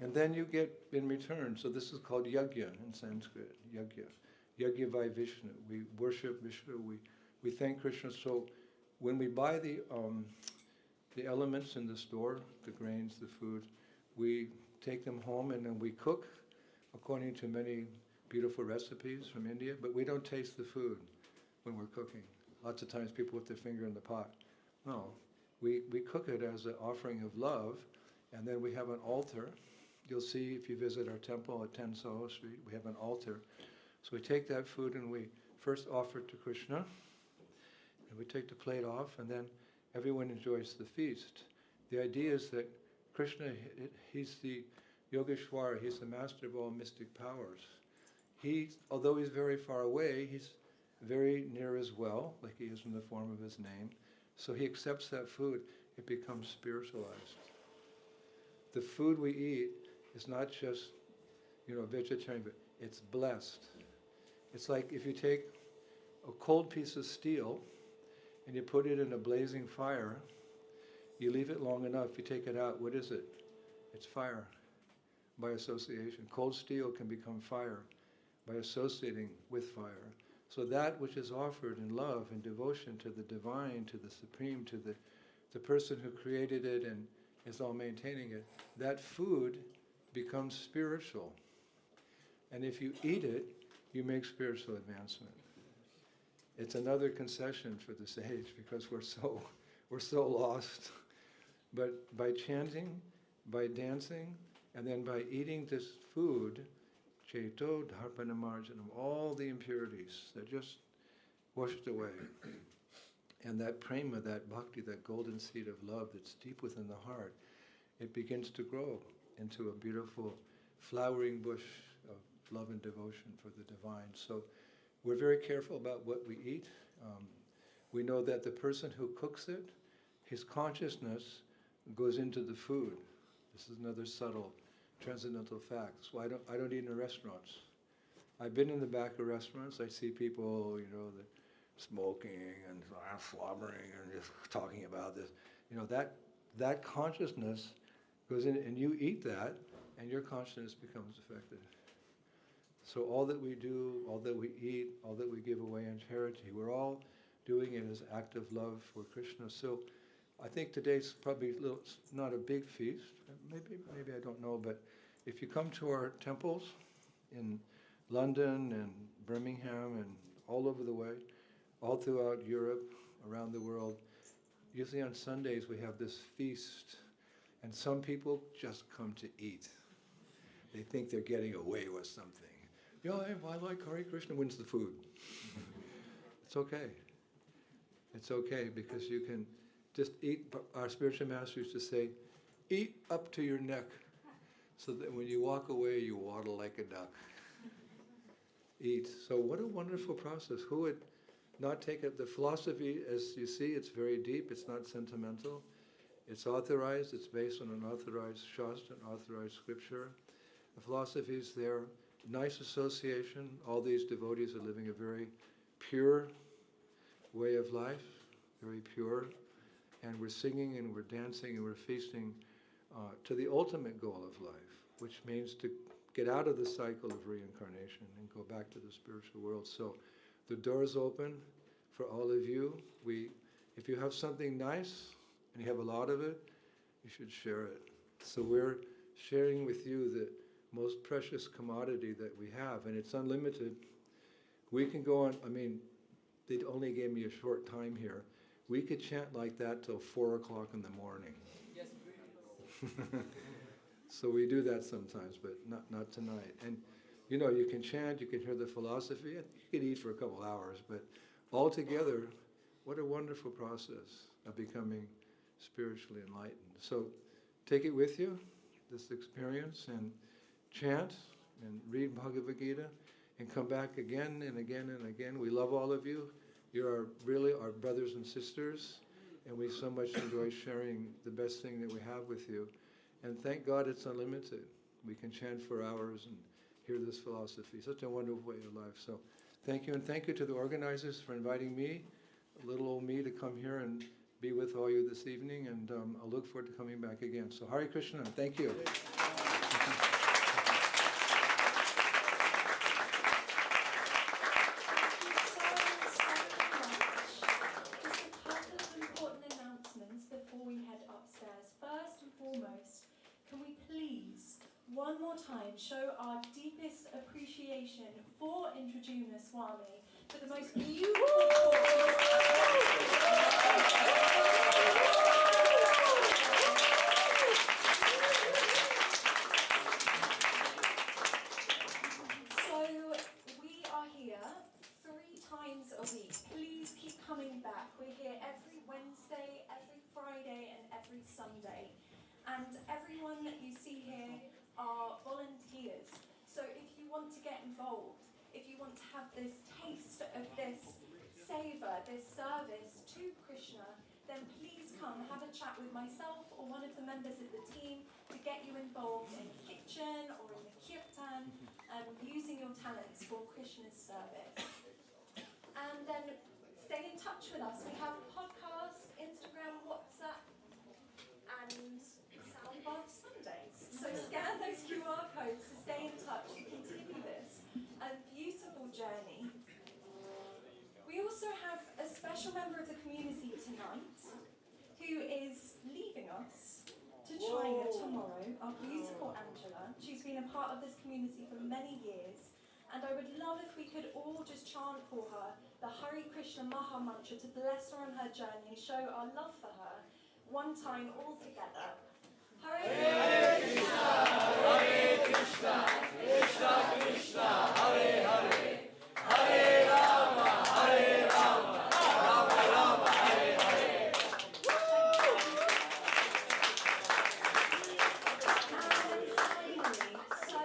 And then you get in return. So this is called yajna in Sanskrit, yajna. Yajna by Vishnu. We worship Vishnu. We thank Krishna. So when we buy the elements in the store, the grains, the food, we take them home and then we cook according to many beautiful recipes from India, but we don't taste the food when we're cooking. Lots of times people put their finger in the pot. No, we cook it as an offering of love, and then we have an altar. You'll see if you visit our temple at 10 Soho Street, we have an altar. So we take that food and we first offer it to Krishna, and we take the plate off, and then everyone enjoys the feast. The idea is that Krishna, he's the Yogeshwara, he's the master of all mystic powers. Although he's very far away, he's very near as well, like he is in the form of his name. So he accepts that food, it becomes spiritualized. The food we eat is not just, vegetarian, but it's blessed. It's like if you take a cold piece of steel and you put it in a blazing fire, you leave it long enough, you take it out, what is it? It's fire, by association. Cold steel can become fire by associating with fire. So that which is offered in love and devotion to the divine, to the supreme, to the person who created it and is all maintaining it, that food becomes spiritual. And if you eat it, you make spiritual advancement. It's another concession for this age because we're so lost. But by chanting, by dancing, and then by eating this food, Cheto, Dharpana Marjanam, all the impurities that just washed away. And that prema, that bhakti, that golden seed of love that's deep within the heart, it begins to grow into a beautiful flowering bush of love and devotion for the divine. So we're very careful about what we eat. We know that the person who cooks it, his consciousness goes into the food. This is another subtle transcendental fact. That's why I don't eat in restaurants. I've been in the back of restaurants. I see people, they're smoking and slobbering and just talking about this. You know, that consciousness goes in, and you eat that, and your consciousness becomes affected. So all that we do, all that we eat, all that we give away in charity, we're all doing it as act of love for Krishna. So I think today's probably not a big feast. Maybe I don't know, but if you come to our temples in London and Birmingham and all over the way, all throughout Europe, around the world, usually on Sundays we have this feast, and some people just come to eat. They think they're getting away with something. Yeah, I like Hare Krishna wins the food. It's okay. It's okay, because you can just eat. Our spiritual master used to say, eat up to your neck, so that when you walk away, you waddle like a duck. Eat. So what a wonderful process. Who would not take it? The philosophy, as you see, it's very deep. It's not sentimental. It's authorized. It's based on an authorized shastra, an authorized scripture. The philosophy is there. Nice association. All these devotees are living a very pure way of life, very pure. And we're singing and we're dancing and we're feasting to the ultimate goal of life, which means to get out of the cycle of reincarnation and go back to the spiritual world. So the door's open for all of you. If you have something nice and you have a lot of it, you should share it. So we're sharing with you the most precious commodity that we have, and it's unlimited. We can go on, they only gave me a short time here. We could chant like that till 4 o'clock in the morning. Yes, please. So we do that sometimes, but not tonight. And you know, you can chant, you can hear the philosophy, you can eat for a couple hours, but altogether, what a wonderful process of becoming spiritually enlightened. So take it with you, this experience, and chant and read Bhagavad Gita and come back again and again and again. We love all of you. You're really our brothers and sisters, and we so much enjoy sharing the best thing that we have with you. And thank God it's unlimited. We can chant for hours and hear this philosophy. Such a wonderful way of life. So thank you, and thank you to the organizers for inviting me, little old me, to come here and be with all you this evening, and I'll look forward to coming back again. So Hare Krishna, thank you. One more time, show our deepest appreciation for Indradyumna Swami for the most beautiful So we are here 3 times a week. Please keep coming back. We're here every Wednesday, every Friday, and every Sunday. And everyone that you see here are volunteers. So if you want to get involved, if you want to have this taste of this savor, this service to Krishna, then please come have a chat with myself or one of the members of the team to get you involved in the kitchen or in the kirtan, using your talents for Krishna's service. And then stay in touch with us. We have a podcast, Instagram, WhatsApp, and Soundbath Sundays. So scan those QR codes to stay in touch and continue this beautiful journey. We also have a special member of the community tonight who is leaving us to China tomorrow, our beautiful Angela. She's been a part of this community for many years, and I would love if we could all just chant for her the Hare Krishna Maha Mantra to bless her on her journey and show our love for her. One time, all together. Hare Krishna, Hare Krishna, Krishna Krishna, Hare Hare, Hare Rama, Hare Rama, Rama Rama, Hare Hare. And finally, so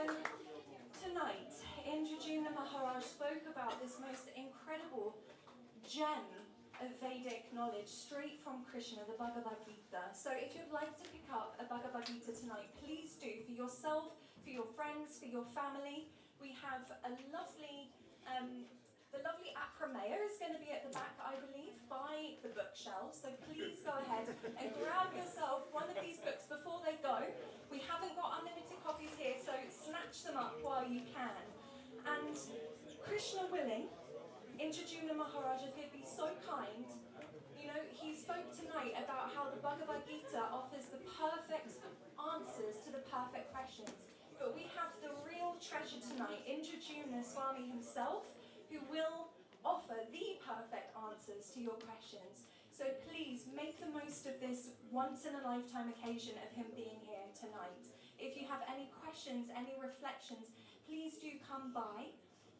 tonight, Indradyumna Maharaj spoke about this most incredible gem of Vedic knowledge straight from Krishna, the Bhagavad Gita. So if you'd like to pick up a Bhagavad Gita tonight, please do, for yourself, for your friends, for your family. We have a lovely The lovely apramea is going to be at the back, I believe, by the bookshelf. So please go ahead and grab yourself one of these books before they go. We haven't got unlimited copies here, so snatch them up while you can. And Krishna willing, Indradyumna Maharaj, if he'd be so kind, you know, he spoke tonight about how the Bhagavad Gita offers the perfect answers to the perfect questions. But we have the real treasure tonight, Indradyumna Swami himself, who will offer the perfect answers to your questions. So please make the most of this once-in-a-lifetime occasion of him being here tonight. If you have any questions, any reflections, please do come by.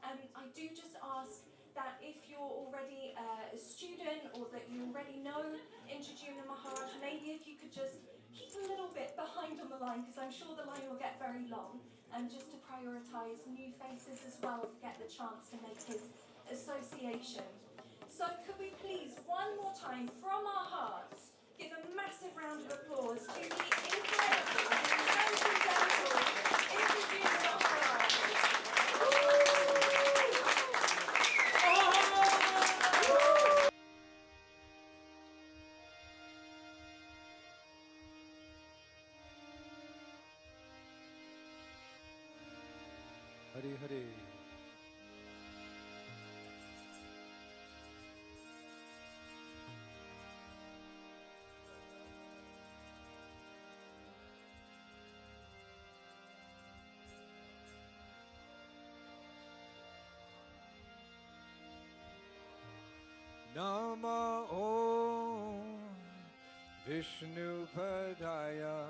I do just ask that if you're already a student or that you already know Indradyumna Maharaj, maybe if you could just keep a little bit behind on the line, because I'm sure the line will get very long, and just to prioritise new faces as well to get the chance to make his association. So could we please, one more time, from our hearts, give a massive round of applause to the incredible, transcendental Indradyumna Maharaj. Hare Hare. Nama Om Vishnu Padaya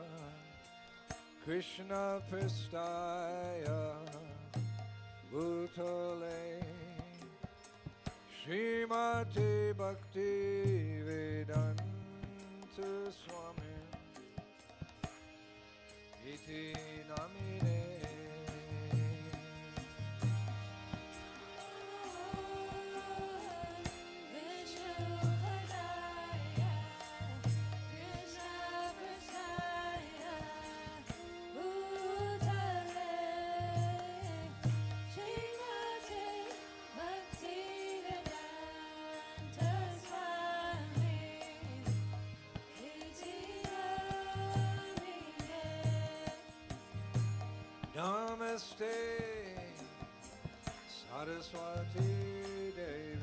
Krishna Pristaya Bhutale Srimati Bhakti Vedanta Swami Iti Namine. Namaste Saraswati Devi